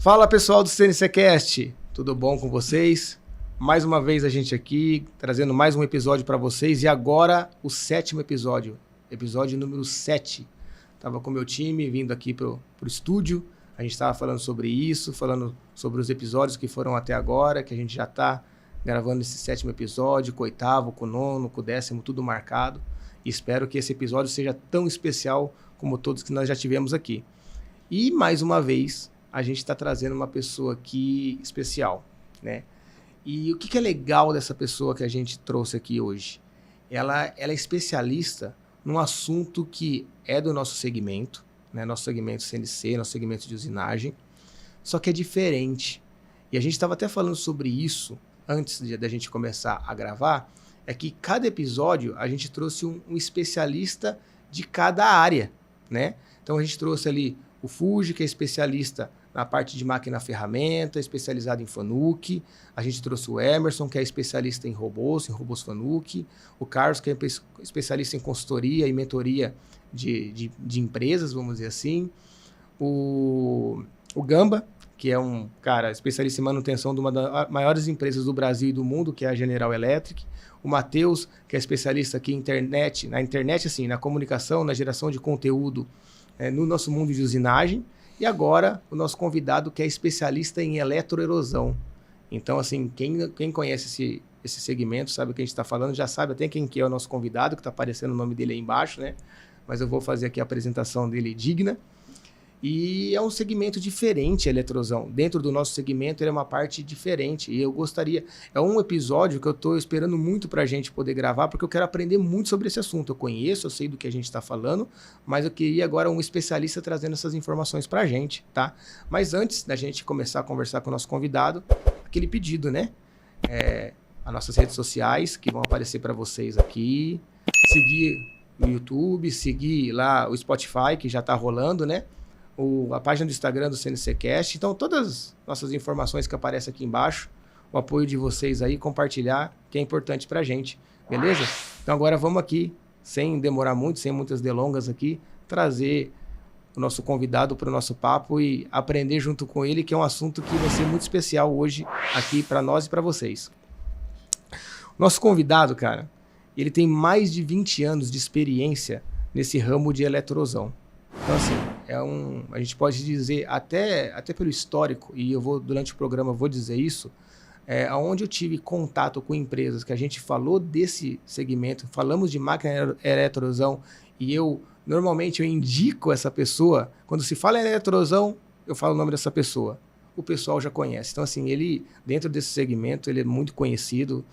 Fala pessoal do CNCcast, tudo bom com vocês? Mais uma vez a gente aqui, trazendo mais um episódio para vocês e agora o 7º episódio, episódio número 7. Tava com o meu time vindo aqui pro estúdio, a gente estava falando sobre isso, falando sobre os episódios que foram até agora, que a gente já está gravando esse 7º episódio, com o 8º, com o 9º, com o 10º, tudo marcado. E espero que esse episódio seja tão especial como todos que nós já tivemos aqui. E mais uma vez, a gente está trazendo uma pessoa aqui especial, né? E o que é legal dessa pessoa que a gente trouxe aqui hoje? Ela é especialista num assunto que é do nosso segmento, né? Nosso segmento CNC, nosso segmento de usinagem, só que é diferente. E a gente estava até falando sobre isso antes da gente começar a gravar, é que cada episódio a gente trouxe um especialista de cada área, né? Então a gente trouxe ali o Fuji, que é especialista na parte de máquina-ferramenta, especializado em Fanuc. A gente trouxe o Emerson, que é especialista em robôs Fanuc. O Carlos, que é especialista em consultoria e mentoria de empresas, vamos dizer assim. O Gamba, que é um cara especialista em manutenção de uma das maiores empresas do Brasil e do mundo, que é a General Electric. O Matheus, que é especialista aqui na internet, assim, na comunicação, na geração de conteúdo no nosso mundo de usinagem. E agora, o nosso convidado, que é especialista em eletroerosão. Então, assim, quem conhece esse segmento, sabe o que a gente está falando, já sabe até quem que é o nosso convidado, que está aparecendo o nome dele aí embaixo, né? Mas eu vou fazer aqui a apresentação dele digna. E é um segmento diferente a eletrosão. Dentro do nosso segmento, ele é uma parte diferente. E eu gostaria... É um episódio que eu estou esperando muito para a gente poder gravar, porque eu quero aprender muito sobre esse assunto. Eu conheço, eu sei do que a gente está falando, mas eu queria agora um especialista trazendo essas informações para a gente, tá? Mas antes da gente começar a conversar com o nosso convidado, aquele pedido, né? As nossas redes sociais, que vão aparecer para vocês aqui. Seguir o YouTube, seguir lá o Spotify, que já está rolando, né? A página do Instagram do CNCcast. Então, todas as nossas informações que aparecem aqui embaixo, o apoio de vocês aí, compartilhar, que é importante pra gente, beleza? Então, agora vamos aqui, sem demorar muito, sem muitas delongas aqui, trazer o nosso convidado para o nosso papo e aprender junto com ele, que é um assunto que vai ser muito especial hoje aqui para nós e para vocês. Nosso convidado, cara, ele tem mais de 20 anos de experiência nesse ramo de eletrosão. Então, assim, a gente pode dizer, até pelo histórico, e eu vou, durante o programa, vou dizer isso, onde eu tive contato com empresas que a gente falou desse segmento, falamos de máquina eletrosão, e normalmente eu indico essa pessoa, quando se fala em eletrosão, eu falo o nome dessa pessoa. O pessoal já conhece. Então, assim, ele, dentro desse segmento, ele é muito conhecido.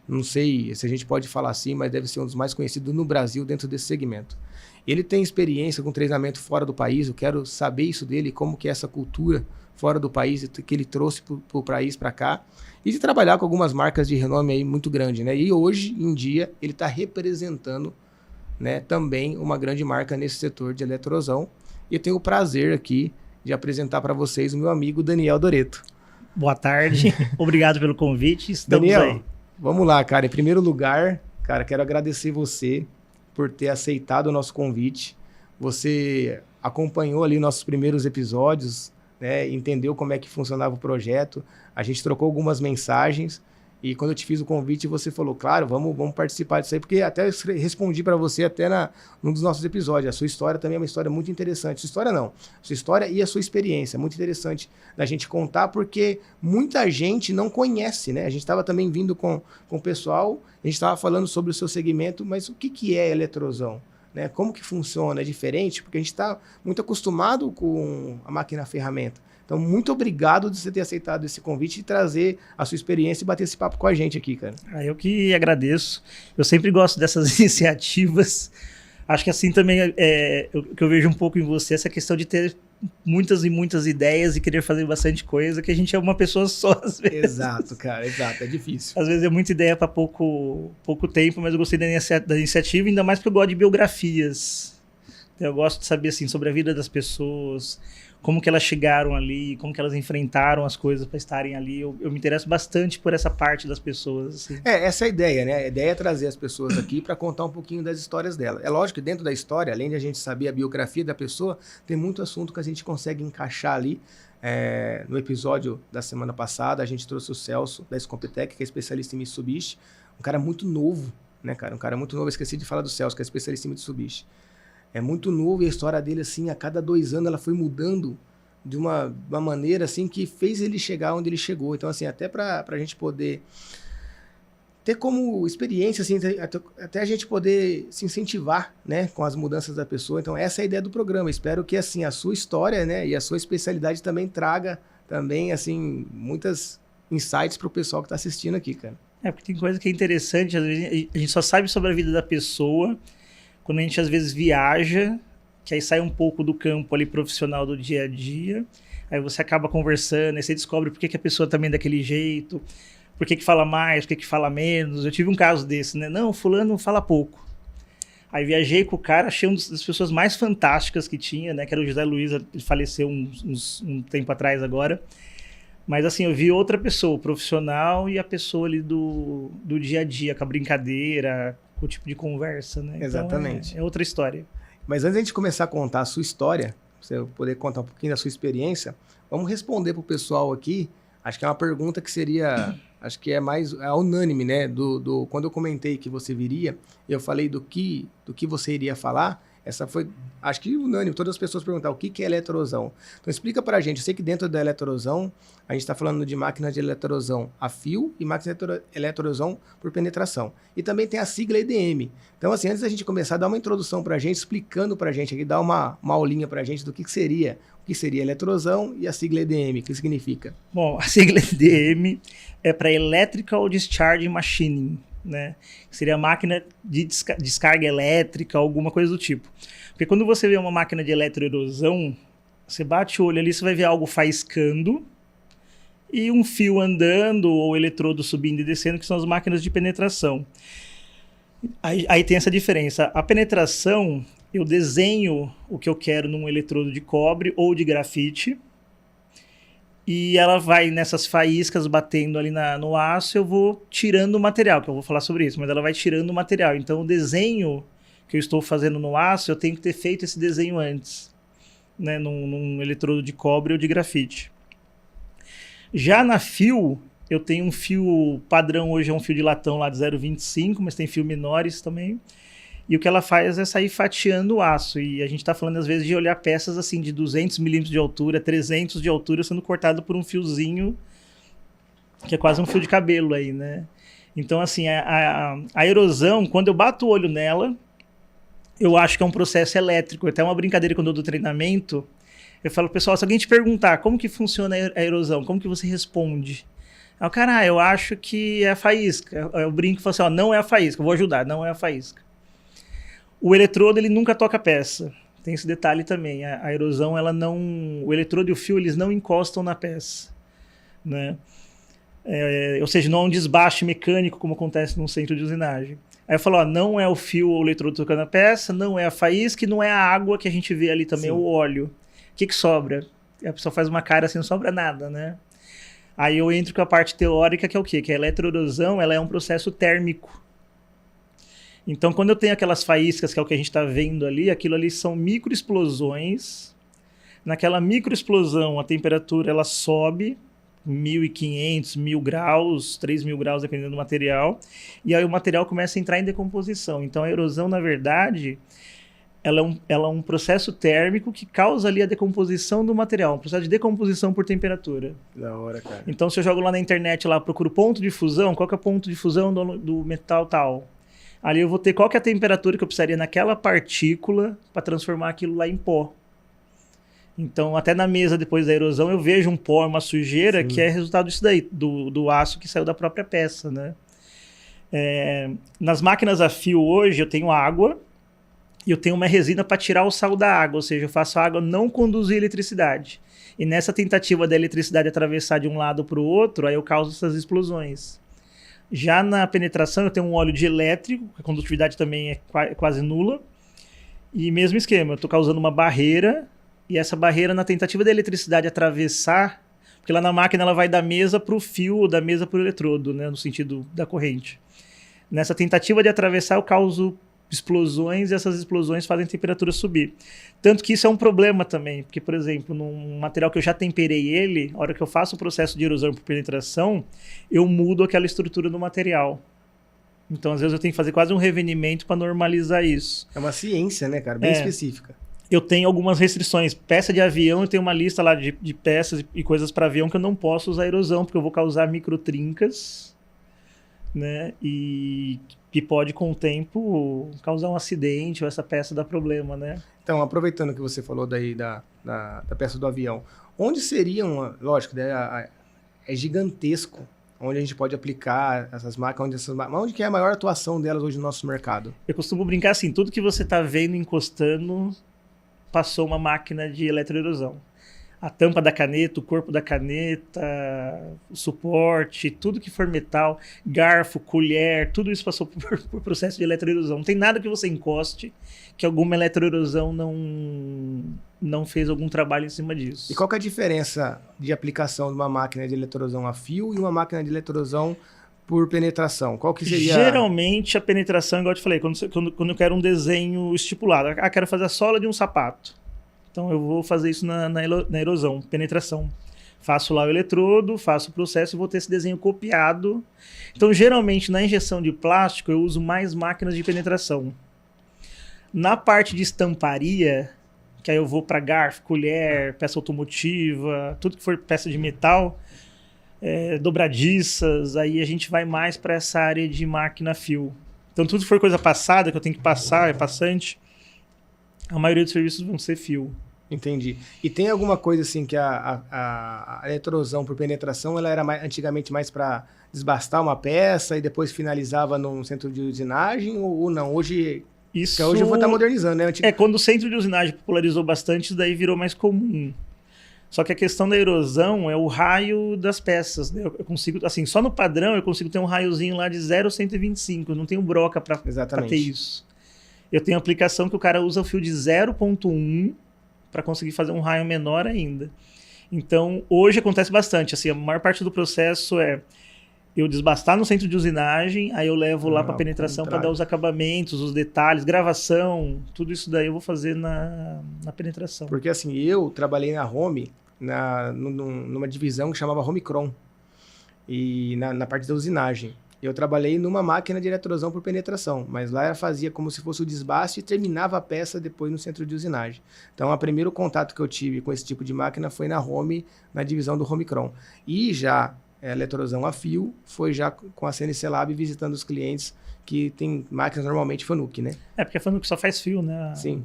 Não sei se a gente pode falar assim, mas deve ser um dos mais conhecidos no Brasil dentro desse segmento. Ele tem experiência com treinamento fora do país, eu quero saber isso dele, como que é essa cultura fora do país que ele trouxe para o país para cá, e de trabalhar com algumas marcas de renome aí muito grande, né? E hoje em dia ele está representando, né, também uma grande marca nesse setor de eletrosão. E eu tenho o prazer aqui de apresentar para vocês o meu amigo Daniel Doreto. Boa tarde, obrigado pelo convite, estamos Daniel, aí. Vamos lá, cara. Em primeiro lugar, cara, quero agradecer você por ter aceitado o nosso convite. Você acompanhou ali nossos primeiros episódios, né? Entendeu como é que funcionava o projeto. A gente trocou algumas mensagens e quando eu te fiz o convite, você falou, claro, vamos participar disso aí, porque até respondi para você até num dos nossos episódios. A sua história também é uma história muito interessante. Sua história não. Sua história e a sua experiência. Muito interessante da gente contar, porque muita gente não conhece, né? A gente estava também vindo com o pessoal, a gente estava falando sobre o seu segmento, mas o que é eletrosão? Né? Como que funciona? É diferente? Porque a gente está muito acostumado com a máquina-ferramenta. Então, muito obrigado de você ter aceitado esse convite e trazer a sua experiência e bater esse papo com a gente aqui, cara. Eu que agradeço. Eu sempre gosto dessas iniciativas. Acho que assim também o que eu vejo um pouco em você, essa questão de ter muitas e muitas ideias e querer fazer bastante coisa, que a gente é uma pessoa só às vezes. Exato, cara, exato, é difícil. Às vezes é muita ideia para pouco tempo, mas eu gostei da iniciativa, ainda mais porque eu gosto de biografias. Eu gosto de saber assim, sobre a vida das pessoas, como que elas chegaram ali, como que elas enfrentaram as coisas para estarem ali. Eu me interesso bastante por essa parte das pessoas. Assim. Essa é a ideia, né? A ideia é trazer as pessoas aqui para contar um pouquinho das histórias dela. É lógico que dentro da história, além de a gente saber a biografia da pessoa, tem muito assunto que a gente consegue encaixar ali No episódio da semana passada, a gente trouxe o Celso, da Scomptech, que é especialista em Mitsubishi. Um cara muito novo, né, cara? Um cara muito novo. Eu esqueci de falar do Celso, que é especialista em Mitsubishi. É muito novo e a história dele, assim, a cada 2 anos ela foi mudando de uma maneira, assim, que fez ele chegar onde ele chegou. Então, assim, até pra gente poder ter como experiência, assim, até a gente poder se incentivar, né, com as mudanças da pessoa. Então, essa é a ideia do programa. Espero que, assim, a sua história, né, e a sua especialidade também traga, também, assim, muitas insights pro pessoal que tá assistindo aqui, cara. Porque tem coisa que é interessante, às vezes a gente só sabe sobre a vida da pessoa quando a gente, às vezes, viaja, que aí sai um pouco do campo ali profissional do dia a dia, aí você acaba conversando, aí você descobre por que a pessoa também é daquele jeito, por que fala mais, por que fala menos. Eu tive um caso desse, né? Não, fulano fala pouco. Aí viajei com o cara, achei uma das pessoas mais fantásticas que tinha, né? Que era o José Luiz, ele faleceu um tempo atrás agora. Mas assim, eu vi outra pessoa, o profissional e a pessoa ali do dia a dia, com a brincadeira, com o tipo de conversa, né? Exatamente. Então é outra história. Mas antes de a gente começar a contar a sua história, pra você poder contar um pouquinho da sua experiência, vamos responder pro pessoal aqui. Acho que é uma pergunta que seria, acho que é mais unânime, né? Quando eu comentei que você viria, eu falei do que você iria falar. Essa foi, acho que unânime, todas as pessoas perguntaram o que é eletrosão. Então explica pra gente, eu sei que dentro da eletrosão, a gente está falando de máquina de eletrosão a fio e máquina de eletrosão por penetração. E também tem a sigla EDM. Então assim, antes da gente começar, dá uma introdução pra gente, explicando pra gente aqui, dá uma aulinha pra gente do que seria. O que seria eletrosão e a sigla EDM, o que significa? Bom, a sigla EDM é para Electrical Discharge Machining, né? Seria máquina de descarga elétrica, alguma coisa do tipo. Porque quando você vê uma máquina de eletroerosão, você bate o olho ali, você vai ver algo faiscando e um fio andando ou eletrodo subindo e descendo, que são as máquinas de penetração. Aí tem essa diferença. A penetração, eu desenho o que eu quero num eletrodo de cobre ou de grafite, e ela vai nessas faíscas batendo ali no aço, eu vou tirando o material, que eu vou falar sobre isso, mas ela vai tirando o material. Então o desenho que eu estou fazendo no aço, eu tenho que ter feito esse desenho antes, né, num eletrodo de cobre ou de grafite. Já na fio, eu tenho um fio padrão, hoje é um fio de latão lá de 0,25, mas tem fio menores também. E o que ela faz é sair fatiando o aço. E a gente está falando, às vezes, de olhar peças assim de 200 milímetros de altura, 300 de altura, sendo cortado por um fiozinho, que é quase um fio de cabelo aí, né? Então, assim, a erosão, quando eu bato o olho nela, eu acho que é um processo elétrico. Até uma brincadeira quando eu dou treinamento, eu falo, pessoal, se alguém te perguntar como que funciona a erosão, como que você responde? Aí o cara, eu acho que é a faísca. Eu brinco e falo assim, não é a faísca, eu vou ajudar, não é a faísca. O eletrodo, ele nunca toca a peça. Tem esse detalhe também. A erosão, ela não... O eletrodo e o fio, eles não encostam na peça, né? Ou seja, não é um desbaste mecânico, como acontece num centro de usinagem. Aí eu falo, não é o fio ou o eletrodo tocando a peça, não é a faísca e não é a água que a gente vê ali também, o óleo. O que sobra? A pessoa faz uma cara assim, não sobra nada, né? Aí eu entro com a parte teórica, que é o quê? Que a eletroerosão, ela é um processo térmico. Então, quando eu tenho aquelas faíscas, que é o que a gente está vendo ali, aquilo ali são microexplosões. Naquela microexplosão, a temperatura ela sobe 1.500, 1.000 graus, 3.000 graus, dependendo do material. E aí o material começa a entrar em decomposição. Então, a erosão, na verdade, ela é um processo térmico que causa ali a decomposição do material. Um processo de decomposição por temperatura. Da hora, cara. Então, se eu jogo lá na internet, lá, procuro ponto de fusão, qual que é o ponto de fusão do metal tal? Ali eu vou ter qual que é a temperatura que eu precisaria naquela partícula para transformar aquilo lá em pó. Então, até na mesa, depois da erosão, eu vejo um pó, uma sujeira, que é resultado disso daí, do aço que saiu da própria peça, né? Nas máquinas a fio hoje, eu tenho água e eu tenho uma resina para tirar o sal da água, ou seja, eu faço a água não conduzir eletricidade. E nessa tentativa da eletricidade atravessar de um lado para o outro, aí eu causo essas explosões. Já na penetração, eu tenho um óleo dielétrico, a condutividade também é quase nula. E mesmo esquema, eu estou causando uma barreira, e essa barreira, na tentativa da eletricidade atravessar, porque lá na máquina ela vai da mesa para o fio, da mesa para o eletrodo, né, no sentido da corrente. Nessa tentativa de atravessar, eu causo explosões, e essas explosões fazem a temperatura subir. Tanto que isso é um problema também, porque, por exemplo, num material que eu já temperei ele, a hora que eu faço o processo de erosão por penetração, eu mudo aquela estrutura do material. Então, às vezes, eu tenho que fazer quase um revenimento para normalizar isso. É uma ciência, né, cara? Bem específica. Eu tenho algumas restrições. Peça de avião, eu tenho uma lista lá de peças e coisas para avião que eu não posso usar erosão, porque eu vou causar microtrincas, né? E que pode, com o tempo, causar um acidente ou essa peça dar problema, né? Então, aproveitando que você falou daí da peça do avião, onde seriam, lógico, é gigantesco, onde a gente pode aplicar essas máquinas, onde que é a maior atuação delas hoje no nosso mercado? Eu costumo brincar assim, tudo que você está vendo encostando passou uma máquina de eletroerosão. A tampa da caneta, o corpo da caneta, o suporte, tudo que for metal, garfo, colher, tudo isso passou por processo de eletroerosão. Não tem nada que você encoste que alguma eletroerosão não fez algum trabalho em cima disso. E qual que é a diferença de aplicação de uma máquina de eletroerosão a fio e uma máquina de eletroerosão por penetração? Qual que seria? Geralmente a penetração, igual eu te falei, quando eu quero um desenho estipulado, quero fazer a sola de um sapato. Então eu vou fazer isso na erosão, penetração. Faço lá o eletrodo, faço o processo e vou ter esse desenho copiado. Então geralmente na injeção de plástico eu uso mais máquinas de penetração. Na parte de estamparia, que aí eu vou para garfo, colher, peça automotiva, tudo que for peça de metal, dobradiças, aí a gente vai mais para essa área de máquina fio. Então tudo que for coisa passada, que eu tenho que passar, é passante, a maioria dos serviços vão ser fio. Entendi. E tem alguma coisa assim que a eletroerosão por penetração, ela era antigamente mais para desbastar uma peça e depois finalizava num centro de usinagem ou não? Hoje eu vou estar modernizando, né? Quando o centro de usinagem popularizou bastante, isso daí virou mais comum. Só que a questão da erosão é o raio das peças, né? Eu consigo, assim, só no padrão eu consigo ter um raiozinho lá de 0,125, eu não tenho broca para ter isso. Eu tenho aplicação que o cara usa o fio de 0,1 para conseguir fazer um raio menor ainda. Então, hoje acontece bastante. Assim, a maior parte do processo é eu desbastar no centro de usinagem, aí eu levo lá para penetração para dar os acabamentos, os detalhes, gravação, tudo isso daí eu vou fazer na penetração. Porque assim, eu trabalhei na Home, numa divisão que chamava Homicron, e na parte da usinagem. Eu trabalhei numa máquina de eletroerosão por penetração, mas lá ela fazia como se fosse o desbaste e terminava a peça depois no centro de usinagem. Então, o primeiro contato que eu tive com esse tipo de máquina foi na Home, na divisão do Homicron. E já a eletroerosão a fio foi já com a CNC Lab visitando os clientes que tem máquinas normalmente Fanuc, né? Porque a Fanuc só faz fio, né? Sim.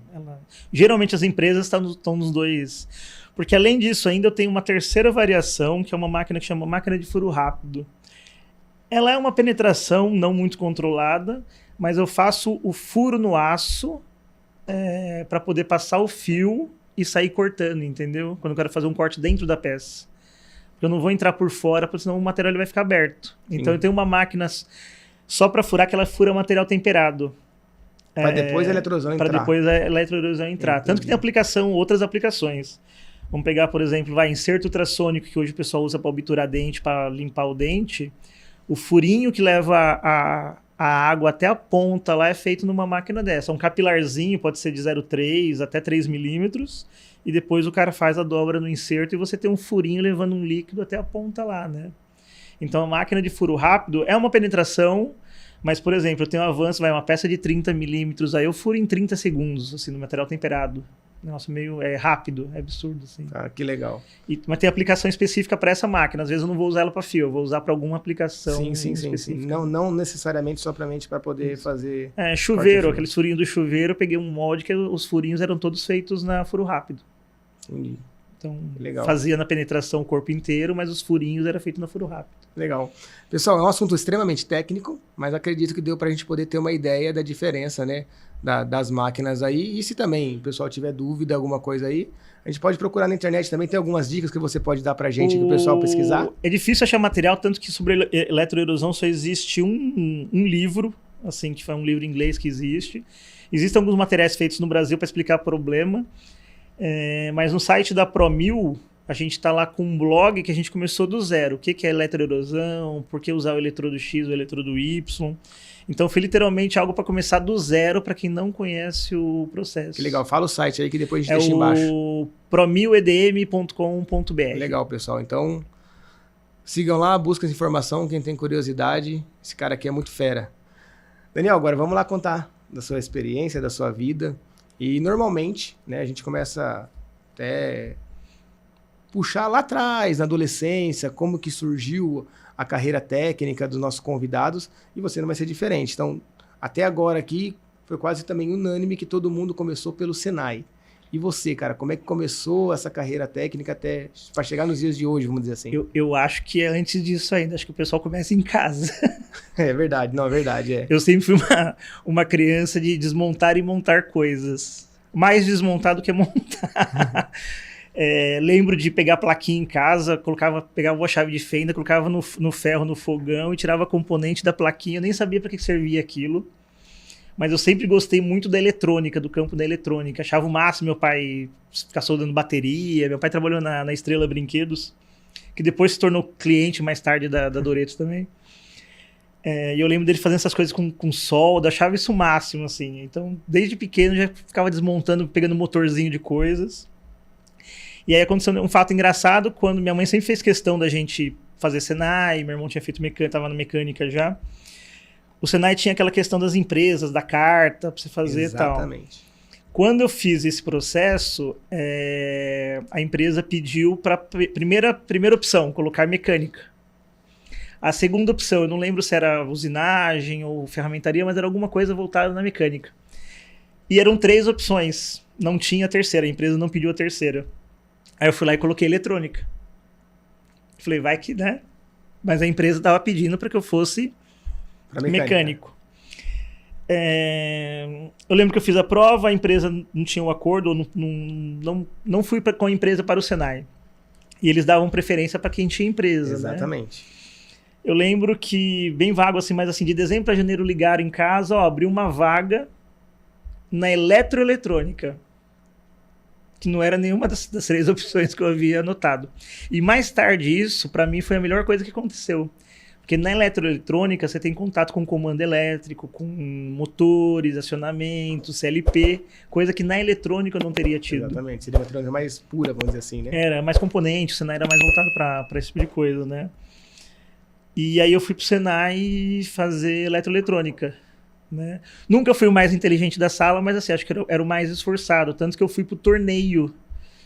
Geralmente as empresas estão nos dois. Porque além disso ainda eu tenho uma terceira variação, que é uma máquina que chama máquina de furo rápido. Ela é uma penetração não muito controlada, mas eu faço o furo no aço para poder passar o fio e sair cortando, entendeu? Quando eu quero fazer um corte dentro da peça. Porque eu não vou entrar por fora, porque senão o material ele vai ficar aberto. Sim. Então eu tenho uma máquina só para furar, que ela fura material temperado. Para depois a eletroerosão entrar. Para depois a eletroerosão entrar. Entendi. Tanto que tem outras aplicações. Vamos pegar, por exemplo, inserto ultrassônico, que hoje o pessoal usa para obturar dente, para limpar o dente. O furinho que leva a água até a ponta lá é feito numa máquina dessa. Um capilarzinho, pode ser de 0,3 até 3 milímetros, e depois o cara faz a dobra no inserto e você tem um furinho levando um líquido até a ponta lá, né? Então a máquina de furo rápido é uma penetração, mas, por exemplo, eu tenho um avanço, uma peça de 30 milímetros, aí eu furo em 30 segundos, assim, no material temperado. Nossa, meio rápido, é absurdo, assim. Ah, que legal. Mas tem aplicação específica para essa máquina. Às vezes eu não vou usar ela para fio, eu vou usar para alguma aplicação específica. Sim. Não necessariamente somente para poder fazer... Chuveiro, aqueles furinhos do chuveiro, eu peguei um molde que os furinhos eram todos feitos na furo rápido. Entendi. Então, legal. Fazia na penetração o corpo inteiro, mas os furinhos eram feitos na furo rápido. Legal. Pessoal, é um assunto extremamente técnico, mas acredito que deu para a gente poder ter uma ideia da diferença, né, das máquinas aí. E se também o pessoal tiver dúvida, alguma coisa aí, a gente pode procurar na internet também. Tem algumas dicas que você pode dar para a gente, para o pessoal pesquisar? É difícil achar material, tanto que sobre eletroerosão só existe um livro, assim, que foi um livro em inglês que existe. Existem alguns materiais feitos no Brasil para explicar o problema. Mas no site da ProMil, a gente está lá com um blog que a gente começou do zero. O que é eletroerosão, por que usar o eletrodo X ou o eletrodo Y. Então foi literalmente algo para começar do zero para quem não conhece o processo. Que legal. Fala o site aí que depois a gente É deixa embaixo. o promilEDM.com.br. Legal, pessoal. Então, sigam lá, busquem essa informação, quem tem curiosidade. Esse cara aqui é muito fera. Daniel, agora vamos lá contar da sua experiência, da sua vida. E normalmente, né, a gente começa até puxar lá atrás, na adolescência, como que surgiu a carreira técnica dos nossos convidados, e você não vai ser diferente. Então, até agora aqui, foi quase também unânime que todo mundo começou pelo Senai. E você, cara, como é que começou essa carreira técnica até para chegar nos dias de hoje, vamos dizer assim? Eu acho que é antes disso ainda, acho que o pessoal começa em casa. É verdade, não, é verdade, é. Eu sempre fui uma criança de desmontar e montar coisas. Mais desmontar do que montar. Lembro de pegar a plaquinha em casa, pegava uma chave de fenda, colocava no ferro, no fogão e tirava componente da plaquinha. Eu nem sabia para que servia aquilo. Mas eu sempre gostei muito da eletrônica, do campo da eletrônica. Achava o máximo meu pai ficar soldando bateria. Meu pai trabalhou na Estrela Brinquedos, que depois se tornou cliente mais tarde da Doretos também. E eu lembro dele fazendo essas coisas com solda, achava isso o máximo, assim. Então, desde pequeno, já ficava desmontando, pegando motorzinho de coisas. E aí aconteceu um fato engraçado, quando minha mãe sempre fez questão da gente fazer Senai, meu irmão tinha feito mecânica, estava na mecânica já. O Senai tinha aquela questão das empresas, da carta, para você fazer e tal. Exatamente. Quando eu fiz esse processo, a empresa pediu para primeira opção, colocar mecânica. A segunda opção, eu não lembro se era usinagem ou ferramentaria, mas era alguma coisa voltada na mecânica. E eram 3 opções, não tinha a terceira, a empresa não pediu a terceira. Aí eu fui lá e coloquei eletrônica. Falei, vai que, né? Mas a empresa estava pedindo para que eu fosse mecânico. Eu lembro que eu fiz a prova, a empresa não tinha um acordo, ou não fui com a empresa para o Senai. E eles davam preferência para quem tinha empresa. Exatamente. Né? Eu lembro que, bem vago assim, mas assim, de dezembro a janeiro ligaram em casa, abriu uma vaga na eletroeletrônica, que não era nenhuma das 3 opções que eu havia anotado. E mais tarde isso, para mim, foi a melhor coisa que aconteceu. Porque na eletroeletrônica você tem contato com comando elétrico, com motores, acionamento, CLP, coisa que na eletrônica eu não teria tido. Exatamente, seria uma eletrônica mais pura, vamos dizer assim, né? Era mais componente, o Senai era mais voltado para esse tipo de coisa, né? E aí eu fui pro Senai fazer eletroeletrônica, né? Nunca fui o mais inteligente da sala, mas assim, acho que era o mais esforçado, tanto que eu fui pro torneio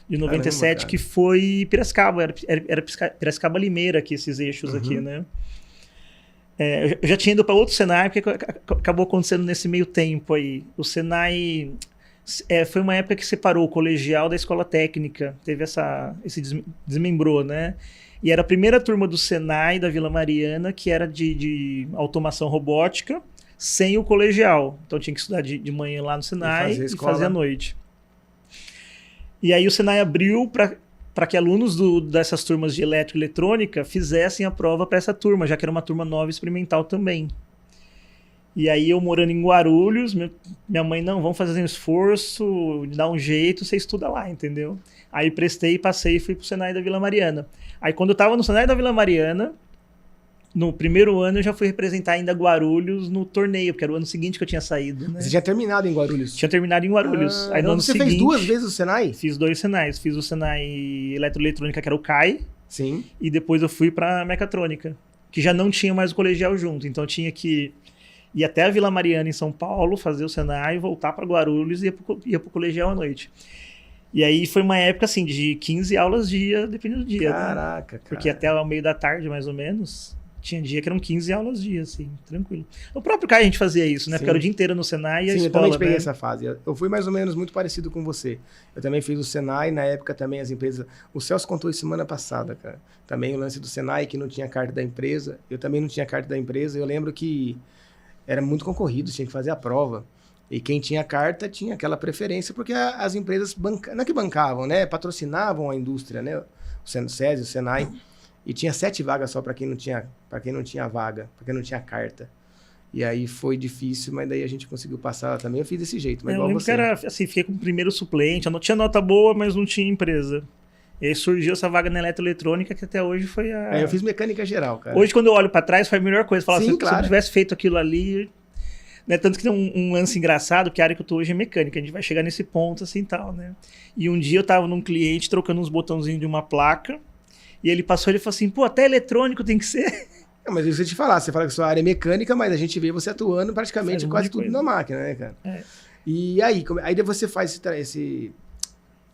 de 97, caramba, que foi Piracicaba, era Piracicaba Limeira aqui, esses eixos aqui, né? Eu já tinha ido para outro Senai, porque acabou acontecendo nesse meio tempo aí. O Senai foi uma época que separou o colegial da escola técnica, teve esse desmembrou, né? E era a primeira turma do Senai da Vila Mariana, que era de automação robótica, sem o colegial. Então tinha que estudar de manhã lá no Senai e fazer à noite. E aí o Senai abriu para que alunos dessas turmas de eletroeletrônica fizessem a prova para essa turma, já que era uma turma nova experimental também. E aí eu morando em Guarulhos, minha mãe, não, vamos fazer um esforço, dar um jeito, você estuda lá, entendeu? Aí prestei, passei e fui pro Senai da Vila Mariana. Aí quando eu tava no Senai da Vila Mariana, no primeiro ano eu já fui representar ainda Guarulhos no torneio, porque era o ano seguinte que eu tinha saído. Né? Você tinha terminado em Guarulhos? Tinha terminado em Guarulhos. Aí no ano seguinte, fez 2 vezes o Senai? Fiz 2 Senais. Fiz o Senai Eletroeletrônica, que era o CAI. Sim. E depois eu fui pra Mecatrônica, que já não tinha mais o colegial junto. Então eu tinha que ir até a Vila Mariana, em São Paulo, fazer o Senai, voltar para Guarulhos e ia pro colegial à noite. E aí foi uma época assim de 15 aulas dia, dependendo do dia. Caraca, né? Porque até ao meio da tarde, mais ou menos, tinha dia que eram 15 aulas dia, assim, tranquilo. No próprio CAI a gente fazia isso, né? Sim. Porque era o dia inteiro no Senai e a escola. Sim, eu também peguei essa fase. Eu fui mais ou menos muito parecido com você. Eu também fiz o Senai, na época também as empresas... O Celso contou isso semana passada, cara. Também o lance do Senai, que não tinha carta da empresa. Eu também não tinha carta da empresa. Eu lembro que era muito concorrido, tinha que fazer a prova. E quem tinha carta tinha aquela preferência, porque as empresas não é que bancavam, né? Patrocinavam a indústria, né? O SESI, o Senai. E tinha 7 vagas só para quem não tinha vaga, para quem não tinha carta. E aí foi difícil, mas daí a gente conseguiu passar também. Eu fiz desse jeito, mas igual você. Que era assim, fiquei como primeiro suplente. Eu não tinha nota boa, mas não tinha empresa. E aí surgiu essa vaga na eletroeletrônica, que até hoje foi a... eu fiz mecânica geral, cara. Hoje, quando eu olho para trás, foi a melhor coisa. Falar assim, claro. se eu tivesse feito aquilo ali... Né? Tanto que tem um lance engraçado, que a área que eu tô hoje é mecânica, a gente vai chegar nesse ponto assim e tal, né? E um dia eu tava num cliente trocando uns botãozinhos de uma placa, e ele passou e falou assim, pô, até eletrônico tem que ser. Não, mas isso eu te falar, você fala que sua área é mecânica, mas a gente vê você atuando praticamente quase tudo na máquina, né, cara? E aí você faz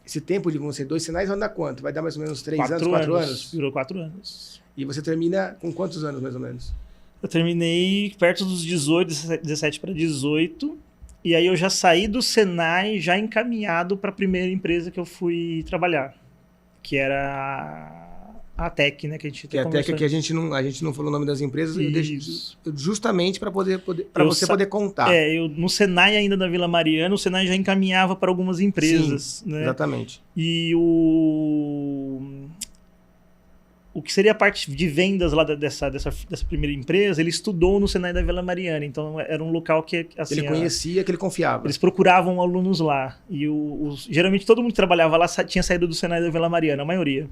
esse tempo de você, 2 sinais, vai dar quanto? Vai dar mais ou menos 3 anos, 4 anos? Virou 4 anos. E você termina com quantos anos, mais ou menos? Eu terminei perto dos 18, 17 para 18, e aí eu já saí do Senai já encaminhado para a primeira empresa que eu fui trabalhar, que era a Tec, né? Que a Tec que a gente não falou o nome das empresas, eu deixo, justamente para você poder contar. Eu no Senai ainda da Vila Mariana, o Senai já encaminhava para algumas empresas. Sim, né? Exatamente. E o que seria a parte de vendas lá dessa primeira empresa, ele estudou no Senai da Vila Mariana, então era um local que assim, ele conhecia, que ele confiava. Eles procuravam alunos lá, e geralmente todo mundo que trabalhava lá tinha saído do Senai da Vila Mariana, a maioria.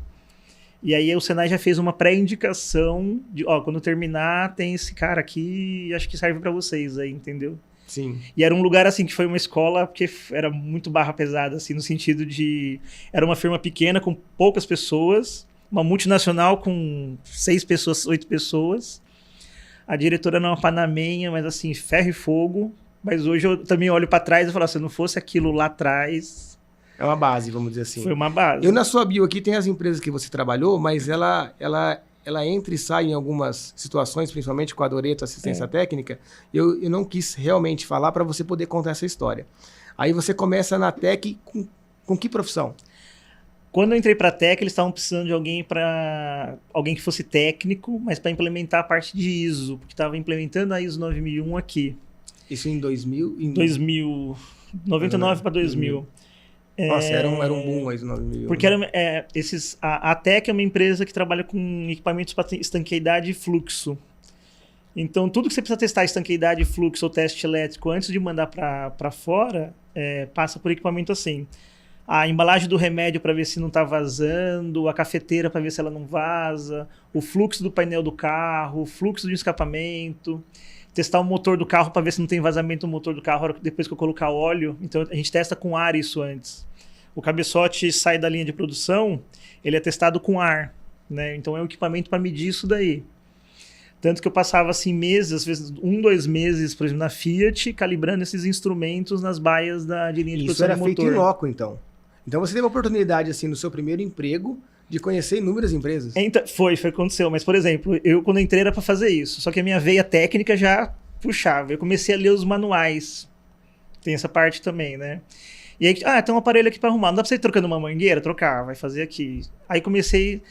E aí o Senai já fez uma pré-indicação de, quando terminar, tem esse cara aqui, acho que serve para vocês aí, entendeu? Sim. E era um lugar, assim, que foi uma escola, porque era muito barra pesada, assim, no sentido de... Era uma firma pequena, com poucas pessoas, uma multinacional com 6 pessoas, 8 pessoas. A diretora era uma panamenha, mas, assim, ferro e fogo. Mas hoje eu também olho para trás e falo, se não fosse aquilo lá atrás... É uma base, vamos dizer assim. Foi uma base. Eu, na sua bio aqui, tem as empresas que você trabalhou, mas ela entra e sai em algumas situações, principalmente com a Doreto Assistência Técnica. Eu não quis realmente falar para você poder contar essa história. Aí você começa na Tec com que profissão? Quando eu entrei para a Tec, eles estavam precisando de alguém que fosse técnico, mas para implementar a parte de ISO, porque estava implementando a ISO 9001 aqui. Isso em 2000? 2000, 99 para 2000. Nossa, era um boom aí do 9001. Porque a Tec é uma empresa que trabalha com equipamentos para estanqueidade e fluxo. Então, tudo que você precisa testar, estanqueidade, fluxo ou teste elétrico, antes de mandar para fora, passa por equipamento assim. A embalagem do remédio para ver se não está vazando, a cafeteira para ver se ela não vaza, o fluxo do painel do carro, o fluxo do escapamento, testar o motor do carro para ver se não tem vazamento no motor do carro depois que eu colocar óleo. Então, a gente testa com ar isso antes. O cabeçote sai da linha de produção, ele é testado com ar, né? Então, é um equipamento para medir isso daí. Tanto que eu passava assim meses, às vezes 2 meses, por exemplo, na Fiat, calibrando esses instrumentos nas baias de linha de produção do motor. Isso era feito em loco, então. Então, você teve a oportunidade, assim, no seu primeiro emprego, de conhecer inúmeras empresas. Então, foi aconteceu. Mas, por exemplo, eu quando entrei era para fazer isso. Só que a minha veia técnica já puxava. Eu comecei a ler os manuais. Tem essa parte também, né? E aí, tem um aparelho aqui para arrumar. Não dá para você ir trocando uma mangueira? Trocar, vai fazer aqui. Aí comecei,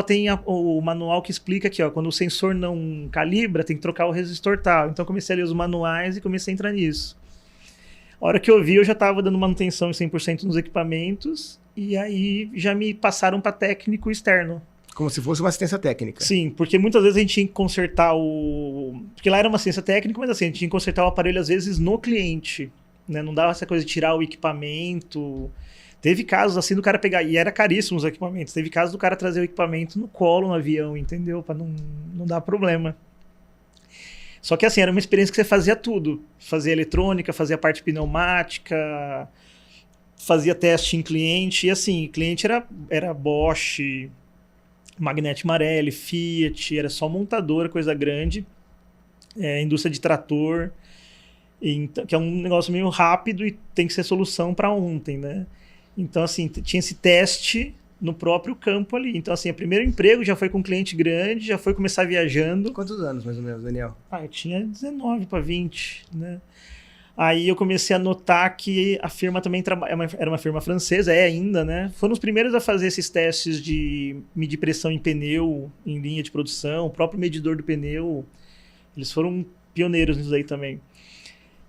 tem o manual que explica aqui, quando o sensor não calibra, tem que trocar o resistor tal. Então comecei a ler os manuais e comecei a entrar nisso. A hora que eu vi, eu já estava dando manutenção em 100% nos equipamentos, e aí já me passaram para técnico externo. Como se fosse uma assistência técnica. Sim, porque muitas vezes a gente tinha que consertar Porque lá era uma assistência técnica, mas assim, a gente tinha que consertar o aparelho às vezes no cliente. Né? Não dava essa coisa de tirar o equipamento. Teve casos assim do cara pegar... E era caríssimo os equipamentos. Teve casos do cara trazer o equipamento no colo, no avião, entendeu? Para não dar problema. Só que assim, era uma experiência que você fazia tudo. Fazia eletrônica, fazia parte pneumática, fazia teste em cliente. E assim, cliente era Bosch, Magnete Marelli, Fiat, era só montadora, coisa grande. Indústria de trator, que é um negócio meio rápido e tem que ser solução para ontem, né? Então, assim, tinha esse teste no próprio campo ali. Então, assim, o primeiro emprego já foi com um cliente grande, já foi começar viajando. Quantos anos, mais ou menos, Daniel? Eu tinha 19 para 20, né? Aí eu comecei a notar que a firma também era uma firma francesa, ainda, né? Foram os primeiros a fazer esses testes de medir pressão em pneu, em linha de produção, o próprio medidor do pneu. Eles foram pioneiros nisso aí também.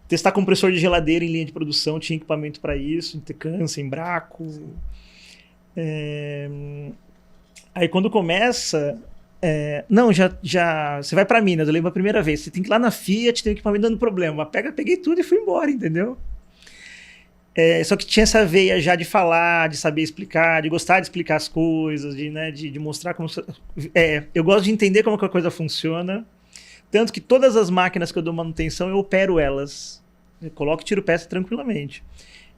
Testar compressor de geladeira em linha de produção, tinha equipamento para isso, Intercância, Embraco. Aí quando começa... você vai para Minas, eu lembro a primeira vez, você tem que ir lá na Fiat, tem um equipamento dando problema. Peguei tudo e fui embora, entendeu? Só que tinha essa veia já de falar, de saber explicar, de gostar de explicar as coisas, de mostrar como... eu gosto de entender como que a coisa funciona, Tanto que todas as máquinas que eu dou manutenção, eu opero elas. Eu coloco e tiro peça tranquilamente.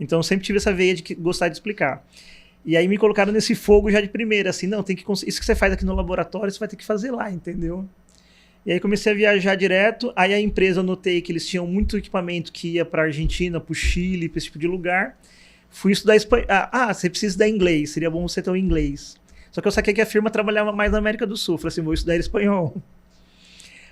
Então eu sempre tive essa veia de gostar de explicar. E aí me colocaram nesse fogo já de primeira, assim, não, tem que isso que você faz aqui no laboratório, você vai ter que fazer lá, entendeu? E aí comecei a viajar direto, aí a empresa, eu notei que eles tinham muito equipamento que ia pra Argentina, pro Chile, pra esse tipo de lugar. Fui estudar espanhol. Você precisa estudar inglês, seria bom você ter o inglês. Só que eu saquei que a firma trabalhava mais na América do Sul, falei assim, vou estudar espanhol.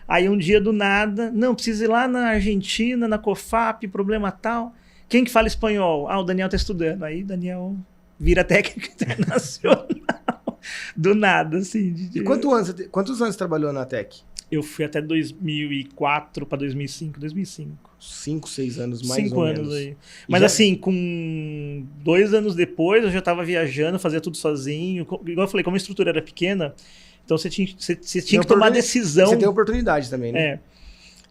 Aí um dia do nada, não, precisa ir lá na Argentina, na COFAP, problema tal. Quem que fala espanhol? O Daniel tá estudando. Aí Daniel vira técnico internacional. Do nada, assim. E quantos anos você trabalhou na Tec? Eu fui até 2004 para 2005. 5, 6 anos mais 5 ou anos menos. aí. Mas assim, com 2 anos depois, eu já estava viajando, fazia tudo sozinho. Igual eu falei, como a estrutura era pequena, então você tinha que tomar decisão. Você tem oportunidade também, né? É.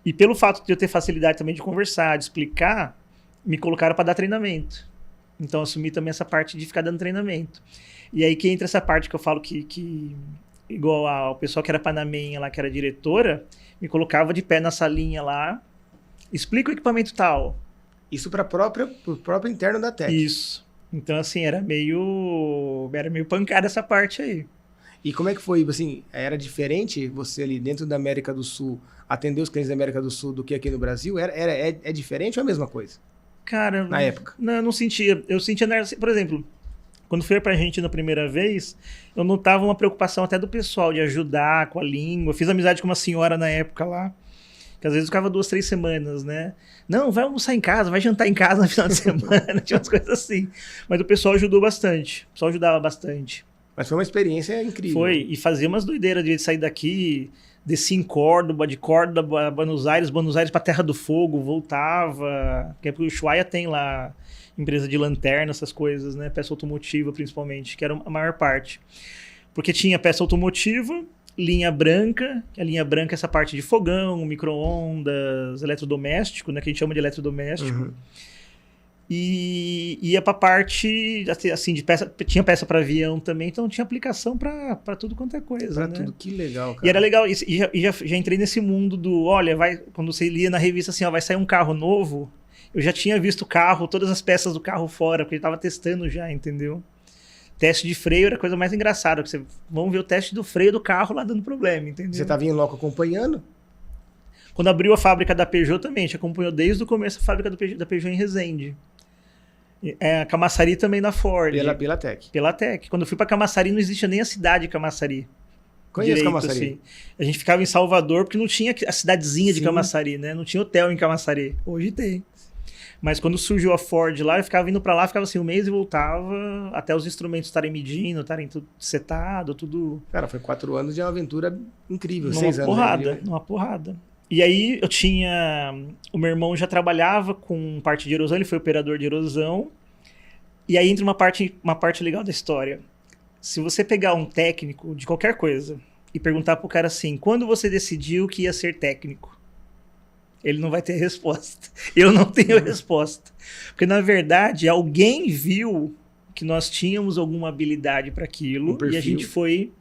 E pelo fato de eu ter facilidade também de conversar, de explicar, me colocaram para dar treinamento. Então, eu assumi também essa parte de ficar dando treinamento. E aí que entra essa parte que eu falo que igual ao pessoal que era panamenha lá, que era diretora, me colocava de pé na salinha lá, explica o equipamento tal. Isso para o próprio interno da Tec. Isso. Então, assim, era meio pancada essa parte aí. E como é que foi, assim, era diferente você ali dentro da América do Sul, atender os clientes da América do Sul do que aqui no Brasil? É diferente ou é a mesma coisa? Cara, na época? Não, eu não sentia. Eu sentia, por exemplo, quando fui pra Argentina a primeira vez, eu notava uma preocupação até do pessoal de ajudar com a língua. Fiz amizade com uma senhora na época lá, que às vezes ficava 2, 3 semanas, né? Não, vai almoçar em casa, vai jantar em casa no final de semana, tinha umas coisas assim. Mas o pessoal ajudou bastante, o pessoal ajudava bastante. Mas foi uma experiência incrível. Foi, e fazia umas doideiras de sair daqui, descia em Córdoba, de Córdoba a Buenos Aires pra Terra do Fogo, voltava. Porque o Ushuaia tem lá empresa de lanterna, essas coisas, né? Peça automotiva, principalmente, que era a maior parte. Porque tinha peça automotiva, linha branca, que a linha branca é essa parte de fogão, micro-ondas, eletrodoméstico, né? Que a gente chama de eletrodoméstico. Uhum. E ia pra parte, assim, de peça. Tinha peça para avião também, então tinha aplicação para tudo quanto é coisa. Pra né? tudo, que legal, cara. E era legal, já entrei nesse mundo do, olha, quando você lia na revista assim, ó, vai sair um carro novo, eu já tinha visto o carro, todas as peças do carro fora, porque eu tava testando já, entendeu? Teste de freio era a coisa mais engraçada, porque vamos ver o teste do freio do carro lá dando problema, entendeu? Você tava em loco acompanhando? Quando abriu a fábrica da Peugeot também, a gente acompanhou desde o começo a fábrica da Peugeot em Resende. A Camaçari também na Ford. Pela Tec. Pela Tec. Quando eu fui pra Camaçari, não existia nem a cidade de Camaçari. Conheço Camaçari. Assim. A gente ficava em Salvador porque não tinha a cidadezinha de Camaçari, né? Não tinha hotel em Camaçari. Hoje tem. Mas quando surgiu a Ford lá, eu ficava indo pra lá, ficava assim um mês e voltava, até os instrumentos estarem medindo, estarem tudo setado, tudo... Cara, foi 4 anos de uma aventura incrível, numa 6 anos. Porrada, numa porrada. E aí eu tinha... O meu irmão já trabalhava com parte de erosão, ele foi operador de erosão. E aí entra uma parte legal da história. Se você pegar um técnico de qualquer coisa e perguntar pro cara assim, quando você decidiu que ia ser técnico? Ele não vai ter resposta. Eu não tenho resposta. Porque, na verdade, alguém viu que nós tínhamos alguma habilidade para aquilo e a gente foi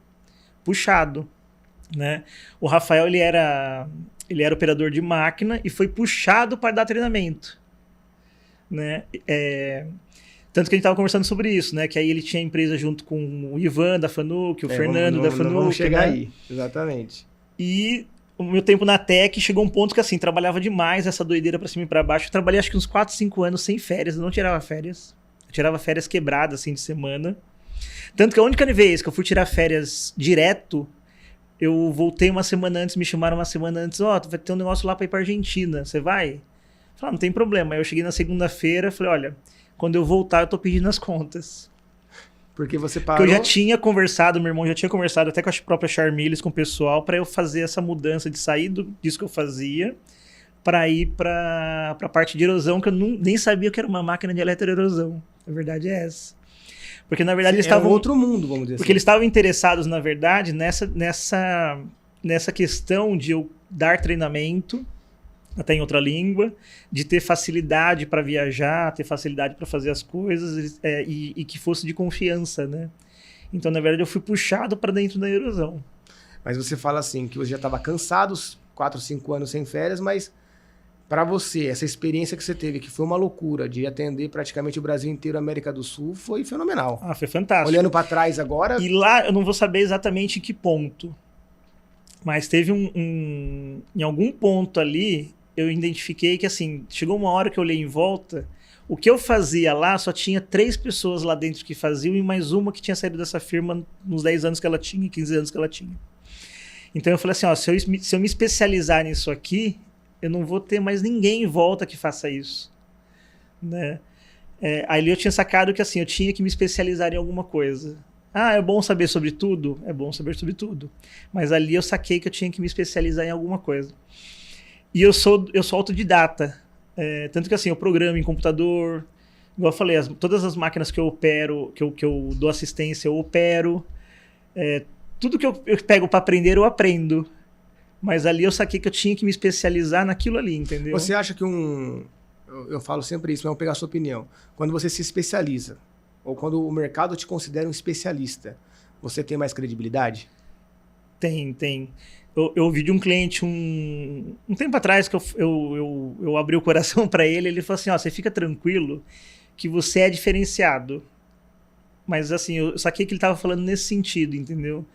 puxado, né? O Rafael, ele era operador de máquina e foi puxado para dar treinamento, né? Tanto que a gente estava conversando sobre isso, né? Que aí ele tinha empresa junto com o Ivan da Fanuc, o Fernando da Fanuc. Vamos chegar né? aí, exatamente. E o meu tempo na Tec chegou um ponto que, assim, trabalhava demais essa doideira pra cima e pra baixo. Eu trabalhei acho que uns 4, 5 anos sem férias, eu não tirava férias. Eu tirava férias quebradas, assim, de semana. Tanto que a única vez que eu fui tirar férias direto, eu voltei uma semana antes, me chamaram uma semana antes, vai ter um negócio lá pra ir pra Argentina, você vai? Eu falei, não tem problema. Aí eu cheguei na segunda-feira, falei, olha, quando eu voltar eu tô pedindo as contas. Porque você parou... Porque eu já tinha conversado, meu irmão já tinha conversado até com a própria Charmiles, com o pessoal, para eu fazer essa mudança de sair disso que eu fazia para ir para a parte de erosão, que eu nem sabia que era uma máquina de eletroerosão. A verdade é essa. Porque, na verdade, eles estavam... outro mundo, vamos dizer Porque eles estavam interessados, na verdade, nessa questão de eu dar treinamento, até em outra língua, de ter facilidade para viajar, ter facilidade para fazer as coisas e que fosse de confiança, né? Então, na verdade, eu fui puxado para dentro da erosão. Mas você fala assim, que você já estava cansado 4, 5 anos sem férias, mas para você, essa experiência que você teve, que foi uma loucura, de atender praticamente o Brasil inteiro, a América do Sul, foi fenomenal. Ah, foi fantástico. Olhando para trás agora... E lá, eu não vou saber exatamente em que ponto, mas teve em algum ponto ali, eu identifiquei que, assim, chegou uma hora que eu olhei em volta, o que eu fazia lá, só tinha 3 pessoas lá dentro que faziam e mais uma que tinha saído dessa firma nos 10 anos que ela tinha, 15 anos que ela tinha. Então eu falei assim, ó, se eu me especializar nisso aqui, eu não vou ter mais ninguém em volta que faça isso, né? Aí eu tinha sacado que, assim, eu tinha que me especializar em alguma coisa. Ah, é bom saber sobre tudo? É bom saber sobre tudo. Mas ali eu saquei que eu tinha que me especializar em alguma coisa. E eu sou autodidata. Tanto que, assim, eu programo em computador. Igual eu falei, todas as máquinas que eu opero, que eu dou assistência, eu opero. Tudo que eu pego para aprender, eu aprendo. Mas ali eu saquei que eu tinha que me especializar naquilo ali, entendeu? Você acha que eu falo sempre isso, mas vou pegar a sua opinião. Quando você se especializa, ou quando o mercado te considera um especialista, você tem mais credibilidade? Tem. Eu ouvi de um cliente um tempo atrás que eu abri o coração para ele falou assim, ó, você fica tranquilo que você é diferenciado. Mas assim, eu saquei que ele estava falando nesse sentido, entendeu?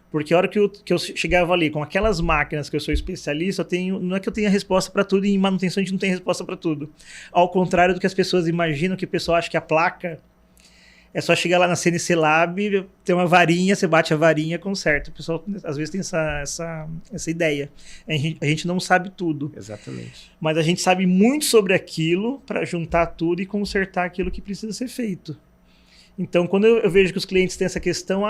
Porque a hora que eu chegava ali com aquelas máquinas que eu sou especialista, não é que eu tenha resposta para tudo, e em manutenção a gente não tem resposta para tudo. Ao contrário do que as pessoas imaginam, que o pessoal acha que a placa é só chegar lá na CNC Lab, ter uma varinha, você bate a varinha, conserta. O pessoal às vezes tem essa ideia. A gente não sabe tudo. Exatamente. Mas a gente sabe muito sobre aquilo para juntar tudo e consertar aquilo que precisa ser feito. Então, quando eu vejo que os clientes têm essa questão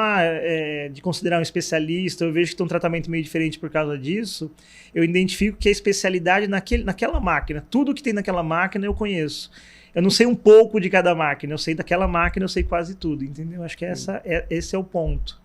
de considerar um especialista, eu vejo que tem um tratamento meio diferente por causa disso, eu identifico que a especialidade naquela máquina, tudo que tem naquela máquina eu conheço. Eu não sei um pouco de cada máquina, eu sei daquela máquina, eu sei quase tudo, entendeu? Acho que esse é o ponto.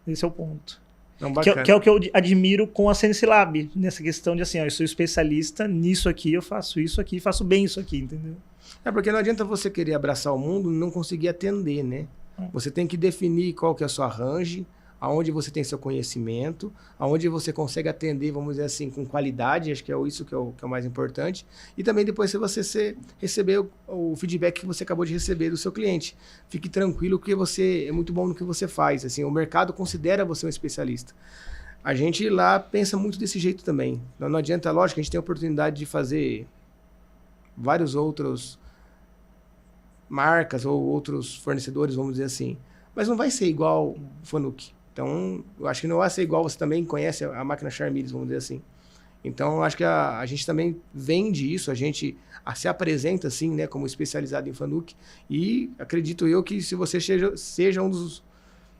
Esse é o ponto. Não, que é o que eu admiro com a CNC Lab, nessa questão de assim, ó, eu sou especialista nisso aqui, eu faço isso aqui, faço bem isso aqui, entendeu? Porque não adianta você querer abraçar o mundo e não conseguir atender, né? Você tem que definir qual que é a sua range, aonde você tem seu conhecimento, aonde você consegue atender, vamos dizer assim, com qualidade, acho que é isso que é o mais importante. E também depois se você receber o feedback que você acabou de receber do seu cliente. Fique tranquilo que você é muito bom no que você faz. Assim, o mercado considera você um especialista. A gente lá pensa muito desse jeito também. Não adianta, lógico, a gente tem a oportunidade de fazer vários outros marcas ou outros fornecedores, vamos dizer assim. Mas não vai ser igual o Fanuc. Então, eu acho que não vai ser igual, você também conhece a máquina Charmilis, vamos dizer assim. Então, eu acho que a gente também vende isso, a gente se apresenta assim, né, como especializado em Fanuc. E acredito eu que se você seja um dos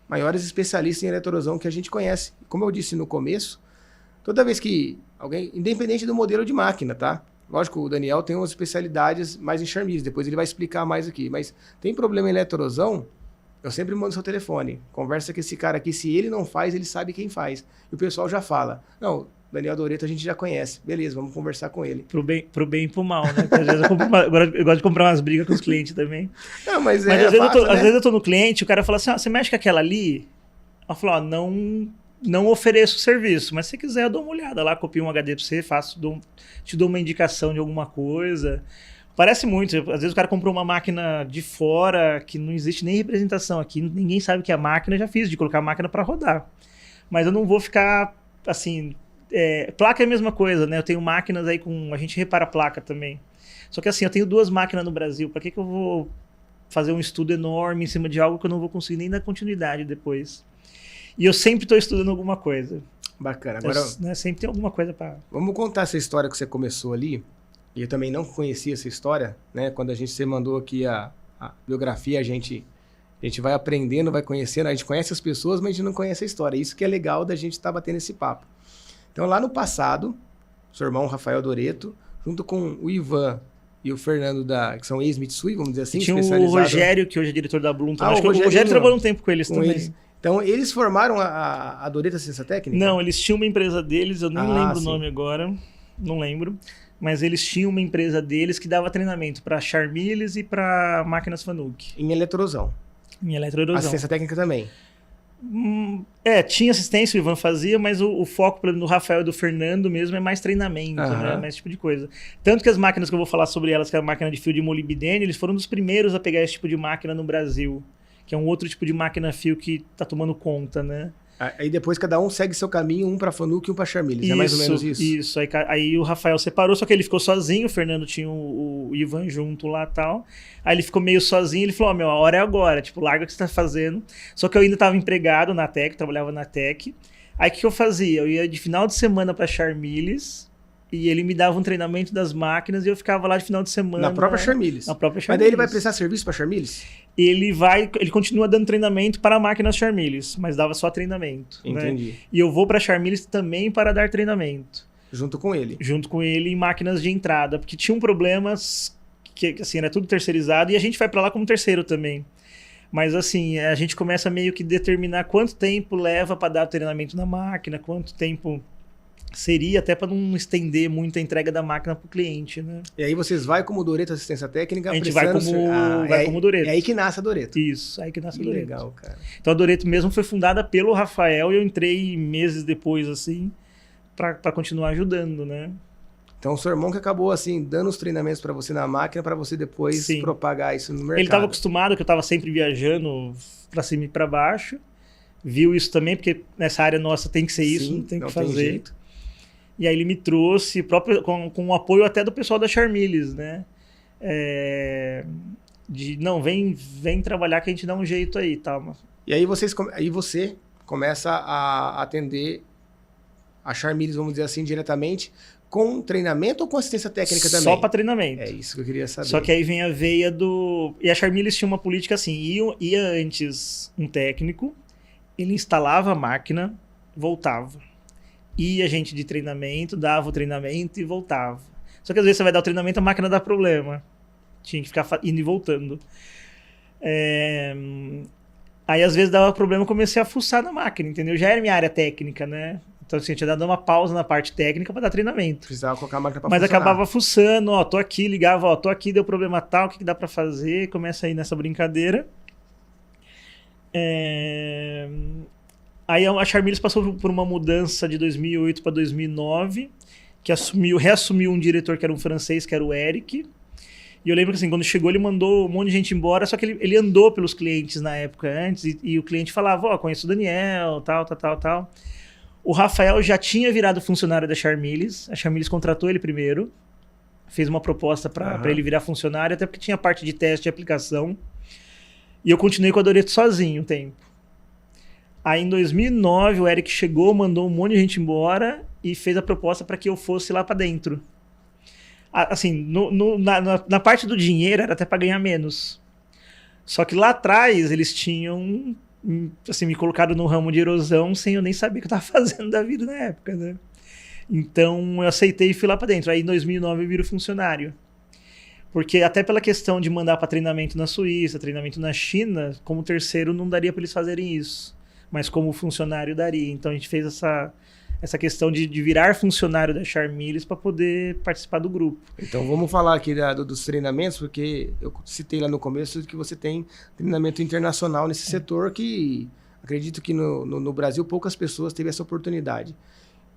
maiores especialistas em eletrosão que a gente conhece. Como eu disse no começo, toda vez que alguém, independente do modelo de máquina, tá? Lógico, o Daniel tem umas especialidades mais em Charmilis, depois ele vai explicar mais aqui. Mas tem problema em eletrosão, eu sempre mando seu telefone. Conversa com esse cara aqui, se ele não faz, ele sabe quem faz. E o pessoal já fala, não, Daniel Doreto a gente já conhece. Beleza, vamos conversar com ele. Pro bem e pro mal, né? Às vezes agora eu gosto de comprar umas brigas com os clientes também. Não, mas às vezes eu tô no cliente, o cara fala assim, você mexe com aquela ali? Eu falo, não ofereço serviço, mas se você quiser eu dou uma olhada lá, copio um HD pra você, te dou uma indicação de alguma coisa. Parece muito, às vezes o cara comprou uma máquina de fora que não existe nem representação aqui, ninguém sabe que é a máquina, eu já fiz de colocar a máquina para rodar. Mas eu não vou ficar assim, placa é a mesma coisa, né? Eu tenho máquinas aí a gente repara a placa também. Só que assim, eu tenho 2 máquinas no Brasil, para que eu vou fazer um estudo enorme em cima de algo que eu não vou conseguir nem dar continuidade depois? E eu sempre estou estudando alguma coisa. Bacana. Agora, sempre tem alguma coisa para... Vamos contar essa história que você começou ali. E eu também não conhecia essa história, né? Quando você mandou aqui a biografia, a gente vai aprendendo, vai conhecendo. A gente conhece as pessoas, mas a gente não conhece a história. Isso que é legal da gente estar batendo esse papo. Então, lá no passado, seu irmão Rafael Doreto, junto com o Ivan e o Fernando, que são ex-Mitsui, vamos dizer assim, tinha o Rogério, que hoje é diretor da Bloom. Acho que o Rogério trabalhou um tempo com eles também. Eles. Então, eles formaram a Doreto Assistência Técnica? Não, eles tinham uma empresa deles, eu nem lembro o nome agora, não lembro. Mas eles tinham uma empresa deles que dava treinamento para Charmilis e para máquinas Fanuc. Em eletrosão. Em eletroerosão. Assistência técnica também. Tinha assistência, o Ivan fazia, mas o foco, por exemplo, do Rafael e do Fernando mesmo é mais treinamento, né? Mais esse tipo de coisa. Tanto que as máquinas que eu vou falar sobre elas, que é a máquina de fio de molibdênio, eles foram dos primeiros a pegar esse tipo de máquina no Brasil, que é um outro tipo de máquina fio que tá tomando conta, né? Aí depois cada um segue seu caminho, um para Fanuc e um para Charmilles, é mais ou menos isso? Isso, aí o Rafael separou, só que ele ficou sozinho, o Fernando tinha o Ivan junto lá e tal, aí ele ficou meio sozinho, ele falou, a hora é agora, tipo, larga o que você tá fazendo, só que eu ainda estava empregado na Tec, trabalhava na Tec, aí o que eu fazia? Eu ia de final de semana para Charmilles, e ele me dava um treinamento das máquinas e eu ficava lá de final de semana. Na própria Charmilles? Na própria Charmilles. Mas daí ele vai prestar serviço para Charmilles? Ele continua dando treinamento para máquinas Charmilles, mas dava só treinamento. Entendi. Né? E eu vou para Charmilles também para dar treinamento. Junto com ele? Junto com ele em máquinas de entrada, porque tinham problemas que assim, era tudo terceirizado e a gente vai para lá como terceiro também. Mas assim, a gente começa meio que determinar quanto tempo leva para dar treinamento na máquina, quanto tempo seria até para não estender muito a entrega da máquina para o cliente, né? E aí vocês vai como Doreto Assistência Técnica? A gente vai como Doreto. É aí que nasce a Doreto. Isso, aí que nasce a Doreto. Legal, cara. Então a Doreto mesmo foi fundada pelo Rafael e eu entrei meses depois, assim, para continuar ajudando, né? Então o seu irmão que acabou, assim, dando os treinamentos para você na máquina para você depois propagar isso no mercado. Ele estava acostumado, que eu estava sempre viajando para cima e para baixo. Viu isso também, porque nessa área nossa tem que ser isso, não tem que fazer. Tem jeito. E aí ele me trouxe, com o apoio até do pessoal da Charmilles, né? Vem trabalhar que a gente dá um jeito aí, tá? E aí você começa a atender a Charmilles, vamos dizer assim, diretamente, com treinamento ou com assistência técnica também? Só para treinamento. É isso que eu queria saber. Só que aí vem a veia do... E a Charmilles tinha uma política assim, ia antes um técnico, ele instalava a máquina, voltava. Ia gente de treinamento, dava o treinamento e voltava. Só que às vezes você vai dar o treinamento, a máquina dá problema. Tinha que ficar indo e voltando. Aí às vezes dava problema, eu comecei a fuçar na máquina, entendeu? Já era minha área técnica, né? Então assim, eu tinha dado uma pausa na parte técnica para dar treinamento. Precisava colocar a máquina para funcionar. Mas acabava fuçando, tô aqui, ligava, tô aqui, deu problema tal, o que dá para fazer? Começa aí nessa brincadeira. Aí a Charmilles passou por uma mudança de 2008 para 2009, que reassumiu um diretor que era um francês, que era o Eric. E eu lembro que assim, quando chegou ele mandou um monte de gente embora, só que ele andou pelos clientes na época antes, e o cliente falava, conheço o Daniel, tal. O Rafael já tinha virado funcionário da Charmilles, a Charmilles contratou ele primeiro, fez uma proposta para ele virar funcionário, até porque tinha parte de teste e aplicação. E eu continuei com a Doreto sozinho um tempo. Aí em 2009 o Eric chegou, mandou um monte de gente embora e fez a proposta para que eu fosse lá para dentro. Assim, na parte do dinheiro era até para ganhar menos. Só que lá atrás eles tinham, assim, me colocaram no ramo de erosão sem eu nem saber o que eu estava fazendo da vida na época, né? Então eu aceitei e fui lá para dentro. Aí em 2009 eu viro funcionário. Porque até pela questão de mandar para treinamento na Suíça, treinamento na China, como terceiro não daria para eles fazerem isso. Mas como funcionário daria. Então a gente fez essa questão de virar funcionário da Charmilles para poder participar do grupo. Então vamos falar aqui dos treinamentos, porque eu citei lá no começo que você tem treinamento internacional nesse setor que acredito que no Brasil poucas pessoas teve essa oportunidade.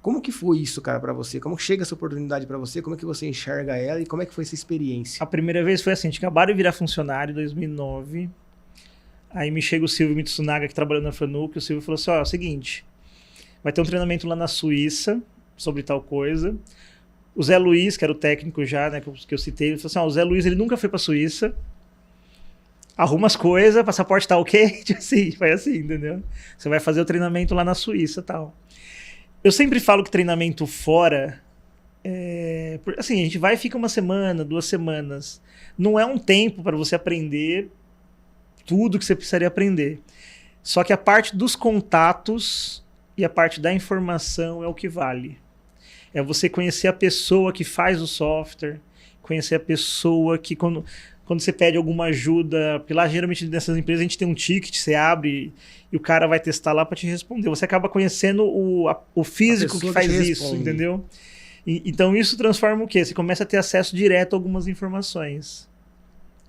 Como que foi isso, cara, para você? Como que chega essa oportunidade para você? Como é que você enxerga ela e como é que foi essa experiência? A primeira vez foi assim, a gente acabaram de virar funcionário em 2009. Aí me chega o Silvio Mitsunaga, que trabalhou na Fanuc, o Silvio falou assim, é o seguinte, vai ter um treinamento lá na Suíça sobre tal coisa. O Zé Luiz, que era o técnico já, né, que eu citei, ele falou assim, o Zé Luiz ele nunca foi pra Suíça, arruma as coisas, passaporte tá ok, assim, foi assim, entendeu? Você vai fazer o treinamento lá na Suíça e tal. Eu sempre falo que treinamento fora, assim, a gente vai e fica uma semana, 2 semanas, não é um tempo para você aprender tudo que você precisaria aprender. Só que a parte dos contatos e a parte da informação é o que vale. É você conhecer a pessoa que faz o software, conhecer a pessoa que quando você pede alguma ajuda, porque lá geralmente nessas empresas a gente tem um ticket, você abre e o cara vai testar lá para te responder. Você acaba conhecendo o físico que faz isso, entendeu? Então isso transforma o quê? Você começa a ter acesso direto a algumas informações.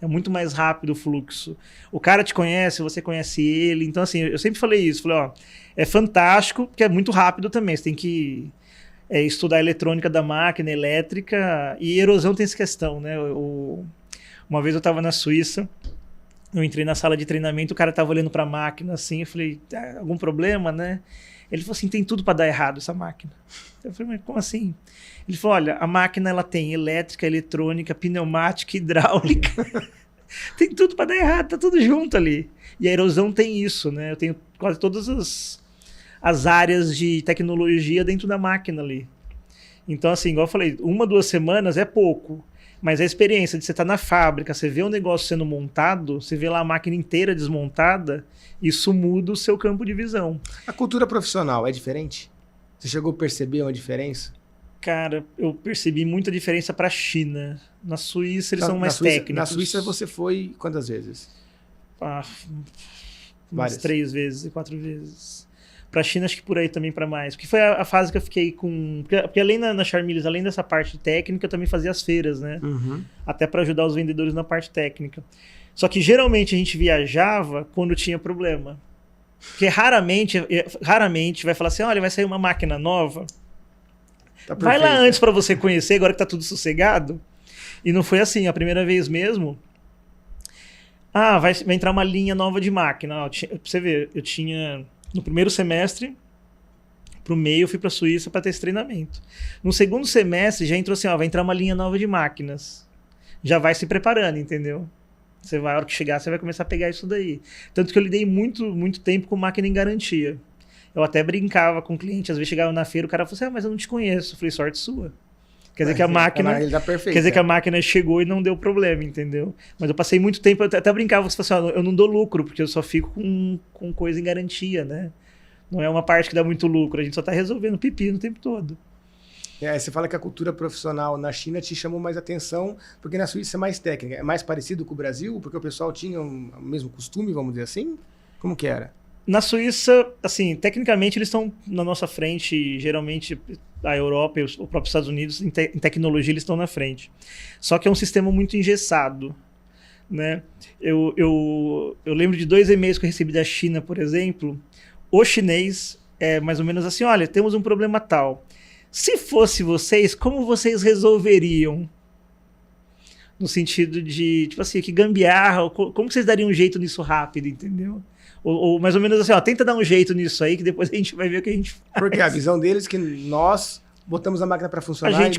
É muito mais rápido o fluxo. O cara te conhece, você conhece ele. Então, assim, eu sempre falei isso. Falei, ó, é fantástico, porque é muito rápido também. Você tem que estudar a eletrônica da máquina, elétrica. E erosão tem essa questão, né? Uma vez eu estava na Suíça, eu entrei na sala de treinamento, o cara estava olhando para a máquina, assim, eu falei, algum problema, né? Ele falou assim, tem tudo para dar errado essa máquina. Eu falei, mas como assim? Ele falou, olha, a máquina ela tem elétrica, eletrônica, pneumática, hidráulica. Tem tudo para dar errado, tá tudo junto ali. E a erosão tem isso, né? Eu tenho quase todas as áreas de tecnologia dentro da máquina ali. Então, assim, igual eu falei, 1, 2 semanas é pouco. Mas a experiência de você estar na fábrica, você vê o negócio sendo montado, você vê lá a máquina inteira desmontada, isso muda o seu campo de visão. A cultura profissional é diferente? Você chegou a perceber uma diferença? Cara, eu percebi muita diferença para a China. Na Suíça eles são mais técnicos. Na Suíça você foi quantas vezes? Umas 3 vezes, 4 vezes. Para a China, acho que por aí também para mais. Porque foi a fase que eu fiquei com... Porque além na Charmilles, além dessa parte técnica, eu também fazia as feiras, né? Uhum. Até para ajudar os vendedores na parte técnica. Só que geralmente a gente viajava quando tinha problema. Porque raramente vai falar assim, olha, vai sair uma máquina nova. Tá vai lá antes para você conhecer, agora que tá tudo sossegado. E não foi assim, a primeira vez mesmo. Vai entrar uma linha nova de máquina. Pra você ver, eu tinha... No primeiro semestre, pro meio, eu fui pra Suíça para ter esse treinamento. No segundo semestre, já entrou assim, vai entrar uma linha nova de máquinas. Já vai se preparando, entendeu? Você vai, a hora que chegar, você vai começar a pegar isso daí. Tanto que eu lidei muito tempo com máquina em garantia. Eu até brincava com o cliente, às vezes chegava na feira, o cara falou assim, mas eu não te conheço. Eu falei, sorte sua. Quer dizer que a máquina, quer dizer que a máquina chegou e não deu problema, entendeu? Mas eu passei muito tempo, eu até brincava, você falou assim, eu não dou lucro, porque eu só fico com coisa em garantia, né? Não é uma parte que dá muito lucro, a gente só tá resolvendo pepino o tempo todo. Você fala que a cultura profissional na China te chamou mais atenção, porque na Suíça é mais técnica. É mais parecido com o Brasil, porque o pessoal tinha o mesmo costume, vamos dizer assim? Como que era? Na Suíça, assim, tecnicamente eles estão na nossa frente, geralmente a Europa e os próprios Estados Unidos, em tecnologia eles estão na frente. Só que é um sistema muito engessado, né? Eu lembro de 2 e-mails que eu recebi da China, por exemplo. O chinês é mais ou menos assim, olha, temos um problema tal. Se fosse vocês, como vocês resolveriam? No sentido de, tipo assim, que gambiarra, como vocês dariam um jeito nisso rápido, entendeu? Ou mais ou menos assim, tenta dar um jeito nisso aí, que depois a gente vai ver o que a gente faz. Porque a visão deles é que nós botamos a máquina para funcionar.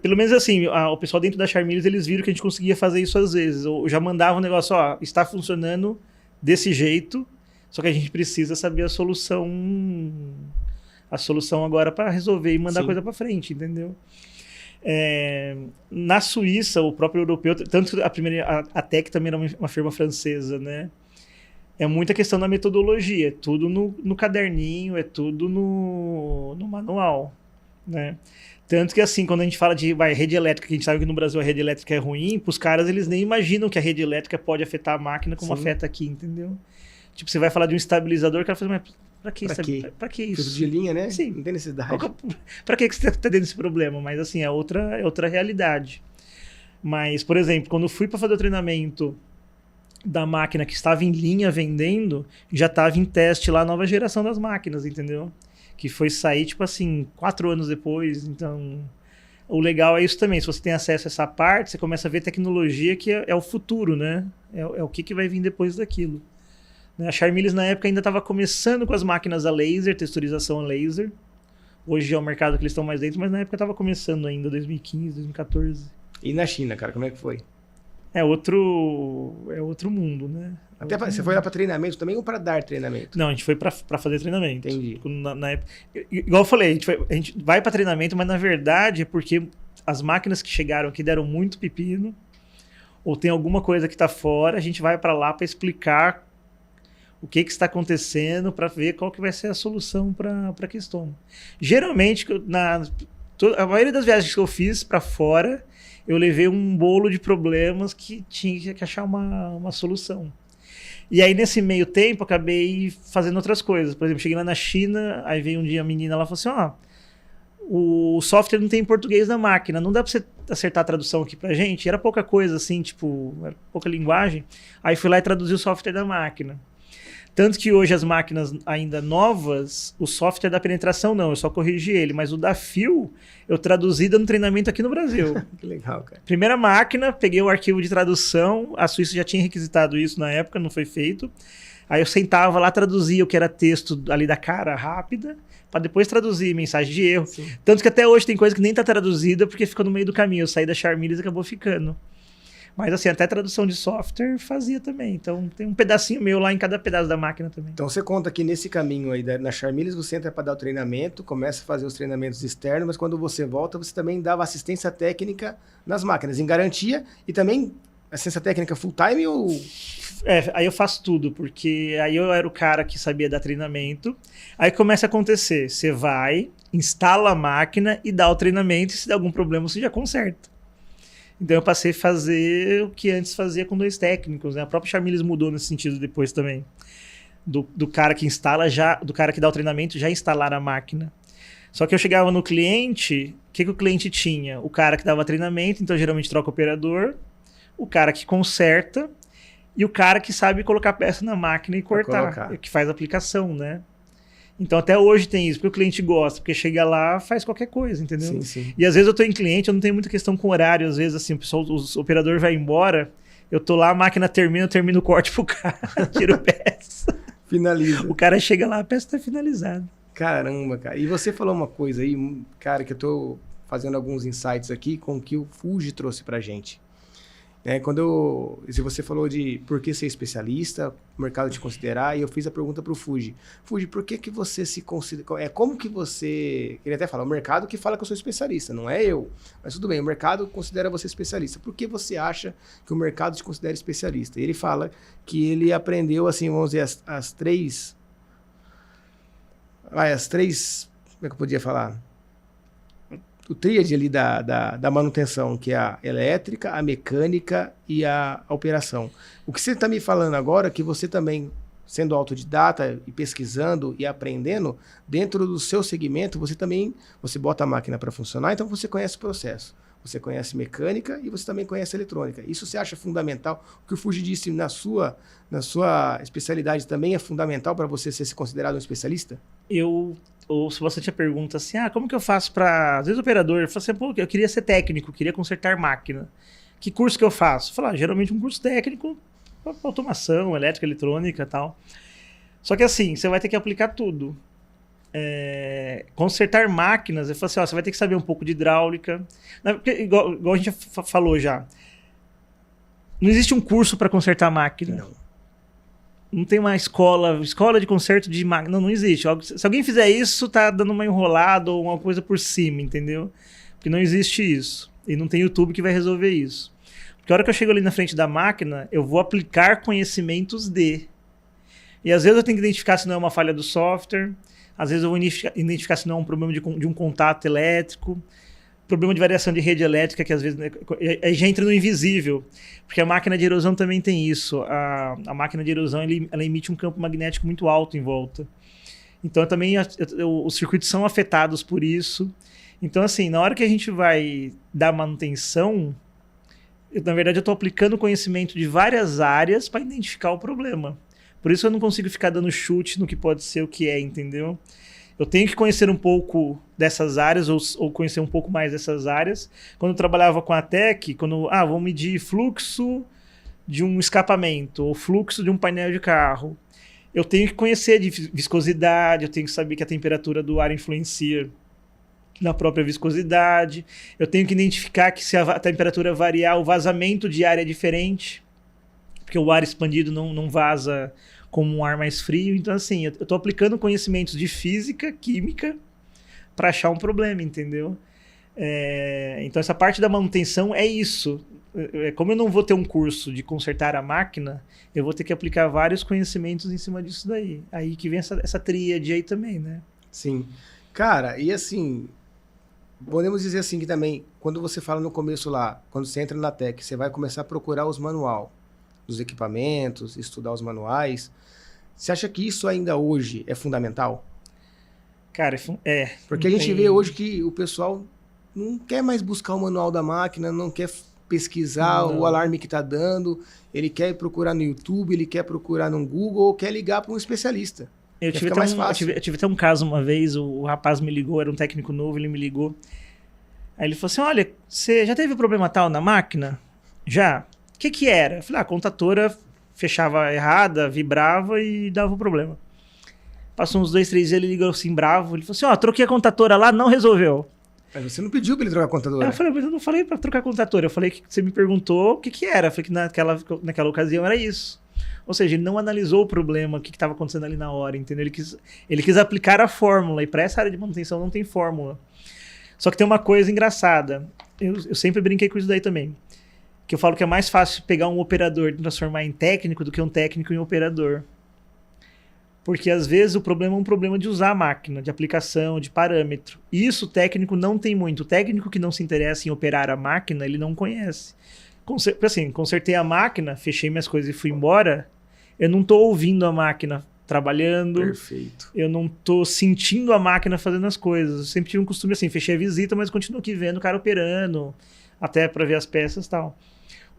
Pelo menos assim, o pessoal dentro da Charmilles, eles viram que a gente conseguia fazer isso às vezes. Ou já mandava um negócio, está funcionando desse jeito, só que a gente precisa saber a solução agora para resolver e mandar a coisa para frente, entendeu? Na Suíça, o próprio europeu, tanto que a Tech também era uma firma francesa, né? É muita questão da metodologia, é tudo no caderninho, é tudo no manual, né? Tanto que assim, quando a gente fala de rede elétrica, que a gente sabe que no Brasil a rede elétrica é ruim, para os caras eles nem imaginam que a rede elétrica pode afetar a máquina como afeta aqui, entendeu? Tipo, você vai falar de um estabilizador, o cara fala, mas pra que isso? Tudo de linha, né? Sim. Não tem necessidade. Pra que você tá tendo esse problema? Mas assim, é outra realidade. Mas, por exemplo, quando eu fui para fazer o treinamento da máquina que estava em linha vendendo, já estava em teste lá a nova geração das máquinas, entendeu? Que foi sair, tipo assim, 4 anos depois. Então, o legal é isso também. Se você tem acesso a essa parte, você começa a ver tecnologia que é o futuro, né? É o que vai vir depois daquilo. A Charmilles, na época, ainda estava começando com as máquinas a laser, texturização a laser. Hoje é o mercado que eles estão mais dentro, mas na época estava começando ainda, 2015, 2014. E na China, cara, como é que foi? É outro mundo, né? Você foi lá para treinamento também ou para dar treinamento? Não, a gente foi para fazer treinamento. Entendi. Na época, igual eu falei, a gente vai para treinamento, mas na verdade é porque as máquinas que chegaram aqui deram muito pepino, ou tem alguma coisa que está fora, a gente vai para lá para explicar o que está acontecendo, para ver qual que vai ser a solução para a questão. Geralmente, a maioria das viagens que eu fiz para fora, eu levei um bolo de problemas que tinha que achar uma solução. E aí, nesse meio tempo, acabei fazendo outras coisas. Por exemplo, cheguei lá na China, aí veio um dia a menina lá e falou assim, o software não tem em português na máquina, não dá pra você acertar a tradução aqui pra gente. Era pouca coisa, assim, tipo, era pouca linguagem. Aí fui lá e traduzi o software da máquina. Tanto que hoje as máquinas ainda novas, o software da penetração não, eu só corrigi ele, mas o da fio eu traduzi dando treinamento aqui no Brasil. Que legal, cara. Primeira máquina, peguei o arquivo de tradução, a Suíça já tinha requisitado isso na época, não foi feito. Aí eu sentava lá, traduzia o que era texto ali da cara rápida, para depois traduzir mensagem de erro. Sim. Tanto que até hoje tem coisa que nem tá traduzida porque ficou no meio do caminho. Eu saí da Charmilles e acabou ficando. Mas assim, até tradução de software fazia também. Então tem um pedacinho meu lá em cada pedaço da máquina também. Então você conta que nesse caminho aí na Charmilles você entra para dar o treinamento, começa a fazer os treinamentos externos, mas quando você volta você também dava assistência técnica nas máquinas, em garantia, e também assistência técnica full time ou... Aí eu faço tudo, porque aí eu era o cara que sabia dar treinamento. Aí começa a acontecer, você vai, instala a máquina e dá o treinamento, e se der algum problema você já conserta. Então eu passei a fazer o que antes fazia com 2 técnicos, né? A própria Charmilles mudou nesse sentido depois também. Do cara que instala, do cara que dá o treinamento, já instalar a máquina. Só que eu chegava no cliente, o que o cliente tinha? O cara que dava treinamento, então geralmente troca o operador, o cara que conserta, e o cara que sabe colocar peça na máquina e cortar, que faz a aplicação, né? Então até hoje tem isso, porque o cliente gosta, porque chega lá, faz qualquer coisa, entendeu? Sim, sim. E às vezes eu tô em cliente, eu não tenho muita questão com horário, às vezes assim, o pessoal, o operador vai embora, eu tô lá, a máquina termina, eu termino o corte pro cara, tiro peça. Finaliza. O cara chega lá, a peça tá finalizada. Caramba, cara. E você falou uma coisa aí, cara, que eu tô fazendo alguns insights aqui com o que o Fuji trouxe pra gente. Se você falou de por que ser especialista, o mercado te considerar, e eu fiz a pergunta para o Fuji. Fuji, por que você se considera... Como que você... Ele até fala, o mercado que fala que eu sou especialista, não é eu. Mas tudo bem, o mercado considera você especialista. Por que você acha que o mercado te considera especialista? E ele fala que ele aprendeu, assim, vamos dizer, as três... Como é que eu podia falar? O tríade ali da manutenção, que é a elétrica, a mecânica e a operação. O que você está me falando agora é que você também, sendo autodidata e pesquisando e aprendendo, dentro do seu segmento, você bota a máquina para funcionar, então você conhece o processo. Você conhece mecânica e você também conhece eletrônica. Isso você acha fundamental? O que o Fuji disse na sua especialidade também é fundamental para você ser considerado um especialista? Eu ouço bastante a pergunta assim, como que eu faço para... Às vezes o operador fala assim, pô, eu queria ser técnico, queria consertar máquina. Que curso que eu faço? Eu falo, geralmente um curso técnico para automação, elétrica, eletrônica e tal. Só que assim, você vai ter que aplicar tudo. Consertar máquinas, eu falo assim, você vai ter que saber um pouco de hidráulica. Porque, igual a gente falou já, não existe um curso para consertar máquina. Não tem uma escola de conserto de máquina. Não existe. Se alguém fizer isso, tá dando uma enrolada ou uma coisa por cima, entendeu? Porque não existe isso. E não tem YouTube que vai resolver isso. Porque a hora que eu chego ali na frente da máquina, eu vou aplicar conhecimentos de. E às vezes eu tenho que identificar se não é uma falha do software. Às vezes eu vou identificar se não é um problema de um contato elétrico. Problema de variação de rede elétrica, que às vezes já entra no invisível. Porque a máquina de erosão também tem isso. A máquina de erosão ela emite um campo magnético muito alto em volta. Então também os circuitos são afetados por isso. Então assim, na hora que a gente vai dar manutenção, na verdade eu estou aplicando conhecimento de várias áreas para identificar o problema. Por isso eu não consigo ficar dando chute no que pode ser o que é, entendeu? Eu tenho que conhecer um pouco dessas áreas, ou conhecer um pouco mais dessas áreas. Quando eu trabalhava com a Tec, vou medir fluxo de um escapamento, ou fluxo de um painel de carro. Eu tenho que conhecer de viscosidade, eu tenho que saber que a temperatura do ar influencia na própria viscosidade. Eu tenho que identificar que se a temperatura variar, o vazamento de ar é diferente, porque o ar expandido não vaza como um ar mais frio. Então, assim, eu estou aplicando conhecimentos de física, química, para achar um problema, entendeu? Então, essa parte da manutenção é isso. Como eu não vou ter um curso de consertar a máquina, eu vou ter que aplicar vários conhecimentos em cima disso daí. Aí que vem essa tríade aí também, né? Sim. Cara, e assim, podemos dizer assim que também, quando você fala no começo lá, quando você entra na Tec, você vai começar a procurar os manual dos equipamentos, estudar os manuais. Você acha que isso ainda hoje é fundamental? Cara, Porque a gente vê hoje que o pessoal não quer mais buscar o manual da máquina, não quer pesquisar o alarme que está dando, ele quer procurar no YouTube, ele quer procurar no Google, ou quer ligar para um especialista. Eu tive até um caso uma vez, o rapaz me ligou, era um técnico novo, ele me ligou. Aí ele falou assim, olha, você já teve problema tal na máquina? Já. O que era? Eu falei, a contatora fechava errada, vibrava e dava o problema. Passou uns 2, 3 dias, ele ligou assim, bravo. Ele falou assim, troquei a contatora lá, não resolveu. Mas você não pediu para ele trocar a contadora? Eu falei, mas eu não falei para trocar a contadora. Eu falei que você me perguntou o que era. Eu falei que naquela ocasião era isso. Ou seja, ele não analisou o problema, o que estava acontecendo ali na hora, entendeu? Ele quis aplicar a fórmula. E para essa área de manutenção não tem fórmula. Só que tem uma coisa engraçada. Eu sempre brinquei com isso daí também. Que eu falo que é mais fácil pegar um operador e transformar em técnico do que um técnico em operador. Porque às vezes o problema é um problema de usar a máquina, de aplicação, de parâmetro. E isso o técnico não tem muito. O técnico que não se interessa em operar a máquina, ele não conhece. Assim, consertei a máquina, fechei minhas coisas e fui embora, eu não estou ouvindo a máquina trabalhando. Perfeito. Eu não estou sentindo a máquina fazendo as coisas. Eu sempre tive um costume assim, fechei a visita, mas continuo aqui vendo o cara operando, até para ver as peças e tal.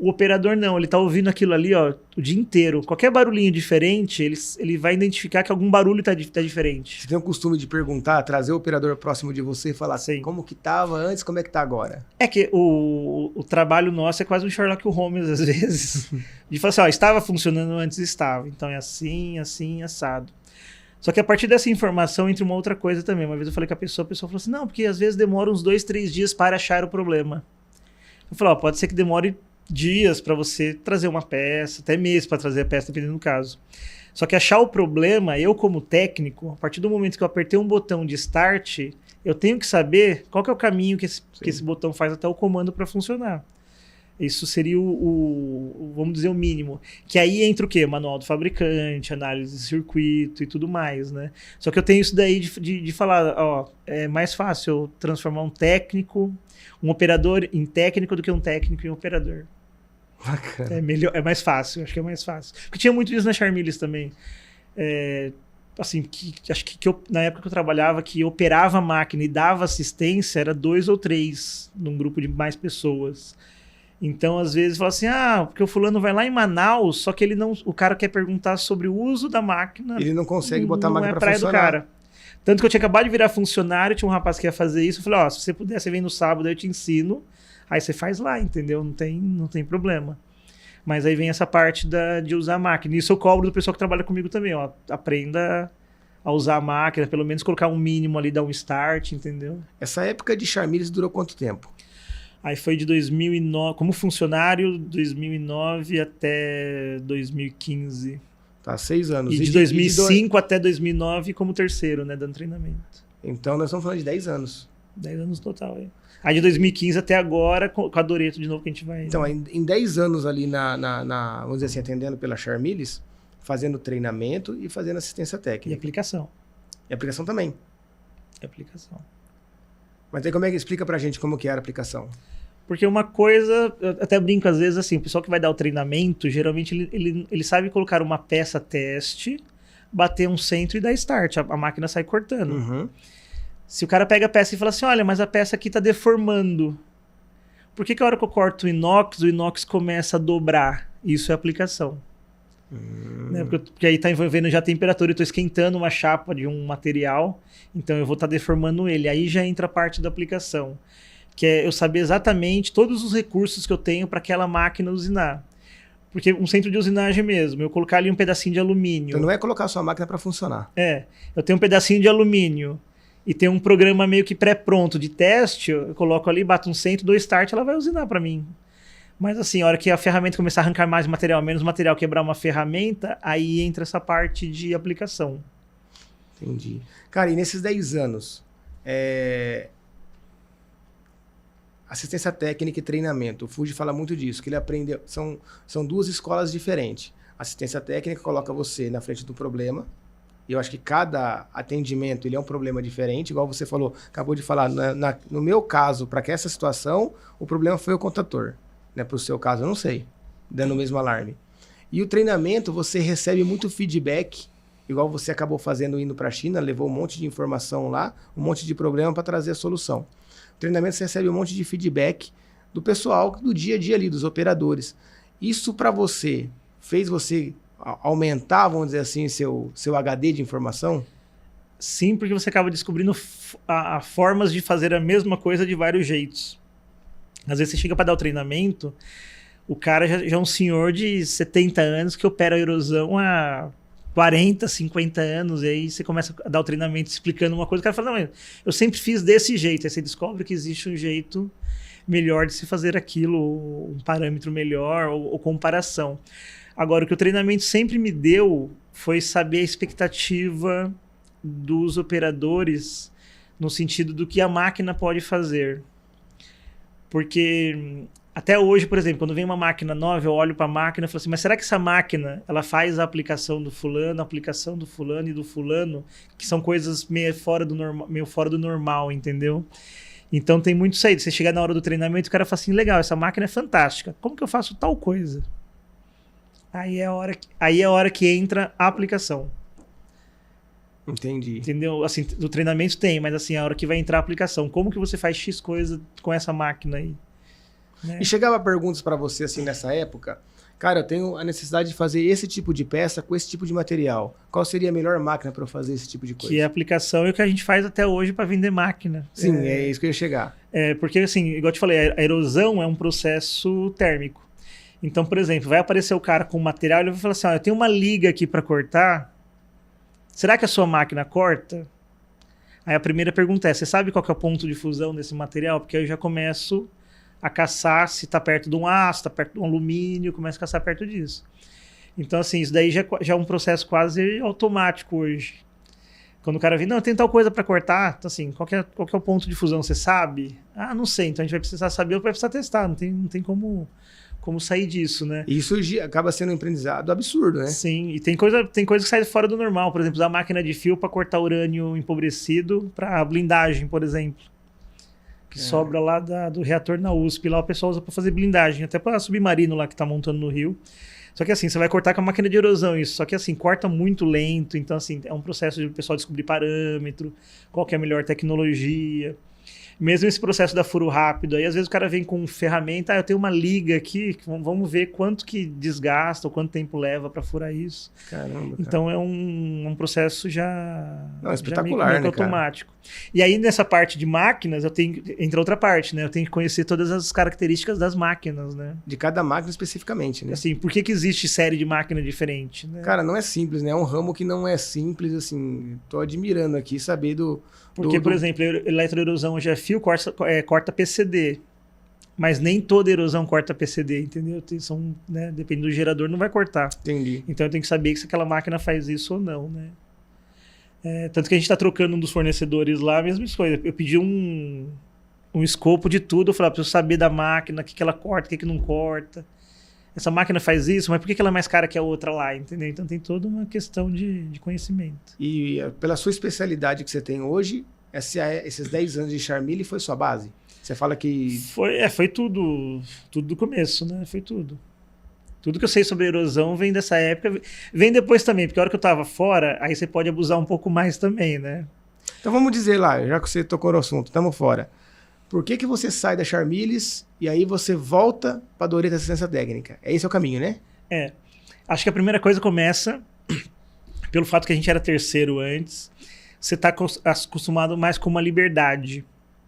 O operador não, ele tá ouvindo aquilo ali, ó, o dia inteiro. Qualquer barulhinho diferente, ele vai identificar que algum barulho tá diferente. Você tem o costume de perguntar, trazer o operador próximo de você e falar assim, como que tava antes, como é que tá agora? É que o trabalho nosso é quase um Sherlock Holmes, às vezes. De falar assim, estava funcionando antes, estava. Então é assim, assado. Só que a partir dessa informação entra uma outra coisa também. Uma vez eu falei com a pessoa falou assim, não, porque às vezes demora uns 2, 3 dias para achar o problema. Eu falei, pode ser que demore dias para você trazer uma peça, até meses para trazer a peça, dependendo do caso. Só que achar o problema, eu como técnico, a partir do momento que eu apertei um botão de start, eu tenho que saber qual que é o caminho que esse botão faz até o comando para funcionar. Isso seria vamos dizer, o mínimo. Que aí entra o quê? Manual do fabricante, análise de circuito e tudo mais, né? Só que eu tenho isso daí de falar, é mais fácil eu transformar um operador em técnico do que um técnico em operador. Bacana. É melhor, é mais fácil, acho que é mais fácil. Porque tinha muito isso na Charmilis também. Assim, acho que na época que eu trabalhava, que operava a máquina e dava assistência, era 2 ou 3 num grupo de mais pessoas. Então, às vezes, fala assim, porque o fulano vai lá em Manaus, só que o cara quer perguntar sobre o uso da máquina. Ele não consegue botar a máquina para funcionar. Do cara. Tanto que eu tinha acabado de virar funcionário, tinha um rapaz que ia fazer isso, eu falei, se você puder, você vem no sábado, eu te ensino, aí você faz lá, entendeu? Não tem problema. Mas aí vem essa parte de usar a máquina. Isso eu cobro do pessoal que trabalha comigo também, aprenda a usar a máquina, pelo menos colocar um mínimo ali, dar um start, entendeu? Essa época de Charmilis durou quanto tempo? Aí foi de 2009, como funcionário, 2009 até 2015. Tá, 6 anos. E de 2005 até 2009 como terceiro, né, dando treinamento. Então nós estamos falando de 10 anos. 10 anos total, aí. Aí de 2015 até agora, com a Doreto de novo que a gente vai... Então, em 10 anos ali vamos dizer assim, atendendo pela Charmilis, fazendo treinamento e fazendo assistência técnica. E aplicação. E aplicação também. E aplicação. Mas aí como é que explica pra gente como que era a aplicação? Porque uma coisa, eu até brinco às vezes assim, o pessoal que vai dar o treinamento, geralmente ele sabe colocar uma peça teste, bater um centro e dar start, a máquina sai cortando. Uhum. Se o cara pega a peça e fala assim, olha, mas a peça aqui tá deformando. Por que a hora que eu corto o inox começa a dobrar? Isso é aplicação. Né? Porque aí tá envolvendo já a temperatura, eu tô esquentando uma chapa de um material, então eu vou estar deformando ele. Aí já entra a parte da aplicação, que é eu saber exatamente todos os recursos que eu tenho para aquela máquina usinar. Porque um centro de usinagem mesmo, eu colocar ali um pedacinho de alumínio. Então não é colocar a sua máquina para funcionar. Eu tenho um pedacinho de alumínio e tem um programa meio que pré-pronto de teste, eu coloco ali, bato um centro, dou start, ela vai usinar para mim. Mas assim, a hora que a ferramenta começar a arrancar mais material, menos material, quebrar uma ferramenta, aí entra essa parte de aplicação. Entendi. Cara, e nesses 10 anos, assistência técnica e treinamento, o Fuji fala muito disso, que ele aprende, são 2 escolas diferentes. Assistência técnica coloca você na frente do problema, e eu acho que cada atendimento ele é um problema diferente, igual você falou, acabou de falar, no meu caso, para que essa situação, o problema foi o contator. Né, para o seu caso, eu não sei, dando o mesmo alarme. E o treinamento, você recebe muito feedback igual você acabou fazendo indo para a China, levou um monte de informação lá, um monte de problema para trazer a solução. O treinamento você recebe um monte de feedback do pessoal do dia a dia ali, dos operadores. Isso para você, fez você aumentar, vamos dizer assim, seu HD de informação? Sim, porque você acaba descobrindo formas de fazer a mesma coisa de vários jeitos. Às vezes você chega para dar o treinamento, o cara já é um senhor de 70 anos que opera a erosão há 40, 50 anos, e aí você começa a dar o treinamento explicando uma coisa, o cara fala, não, eu sempre fiz desse jeito, aí você descobre que existe um jeito melhor de se fazer aquilo, um parâmetro melhor, ou comparação. Agora, o que o treinamento sempre me deu foi saber a expectativa dos operadores no sentido do que a máquina pode fazer. Porque até hoje, por exemplo, quando vem uma máquina nova, eu olho para a máquina e falo assim, mas será que essa máquina ela faz a aplicação do fulano, a aplicação do fulano e do fulano, que são coisas meio fora do normal, entendeu? Então tem muito isso aí. Você chegar na hora do treinamento, o cara fala assim, legal, essa máquina é fantástica, como que eu faço tal coisa? Aí é a hora que entra a aplicação. Entendi. Entendeu? Assim, do treinamento tem, mas assim, a hora que vai entrar a aplicação, como que você faz X coisa com essa máquina aí? Né? E chegava perguntas para você assim nessa época, cara, eu tenho a necessidade de fazer esse tipo de peça com esse tipo de material. Qual seria a melhor máquina para eu fazer esse tipo de coisa? Que é a aplicação e o que a gente faz até hoje para vender máquina. Sim, é isso que eu ia chegar. Porque assim, igual eu te falei, a erosão é um processo térmico. Então, por exemplo, vai aparecer o cara com o material e ele vai falar assim, eu tenho uma liga aqui para cortar, será que a sua máquina corta? Aí a primeira pergunta é, você sabe qual que é o ponto de fusão desse material? Porque aí eu já começo a caçar se está perto de um aço, está perto de um alumínio, começo a caçar perto disso. Então, assim, isso daí já é um processo quase automático hoje. Quando o cara vem, não, eu tenho tal coisa para cortar, então assim, qual que é o ponto de fusão, você sabe? Ah, não sei, então a gente vai precisar saber ou vai precisar testar, não tem como sair disso, né? E isso acaba sendo um aprendizado absurdo, né? Sim, e tem coisa que sai fora do normal. Por exemplo, usar máquina de fio para cortar urânio empobrecido para blindagem, por exemplo. Que sobra lá do reator na USP. Lá o pessoal usa para fazer blindagem, até para submarino lá que tá montando no Rio. Só que assim, você vai cortar com a máquina de erosão isso. Só que assim, corta muito lento. Então assim, é um processo de o pessoal descobrir parâmetro, qual que é a melhor tecnologia. Mesmo esse processo da furo rápido, aí às vezes o cara vem com ferramenta, eu tenho uma liga aqui, vamos ver quanto que desgasta, ou quanto tempo leva para furar isso. Caramba, cara. Então é um processo já, espetacular, meio automático. E aí nessa parte de máquinas, entra outra parte, né? Eu tenho que conhecer todas as características das máquinas, né? De cada máquina especificamente, né? Assim, por que existe série de máquina diferente, né? Cara, não é simples, né? É um ramo que não é simples, assim, tô admirando aqui saber Porque, por exemplo, eletroerosão já fio corta PCD, mas nem toda erosão corta PCD, entendeu? Né, depende do gerador, não vai cortar. Entendi. Então eu tenho que saber se aquela máquina faz isso ou não, né? Tanto que a gente está trocando um dos fornecedores lá, a mesma coisa. Eu pedi um escopo de tudo, eu falei, preciso saber da máquina, o que ela corta, o que não corta. Essa máquina faz isso, mas por que ela é mais cara que a outra lá, entendeu? Então tem toda uma questão de conhecimento. E pela sua especialidade que você tem hoje, esses 10 anos de Charmilli foi sua base? Você fala que... Foi tudo do começo, né? Foi tudo. Tudo que eu sei sobre erosão vem dessa época, vem depois também, porque a hora que eu tava fora, aí você pode abusar um pouco mais também, né? Então vamos dizer lá, já que você tocou no assunto, estamos fora. Por que você sai da Charmilles e aí você volta para a Doreta Assistência Técnica? Esse é o caminho, né? Acho que a primeira coisa começa pelo fato que a gente era terceiro antes. Você está acostumado mais com uma liberdade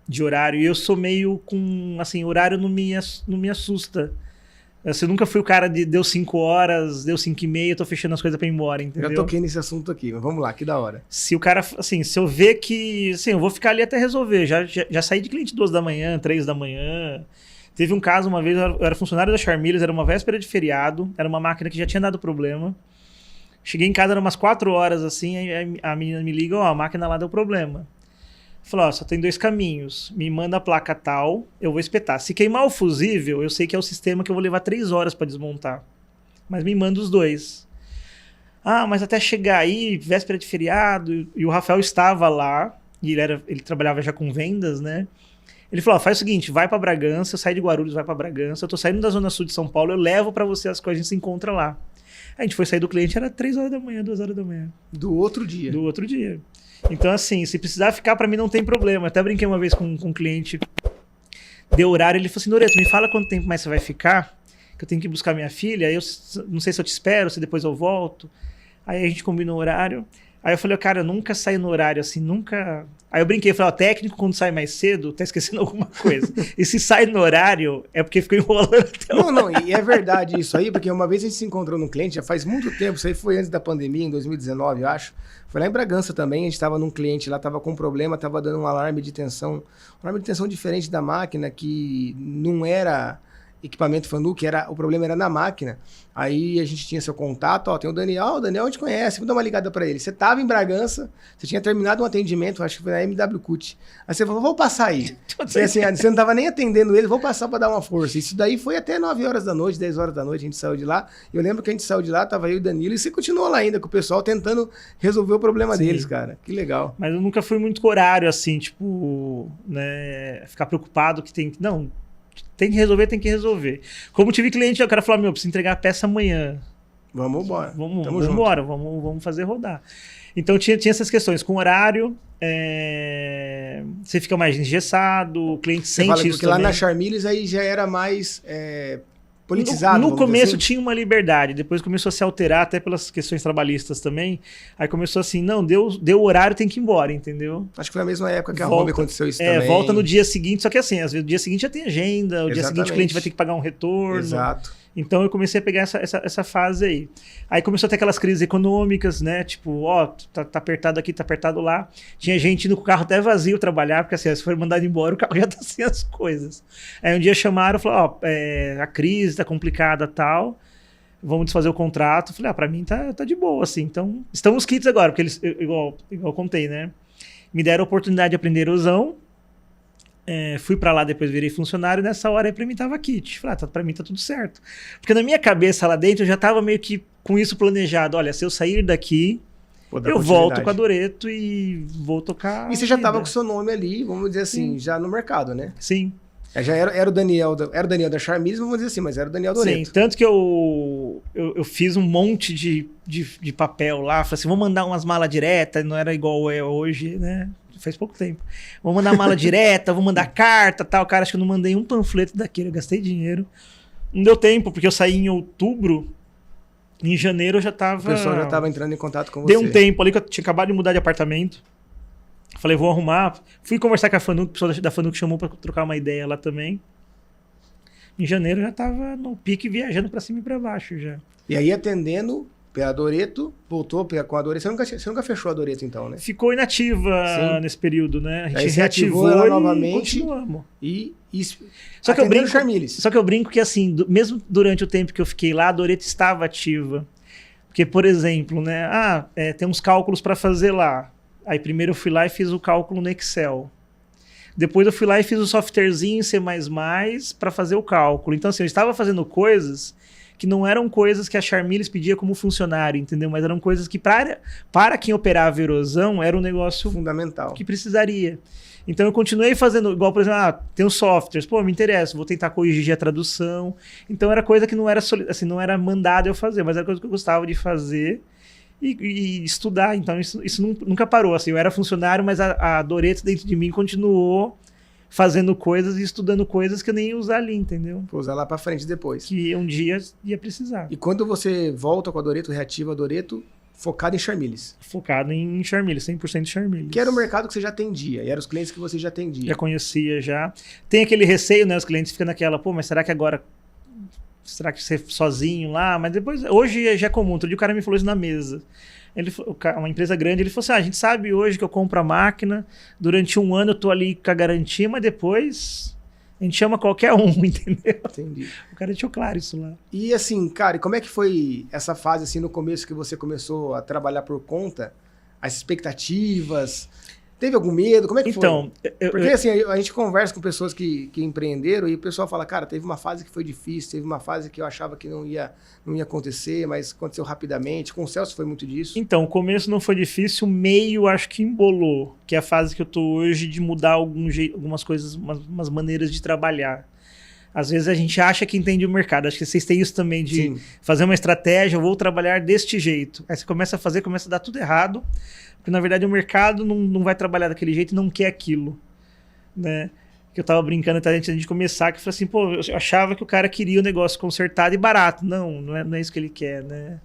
de horário. E eu sou meio com... Assim, horário não me assusta. Você nunca fui o cara de deu 5 horas, deu 5h30, eu tô fechando as coisas pra ir embora, entendeu? Já toquei nesse assunto aqui, mas vamos lá, que da hora. Se o cara, assim, se eu ver que... Assim, eu vou ficar ali até resolver. Já saí de cliente 2 da manhã, 3 da manhã. Teve um caso uma vez, eu era funcionário da Charmilles, era uma véspera de feriado, era uma máquina que já tinha dado problema. Cheguei em casa, eram umas 4 horas, assim, aí a menina me liga, a máquina lá deu problema. Falou, só tem 2 caminhos. Me manda a placa tal, eu vou espetar. Se queimar o fusível, eu sei que é o sistema que eu vou levar 3 horas para desmontar. Mas me manda os 2. Mas até chegar aí, véspera de feriado, e o Rafael estava lá, e ele trabalhava já com vendas, né? Ele falou, faz o seguinte, vai para Bragança, sai de Guarulhos, vai para Bragança, eu tô saindo da Zona Sul de São Paulo, eu levo para você as coisas, a gente se encontra lá. A gente foi sair do cliente, era 3 horas da manhã, 2 horas da manhã. Do outro dia. Do outro dia. Então, assim, se precisar ficar, pra mim não tem problema. Até brinquei uma vez com um cliente, deu horário, ele falou assim, Noreto, me fala quanto tempo mais você vai ficar, que eu tenho que buscar minha filha, aí eu não sei se eu te espero, se depois eu volto. Aí a gente combinou o horário. Aí eu falei, cara, eu nunca saio no horário assim, nunca... Aí eu brinquei, falei, ó, técnico quando sai mais cedo, tá esquecendo alguma coisa. E se sai no horário, é porque ficou enrolando até o... Não, e é verdade isso aí, porque uma vez a gente se encontrou num cliente, já faz muito tempo, isso aí foi antes da pandemia, em 2019, eu acho. Foi lá em Bragança também, a gente tava num cliente lá, tava com um problema, tava dando um alarme de tensão diferente da máquina, que não era equipamento Fanuc, o problema era na máquina. Aí a gente tinha seu contato, ó, tem o Daniel a gente conhece, vou dar uma ligada pra ele. Você tava em Bragança, você tinha terminado um atendimento, acho que foi na MW CUT. Aí você falou, vou passar aí. Você, assim, você não tava nem atendendo ele, vou passar pra dar uma força. Isso daí foi até 9 horas da noite, 10 horas da noite, a gente saiu de lá. Eu lembro que a gente saiu de lá, tava eu e o Danilo, e você continuou lá ainda com o pessoal tentando resolver o problema deles, cara. Que legal. Mas eu nunca fui muito com horário, assim, tipo, né, ficar preocupado que tem que... Não, tem que resolver. Como tive cliente, o cara falou, preciso entregar a peça amanhã. Vamos embora. Vamos fazer rodar. Então tinha essas questões. Com horário, você fica mais engessado, o cliente sente isso porque lá também. na Charmiles aí já era mais politizado. No começo assim. tinha uma liberdade, depois começou a se alterar, até pelas questões trabalhistas também. Aí começou assim, não, deu horário, tem que ir embora, entendeu? Acho que foi a mesma época que a Home aconteceu isso também. Volta no dia seguinte, só que assim, às vezes no dia seguinte já tem agenda, dia seguinte o cliente vai ter que pagar um retorno. Exato. Então eu comecei a pegar essa fase aí. Aí começou a ter aquelas crises econômicas, né? Tipo, tá apertado aqui, tá apertado lá. Tinha gente indo com o carro até vazio trabalhar, porque assim, se for mandado embora, o carro já tá sem as coisas. Aí um dia chamaram e falaram, a crise tá complicada e tal, vamos desfazer o contrato. Eu falei, pra mim tá de boa, assim. Então, estamos quites agora, porque eles, igual eu contei, né? Me deram a oportunidade de aprender erosão. Fui pra lá, depois virei funcionário, e nessa hora aí pra mim tava kit. Falei, pra mim tá tudo certo. Porque na minha cabeça lá dentro eu já tava meio que com isso planejado. Olha, se eu sair daqui, eu volto com a Doreto e vou tocar. E você já tava com o seu nome ali, vamos dizer assim, já no mercado, né? Sim. Já era o Daniel da Charmiles, vamos dizer assim, mas era o Daniel Doreto. Sim, tanto que eu fiz um monte de papel lá. Falei assim, vou mandar umas malas diretas, não era igual é hoje, né? Faz pouco tempo. Vou mandar mala direta, vou mandar carta, tal. Cara, acho que eu não mandei um panfleto daquele, eu gastei dinheiro. Não deu tempo, porque eu saí em outubro, em janeiro eu já tava... O pessoal já tava entrando em contato com você. Deu um tempo ali que eu tinha acabado de mudar de apartamento. Falei, vou arrumar. Fui conversar com a Fanuc, o pessoal da Fanuc chamou pra trocar uma ideia lá também. Em janeiro eu já tava no pique viajando pra cima e pra baixo já. E aí atendendo... Pela Doreto, voltou com a Doreto. Você nunca fechou a Doreto, então, né? Ficou inativa nesse período, né? A gente aí reativou ela e novamente. Continuamos. Só que eu brinco que, assim, mesmo durante o tempo que eu fiquei lá, a Doreto estava ativa. Porque, por exemplo, né? Tem uns cálculos para fazer lá. Aí primeiro eu fui lá e fiz o cálculo no Excel. Depois eu fui lá e fiz o softwarezinho em C++ para fazer o cálculo. Então, assim, eu estava fazendo coisas que não eram coisas que a Charmiles pedia como funcionário, entendeu? Mas eram coisas que para quem operava erosão era um negócio fundamental que precisaria. Então eu continuei fazendo, igual, por exemplo, tem os softwares, me interessa, vou tentar corrigir a tradução. Então era coisa que não era assim, não era mandado eu fazer, mas era coisa que eu gostava de fazer e estudar. Então isso nunca parou. Assim, eu era funcionário, mas a Doreto dentro de mim continuou fazendo coisas e estudando coisas que eu nem ia usar ali, entendeu? Vou usar lá pra frente depois. Que um dia ia precisar. E quando você volta com a Doreto, reativa a Doreto, focado em Charmiles? Focado em Charmiles, 100% Charmiles. Que era o mercado que você já atendia, e eram os clientes que você já atendia. Já conhecia, já. Tem aquele receio, né? Os clientes ficam naquela, mas será que agora... Será que você sozinho lá? Mas depois... Hoje já é comum. Outro dia o cara me falou isso na mesa. Uma empresa grande, ele falou assim, a gente sabe hoje que eu compro a máquina, durante um ano eu tô ali com a garantia, mas depois a gente chama qualquer um, entendeu? Entendi. O cara deixou claro isso lá. E assim, cara, como é que foi essa fase, assim, no começo que você começou a trabalhar por conta? As expectativas... Teve algum medo? Como é que foi? Porque assim, a gente conversa com pessoas que empreenderam e o pessoal fala, cara, teve uma fase que foi difícil, teve uma fase que eu achava que não ia acontecer, mas aconteceu rapidamente. Com o Celso foi muito disso. Então, o começo não foi difícil, o meio acho que embolou, que é a fase que eu tô hoje de mudar algumas coisas, umas maneiras de trabalhar. Às vezes a gente acha que entende o mercado. Acho que vocês têm isso também de Sim. fazer uma estratégia, eu vou trabalhar deste jeito. Aí você começa a fazer, começa a dar tudo errado, porque na verdade o mercado não vai trabalhar daquele jeito e não quer aquilo, né? Que eu tava brincando até antes de começar, que eu falei assim, pô, eu achava que o cara queria o negócio consertado e barato. Não é isso que ele quer, né?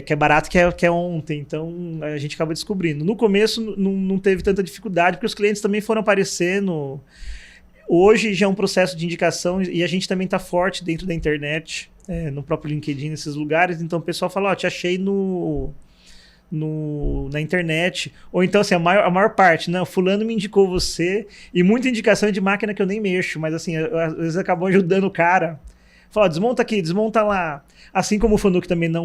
Que é barato, que é ontem. Então a gente acaba descobrindo. No começo não teve tanta dificuldade, porque os clientes também foram aparecendo. Hoje já é um processo de indicação e a gente também está forte dentro da internet, no próprio LinkedIn, nesses lugares. Então o pessoal fala, ó, te achei na internet. Ou então, assim, a maior parte, né? O fulano me indicou você, e muita indicação é de máquina que eu nem mexo, mas assim, às vezes acabou ajudando o cara. Fala, desmonta aqui, desmonta lá. Assim como o Fanuc também eu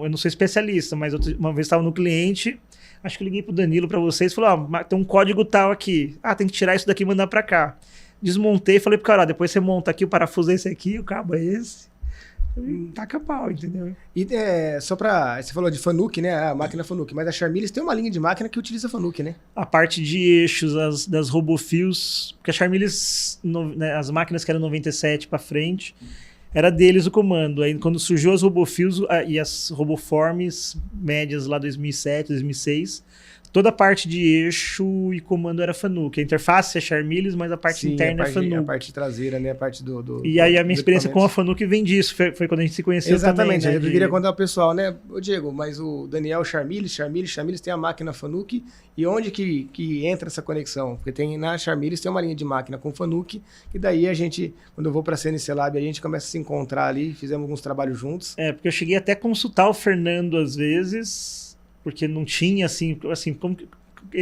não sou especialista, mas uma vez estava no cliente, acho que eu liguei pro Danilo para vocês, falou, ó, tem um código tal aqui. Ah, tem que tirar isso daqui e mandar para cá. Desmontei e falei pro cara, ó, depois você monta aqui, o parafuso é esse aqui, o cabo é esse. E taca pau, entendeu? E só pra... Você falou de Fanuc, né? A máquina Fanuc. Mas a Charmilis tem uma linha de máquina que utiliza Fanuc, né? A parte de eixos, das RoboFios, porque a Charmilis, né, as máquinas que eram 97 para frente, era deles o comando. Aí quando surgiu as RoboFios e as RoboForms médias lá 2007, 2006, toda a parte de eixo e comando era Fanuc. A interface é Charmilis, mas a parte interna é Fanuc. A parte traseira, né? A parte do e aí a minha experiência com a Fanuc vem disso. Foi quando a gente se conheceu. Exatamente. Também, né? Eu queria contar ao pessoal, né? Ô, Diego, mas o Daniel Charmilis tem a máquina Fanuc. E onde que entra essa conexão? Porque na Charmilis tem uma linha de máquina com Fanuc. E daí a gente, quando eu vou para a CNC Lab, a gente começa a se encontrar ali. Fizemos alguns trabalhos juntos. Porque eu cheguei até a consultar o Fernando às vezes... Porque não tinha, assim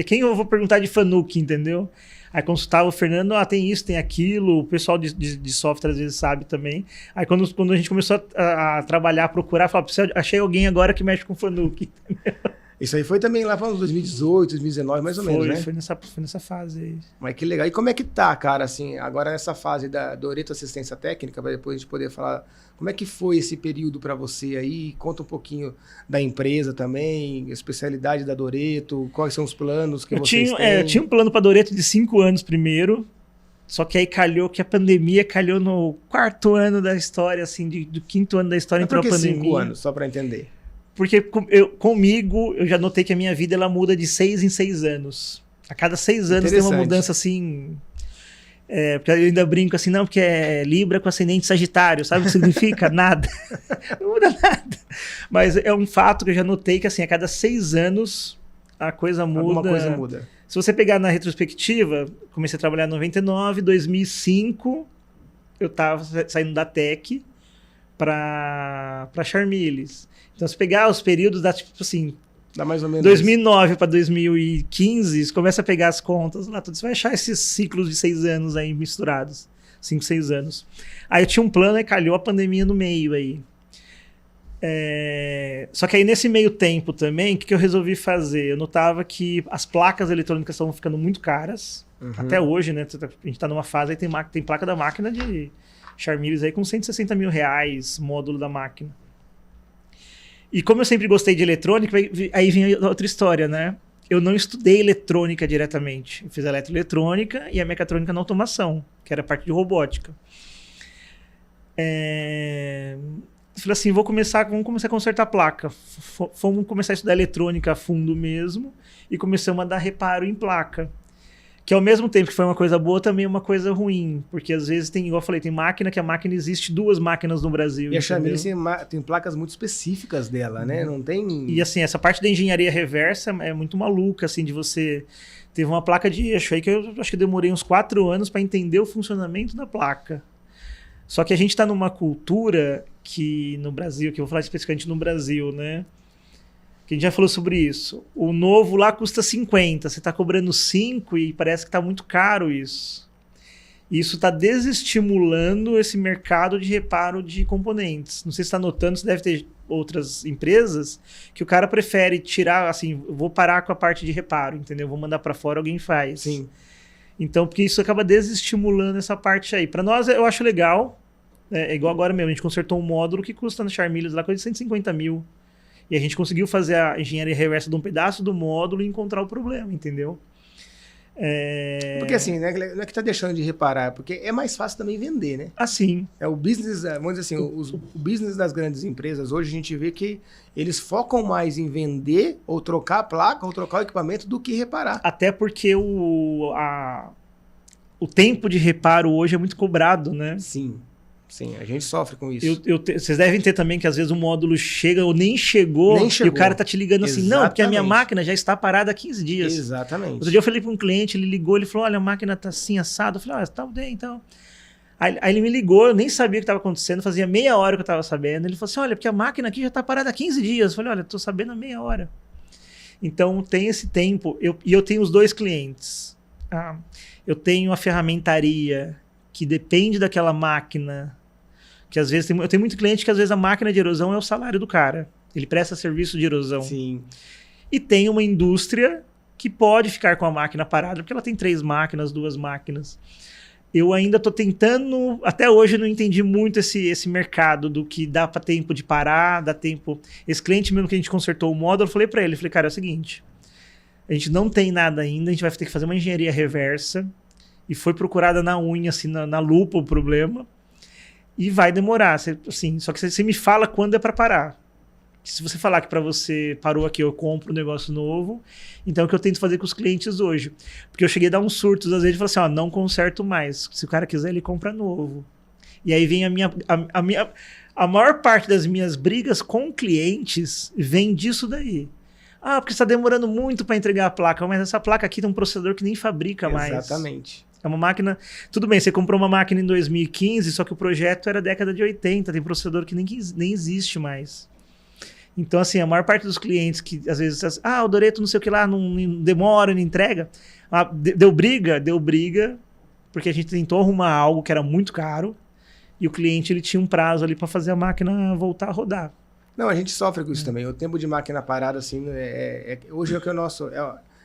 quem eu vou perguntar de Fanuc, entendeu? Aí consultava o Fernando, tem isso, tem aquilo, o pessoal de software às vezes sabe também. Aí quando a gente começou a trabalhar, a procurar, falava, achei alguém agora que mexe com Fanuc, entendeu? Isso aí foi também lá para 2018, 2019, mais ou menos, né? Foi nessa fase aí. Mas que legal. E como é que tá, cara, assim, agora nessa fase da Doreto Assistência Técnica, para depois a gente poder falar, como é que foi esse período para você aí? Conta um pouquinho da empresa também, a especialidade da Doreto, quais são os planos que vocês têm? Eu tinha um plano para Doreto de 5 anos primeiro, só que aí calhou que a pandemia calhou no 4º ano da história, assim, do 5º ano da história entrou a pandemia. Por que 5 anos, só para entender? Porque comigo, eu já notei que a minha vida ela muda de 6 em 6 anos. A cada 6 anos tem uma mudança assim. Porque eu ainda brinco assim, não, porque é Libra com ascendente Sagitário, sabe o que significa? Nada. Não muda nada. Mas é um fato que eu já notei que assim, a cada 6 anos a coisa muda. Alguma coisa muda. Se você pegar na retrospectiva, comecei a trabalhar em 99, 2005, eu estava saindo da Tech para Charmilis. Então, se pegar os períodos, dá tipo assim, dá mais ou menos 2009 para 2015, você começa a pegar as contas lá, tudo, você vai achar esses ciclos de 6 anos aí misturados, 5, 6 anos. Aí eu tinha um plano e calhou a pandemia no meio aí. Só que aí nesse meio tempo também, o que eu resolvi fazer? Eu notava que as placas eletrônicas estavam ficando muito caras, até hoje, né? A gente tá numa fase aí, tem placa da máquina de Charmilis aí com R$160 mil, módulo da máquina. E como eu sempre gostei de eletrônica, aí vem outra história, né? Eu não estudei eletrônica diretamente. Eu fiz eletroeletrônica e a mecatrônica na automação, que era a parte de robótica. Falei assim, vamos começar a consertar a placa. Fomos começar a estudar eletrônica a fundo mesmo e começamos a dar reparo em placa. Que ao mesmo tempo que foi uma coisa boa, também é uma coisa ruim. Porque às vezes tem, igual eu falei, tem máquina que a máquina existe 2 máquinas no Brasil. E a Charmilis tem placas muito específicas dela, né? Não tem... E assim, essa parte da engenharia reversa é muito maluca, assim, de você... Teve uma placa de eixo aí que eu acho que demorei uns 4 anos para entender o funcionamento da placa. Só que a gente está numa cultura que no Brasil, que eu vou falar especificamente no Brasil, né? Que a gente já falou sobre isso. O novo lá custa 50, você está cobrando 5 e parece que está muito caro isso. Isso está desestimulando esse mercado de reparo de componentes. Não sei se está notando, você deve ter outras empresas que o cara prefere tirar, assim, vou parar com a parte de reparo, entendeu? Vou mandar para fora, alguém faz. Sim. Então, porque isso acaba desestimulando essa parte aí. Para nós, eu acho legal. É igual agora mesmo, a gente consertou um módulo que custa na Charmilis lá coisa de 150 mil. E a gente conseguiu fazer a engenharia reversa de um pedaço do módulo e encontrar o problema, entendeu? Porque assim, né, não é que tá deixando de reparar, porque é mais fácil também vender, né? Assim. É o business, vamos dizer assim, o business das grandes empresas, hoje a gente vê que eles focam mais em vender, ou trocar a placa, ou trocar o equipamento, do que reparar. Até porque o tempo de reparo hoje é muito cobrado, né? Sim, a gente sofre com isso. Vocês devem ter também que às vezes o módulo chega ou nem chegou. E o cara tá te ligando assim, não, porque a minha máquina já está parada há 15 dias. Exatamente. Outro dia eu falei para um cliente, ele ligou, ele falou, olha, a máquina tá assim, assado. Eu falei, tá bem, então. Aí ele me ligou, eu nem sabia o que estava acontecendo, fazia meia hora que eu estava sabendo. Ele falou assim, olha, porque a máquina aqui já está parada há 15 dias. Eu falei, olha, estou sabendo há meia hora. Então tem esse tempo. E eu tenho os 2 clientes. Eu tenho a ferramentaria, que depende daquela máquina, que às vezes eu tenho muito cliente que às vezes a máquina de erosão é o salário do cara. Ele presta serviço de erosão. Sim. E tem uma indústria que pode ficar com a máquina parada, porque ela tem 3 máquinas, 2 máquinas. Eu ainda estou tentando, até hoje eu não entendi muito esse mercado do que dá para tempo de parar, dá tempo. Esse cliente mesmo que a gente consertou o módulo, eu falei para ele, cara, é o seguinte, a gente não tem nada ainda, a gente vai ter que fazer uma engenharia reversa, e foi procurada na unha, assim, na lupa o problema, e vai demorar, assim, só que você me fala quando é para parar. Se você falar que para você parou aqui, eu compro um negócio novo. Então é o que eu tento fazer com os clientes hoje. Porque eu cheguei a dar uns surtos, às vezes, e falo assim, não conserto mais. Se o cara quiser, ele compra novo. E aí vem a maior parte das minhas brigas com clientes vem disso daí. Porque está demorando muito para entregar a placa, mas essa placa aqui tem um processador que nem fabrica mais. Exatamente. É uma máquina... Tudo bem, você comprou uma máquina em 2015, só que o projeto era década de 80, tem processador que nem existe mais. Então, assim, a maior parte dos clientes que às vezes... o Doreto não sei o que lá, não demora, não entrega. Deu briga, porque a gente tentou arrumar algo que era muito caro e o cliente ele tinha um prazo ali para fazer a máquina voltar a rodar. Não, a gente sofre com isso também. O tempo de máquina parada, assim, hoje é o que é o nosso...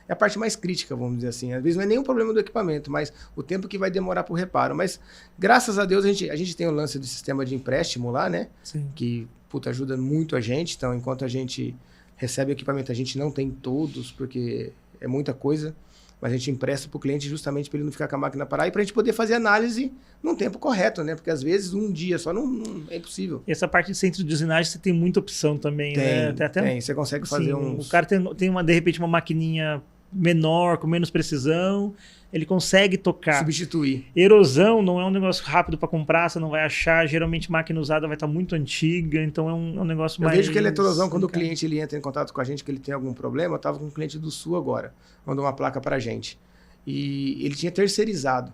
É a parte mais crítica, vamos dizer assim. Às vezes não é nem um problema do equipamento, mas o tempo que vai demorar para o reparo. Mas, graças a Deus, a gente tem o lance do sistema de empréstimo lá, né? Sim. Que, ajuda muito a gente. Então, enquanto a gente recebe o equipamento, a gente não tem todos, porque é muita coisa. Mas a gente empresta para o cliente justamente para ele não ficar com a máquina parada e para a gente poder fazer análise num tempo correto, né? Porque, às vezes, um dia só não é impossível. E essa parte de centro de usinagem, você tem muita opção também, né? Tem. Você consegue fazer O cara tem de repente, uma maquininha menor, com menos precisão, ele consegue tocar. Substituir. Erosão não é um negócio rápido para comprar, você não vai achar. Geralmente máquina usada vai estar muito antiga, então é um negócio mais... Eu vejo que ele é erosão quando o cliente ele entra em contato com a gente, que ele tem algum problema. Eu estava com um cliente do Sul agora, mandou uma placa para a gente. E ele tinha terceirizado.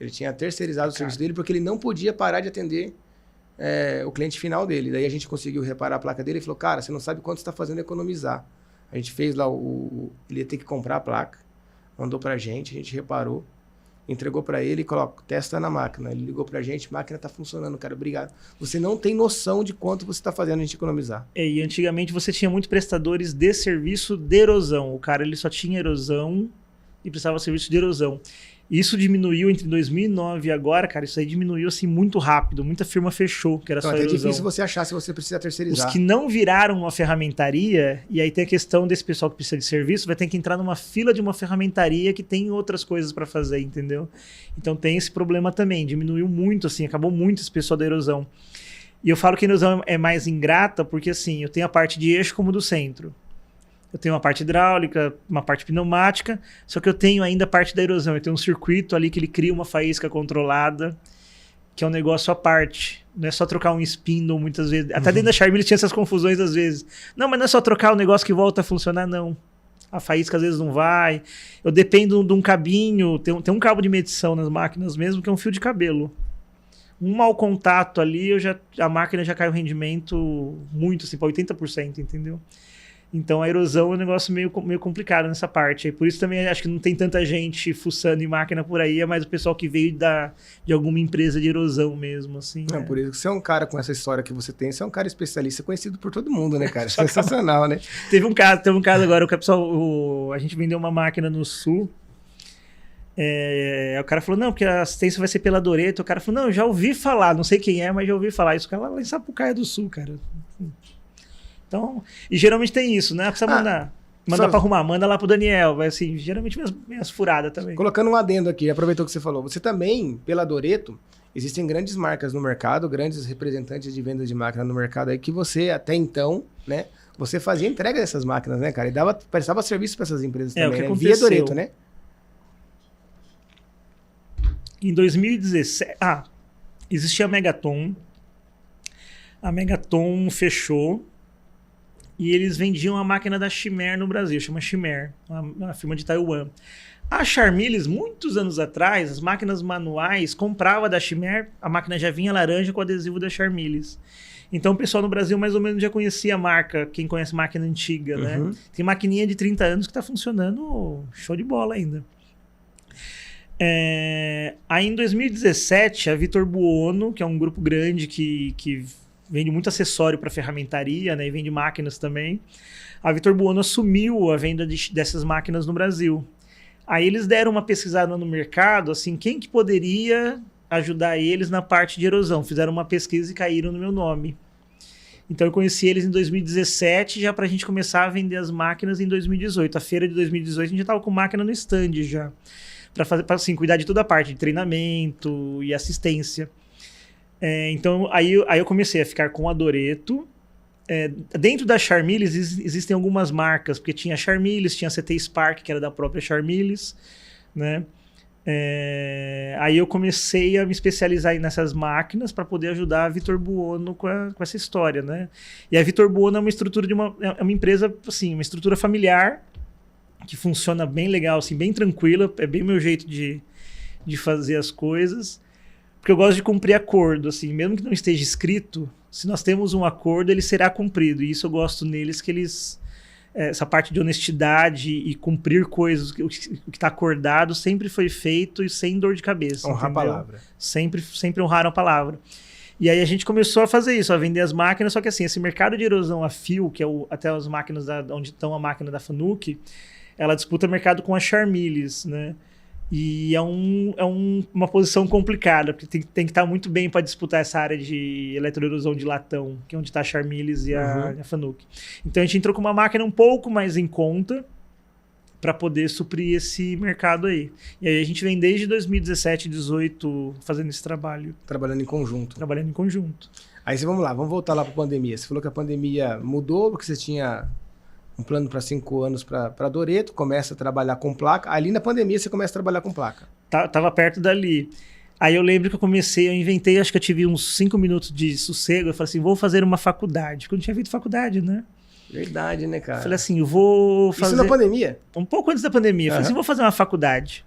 O serviço dele porque ele não podia parar de atender o cliente final dele. Daí a gente conseguiu reparar a placa dele e falou, cara, você não sabe quanto você está fazendo economizar. A gente fez lá ele ia ter que comprar a placa, mandou pra gente, a gente reparou, entregou pra ele e colocou, testa na máquina. Ele ligou pra gente, máquina tá funcionando, cara, obrigado. Você não tem noção de quanto você tá fazendo a gente economizar. E antigamente você tinha muitos prestadores de serviço de erosão. O cara ele só tinha erosão e prestava serviço de erosão. Isso diminuiu entre 2009 e agora, cara, isso aí diminuiu assim muito rápido. Muita firma fechou, que era só erosão. É difícil você achar se você precisa terceirizar. Os que não viraram uma ferramentaria, e aí tem a questão desse pessoal que precisa de serviço, vai ter que entrar numa fila de uma ferramentaria que tem outras coisas para fazer, entendeu? Então tem esse problema também, diminuiu muito, assim, acabou muito esse pessoal da erosão. E eu falo que a erosão é mais ingrata porque, assim, eu tenho a parte de eixo como do centro. Eu tenho uma parte hidráulica, uma parte pneumática, só que eu tenho ainda a parte da erosão. Eu tenho um circuito ali que ele cria uma faísca controlada, que é um negócio à parte. Não é só trocar um spindle muitas vezes. Até dentro da Charme ele tinha essas confusões às vezes. Não, mas não é só trocar o negócio que volta a funcionar, não. A faísca às vezes não vai. Eu dependo de um cabinho, tem um cabo de medição nas máquinas mesmo, que é um fio de cabelo. Um mau contato ali, a máquina já cai o rendimento muito, assim, para 80%, entendeu? Então a erosão é um negócio meio complicado nessa parte. E por isso também acho que não tem tanta gente fuçando em máquina por aí, é mais o pessoal que veio de alguma empresa de erosão mesmo, assim. Não, por isso que você é um cara com essa história que você tem, você é um cara especialista conhecido por todo mundo, né, cara? Sensacional, né? Teve um caso agora, a gente vendeu uma máquina no Sul. O cara falou, não, porque a assistência vai ser pela Doreto. O cara falou, não, eu já ouvi falar, não sei quem é, mas já ouvi falar. Isso lá em Sapucaia do Sul, cara. Então, e geralmente tem isso, né? Precisa mandar. Manda pra arrumar, manda lá pro Daniel. Vai assim, geralmente minhas furadas também. Colocando um adendo aqui, aproveitou que você falou. Você também, pela Doreto, existem grandes marcas no mercado, grandes representantes de vendas de máquina no mercado aí, que você, até então, né? Você fazia entrega dessas máquinas, né, cara? E prestava serviço para essas empresas também, o que né? aconteceu. Via Doreto, né? Em 2017... existia a Megaton. A Megaton fechou. E eles vendiam a máquina da Chimère no Brasil, chama Chimère, uma firma de Taiwan. A Charmilis, muitos anos atrás, as máquinas manuais, comprava da Chimère, a máquina já vinha laranja com adesivo da Charmilis. Então o pessoal no Brasil mais ou menos já conhecia a marca, quem conhece máquina antiga, né? Tem maquininha de 30 anos que está funcionando show de bola ainda. Aí em 2017, a Vitor Buono, que é um grupo grande que vende muito acessório para ferramentaria, né, e vende máquinas também. A Vitor Buono assumiu a venda dessas máquinas no Brasil. Aí eles deram uma pesquisada no mercado, assim, quem que poderia ajudar eles na parte de erosão. Fizeram uma pesquisa e caíram no meu nome. Então eu conheci eles em 2017, já para a gente começar a vender as máquinas em 2018. A feira de 2018 a gente já estava com máquina no stand já, para assim, cuidar de toda a parte de treinamento e assistência. Então, aí eu comecei a ficar com a Doreto. Dentro da Charmilis existem algumas marcas, porque tinha a Charmilis, tinha a CT Spark, que era da própria Charmilis, né? Aí eu comecei a me especializar nessas máquinas para poder ajudar a Vitor Buono com essa história, né? E a Vitor Buono é uma estrutura é uma empresa, assim, uma estrutura familiar, que funciona bem legal, assim, bem tranquila, é bem meu jeito de fazer as coisas. Porque eu gosto de cumprir acordo, assim, mesmo que não esteja escrito, se nós temos um acordo, ele será cumprido. E isso eu gosto neles, que eles... essa parte de honestidade e cumprir coisas, o que está acordado sempre foi feito e sem dor de cabeça. Honrar entendeu? a palavra. Sempre honraram a palavra. E aí a gente começou a fazer isso, a vender as máquinas, só que assim, esse mercado de erosão a fio, que é até as máquinas onde estão a máquina da Fanuc, ela disputa mercado com a Charmilis, né? E é uma posição complicada, porque tem que estar muito bem para disputar essa área de eletroerosão de latão, que é onde está a Charmilis e a Fanuc. Então a gente entrou com uma máquina um pouco mais em conta para poder suprir esse mercado aí. E aí a gente vem desde 2017, 2018 fazendo esse trabalho. Trabalhando em conjunto. Trabalhando em conjunto. Aí vamos voltar lá para a pandemia. Você falou que a pandemia mudou, porque você tinha um plano para 5 anos para Doreto, começa a trabalhar com placa. Ali na pandemia você começa a trabalhar com placa. Tava perto dali. Aí eu lembro que eu inventei, acho que eu tive uns 5 minutos de sossego. Eu falei assim, vou fazer uma faculdade. Porque eu não tinha feito faculdade, né? Verdade, né, cara? Eu falei assim, eu vou fazer... Isso na pandemia? Um pouco antes da pandemia. Eu falei assim, vou fazer uma faculdade.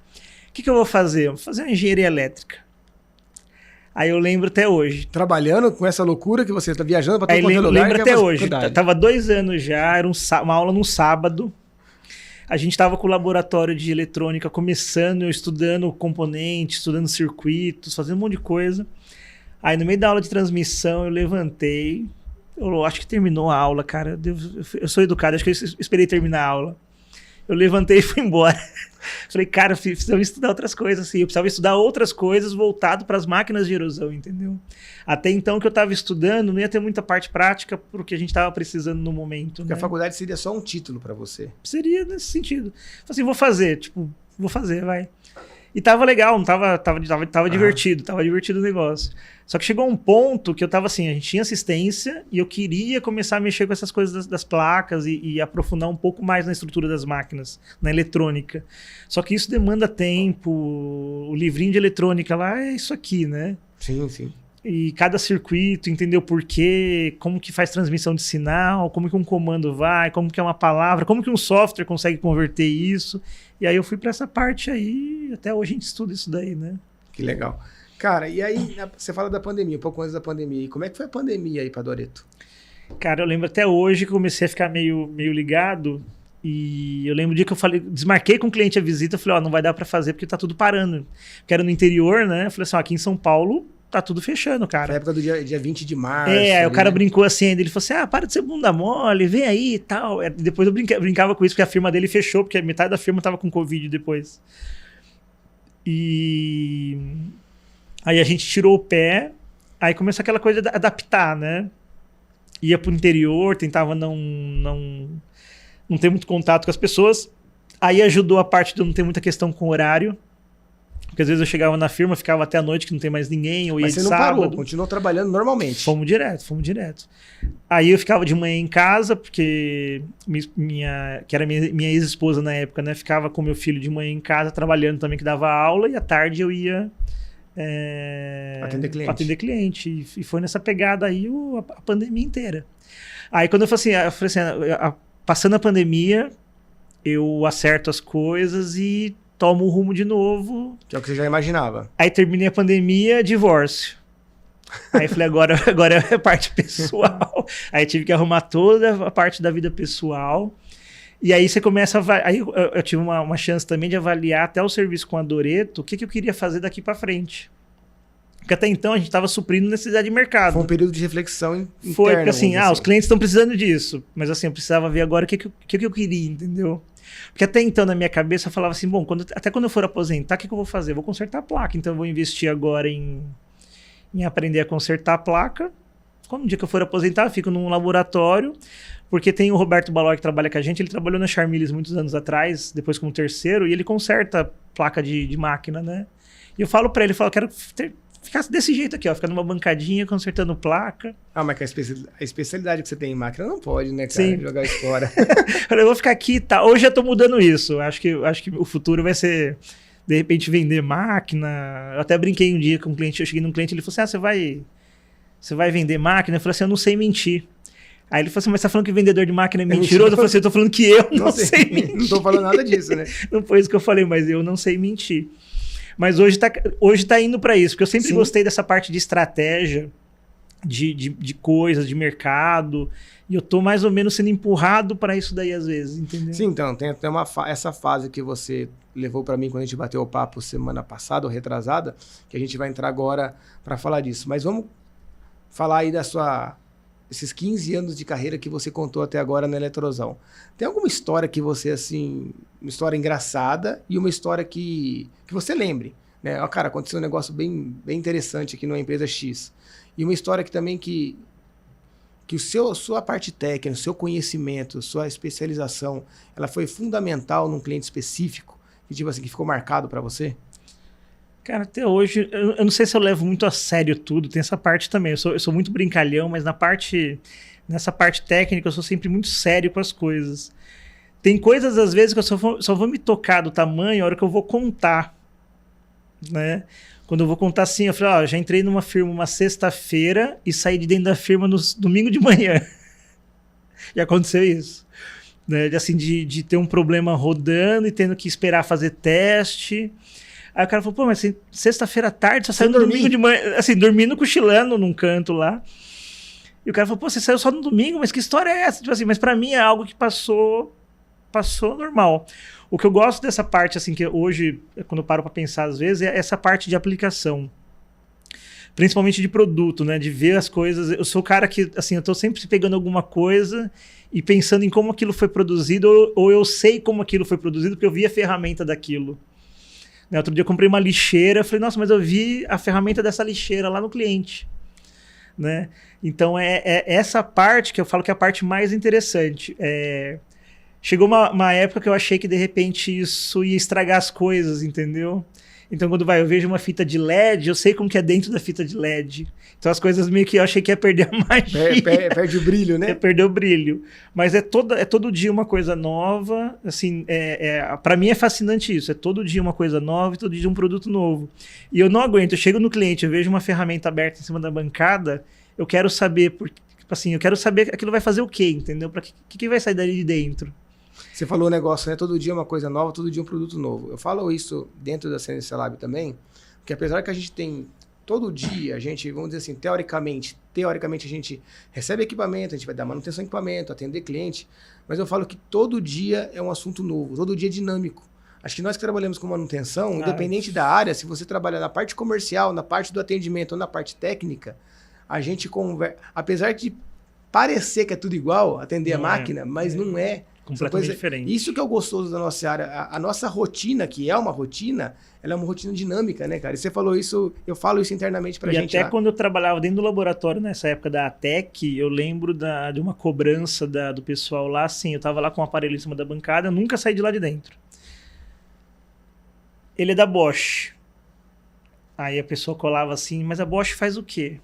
O que eu vou fazer? Vou fazer uma engenharia elétrica. Aí eu lembro até hoje. Trabalhando com essa loucura que você está viajando para todo lugar. Eu lembro até hoje. Tava 2 anos já, era uma aula num sábado. A gente estava com o laboratório de eletrônica começando, eu estudando componentes, estudando circuitos, fazendo um monte de coisa. Aí no meio da aula de transmissão eu levantei. Eu acho que terminou a aula, cara. Eu sou educado, acho que eu esperei terminar a aula. Eu levantei e fui embora. Falei, cara, precisava estudar outras coisas, assim. Eu precisava estudar outras coisas voltado para as máquinas de erosão, entendeu? Até então que eu estava estudando, não ia ter muita parte prática porque a gente estava precisando no momento. Porque né? a faculdade seria só um título para você. Seria nesse sentido. Falei assim, vou fazer, vai. E tava legal, tava divertido, tava divertido o negócio. Só que chegou um ponto que eu tava assim, a gente tinha assistência e eu queria começar a mexer com essas coisas das placas e aprofundar um pouco mais na estrutura das máquinas, na eletrônica. Só que isso demanda tempo, o livrinho de eletrônica lá é isso aqui, né? Sim, sim. E cada circuito, entender o porquê, como que faz transmissão de sinal, como que um comando vai, como que é uma palavra, como que um software consegue converter isso. E aí eu fui para essa parte aí, até hoje a gente estuda isso daí, né? Que legal. Cara, e aí você fala da pandemia, um pouco antes da pandemia. E como é que foi a pandemia aí para Doreto? Cara, eu lembro até hoje que eu comecei a ficar meio ligado. E eu lembro o dia que eu desmarquei com o cliente a visita, eu falei, não vai dar para fazer porque tá tudo parando. Porque era no interior, né? Eu falei assim, aqui em São Paulo tá tudo fechando, cara. Na época do dia 20 de março. Aí o cara brincou assim, ele falou assim, para de ser bunda mole, vem aí e tal. Depois eu brincava com isso, porque a firma dele fechou, porque metade da firma tava com Covid depois. E aí a gente tirou o pé, aí começou aquela coisa de adaptar, né? Ia pro interior, tentava não não ter muito contato com as pessoas. Aí ajudou a parte de eu não ter muita questão com horário. Porque às vezes eu chegava na firma, ficava até a noite que não tem mais ninguém, ou ia Mas de você não sábado. parou, continuou trabalhando normalmente. Fomos direto. Aí eu ficava de manhã em casa, porque que era minha ex-esposa na época, né? Ficava com meu filho de manhã em casa, trabalhando também, que dava aula, e à tarde eu ia atender cliente. E foi nessa pegada aí a pandemia inteira. Aí quando eu falei assim, passando a pandemia, eu acerto as coisas e tomo o rumo de novo. Que é o que você já imaginava. Aí terminei a pandemia, divórcio. Aí falei, agora é a parte pessoal. Aí tive que arrumar toda a parte da vida pessoal. E aí você começa a... Aí eu tive uma chance também de avaliar até o serviço com a Doreto, o que eu queria fazer daqui para frente. Porque até então a gente estava suprindo necessidade de mercado. Foi um período de reflexão interna. Foi, porque assim, os clientes estão precisando disso. Mas assim, eu precisava ver agora o que eu queria, entendeu? Porque até então, na minha cabeça, eu falava assim, bom, até quando eu for aposentar, o que eu vou fazer? Eu vou consertar a placa. Então eu vou investir agora em aprender a consertar a placa. Quando um dia que eu for aposentar, eu fico num laboratório. Porque tem o Roberto Balói que trabalha com a gente. Ele trabalhou na Charmilis muitos anos atrás, depois como terceiro, e ele conserta placa de máquina, né? E eu falo pra ele, quero ficar desse jeito aqui, ó, ficar numa bancadinha consertando placa. Mas a especialidade que você tem em máquina não pode, né, cara? Sim. Jogar isso fora. Eu vou ficar aqui, tá? Hoje eu tô mudando isso. Acho que o futuro vai ser, de repente, vender máquina. Eu até brinquei um dia com um cliente, eu cheguei num cliente, ele falou assim, você vai vender máquina? Eu falei assim, eu não sei mentir. Aí ele falou assim, mas você tá falando que vendedor de máquina é mentiroso? Eu falei assim, eu tô falando que eu não sei mentir. Não tô falando nada disso, né? Não foi isso que eu falei, mas eu não sei mentir. Mas hoje tá indo para isso, porque eu sempre gostei dessa parte de estratégia, de coisas, de mercado, e eu tô mais ou menos sendo empurrado para isso daí às vezes, entendeu? Sim, então, tem até essa fase que você levou para mim quando a gente bateu o papo semana passada ou retrasada, que a gente vai entrar agora para falar disso. Mas vamos falar aí esses 15 anos de carreira que você contou até agora na Eletrosão. Tem alguma história que você, assim, uma história engraçada e uma história que você lembre, né? Ó, cara, aconteceu um negócio bem interessante aqui numa empresa X. E uma história que também que sua parte técnica, o seu conhecimento, sua especialização, ela foi fundamental num cliente específico, que tipo assim, que ficou marcado para você? Cara, até hoje, eu não sei se eu levo muito a sério tudo, tem essa parte também. Eu sou muito brincalhão, mas nessa parte técnica eu sou sempre muito sério com as coisas. Tem coisas, às vezes, que eu só vou me tocar do tamanho a hora que eu vou contar, né? Quando eu vou contar assim, eu falei, já entrei numa firma uma sexta-feira e saí de dentro da firma no domingo de manhã. Já aconteceu isso. Né? Assim, de ter um problema rodando e tendo que esperar fazer teste. Aí o cara falou, mas assim, sexta-feira à tarde, só saiu no domingo de manhã, assim, dormindo, cochilando num canto lá. E o cara falou, você saiu só no domingo? Mas que história é essa? Tipo assim, mas pra mim é algo que passou normal. O que eu gosto dessa parte, assim, que hoje, quando eu paro pra pensar às vezes, é essa parte de aplicação. Principalmente de produto, né? De ver as coisas. Eu sou o cara que, assim, eu tô sempre pegando alguma coisa e pensando em como aquilo foi produzido, ou eu sei como aquilo foi produzido, porque eu vi a ferramenta daquilo. Outro dia eu comprei uma lixeira, eu falei, nossa, mas eu vi a ferramenta dessa lixeira lá no cliente. Né? Então é essa parte que eu falo que é a parte mais interessante. Chegou uma época que eu achei que de repente isso ia estragar as coisas, entendeu? Então quando eu vejo uma fita de LED, eu sei como que é dentro da fita de LED. Então as coisas meio que eu achei que ia perder a magia. Perde o brilho, né? Ia perder o brilho. Mas é todo dia uma coisa nova. Assim, para mim é fascinante isso. É todo dia uma coisa nova e todo dia um produto novo. E eu não aguento. Eu chego no cliente, eu vejo uma ferramenta aberta em cima da bancada, eu quero saber, assim, eu quero saber aquilo vai fazer o quê, entendeu? Para que vai sair dali de dentro? Você falou o negócio, né? Todo dia uma coisa nova, todo dia um produto novo. Eu falo isso dentro da CNC Lab também, porque apesar que a gente tem todo dia, a gente, vamos dizer assim, teoricamente a gente recebe equipamento, a gente vai dar manutenção de equipamento, atender cliente, mas eu falo que todo dia é um assunto novo, todo dia é dinâmico. Acho que nós que trabalhamos com manutenção, independente da área, se você trabalhar na parte comercial, na parte do atendimento ou na parte técnica, a gente conversa, apesar de parecer que é tudo igual, atender a máquina, mas não é. completamente diferente. Isso que é o gostoso da nossa área. A nossa rotina, que é uma rotina, ela é uma rotina dinâmica, né, cara? E você falou isso, eu falo isso internamente pra gente. E até quando eu trabalhava dentro do laboratório, nessa época da ATEC, eu lembro de uma cobrança do pessoal lá, assim, eu tava lá com o aparelho em cima da bancada, eu nunca saí de lá de dentro. Ele é da Bosch. Aí a pessoa colava assim, mas a Bosch faz o quê?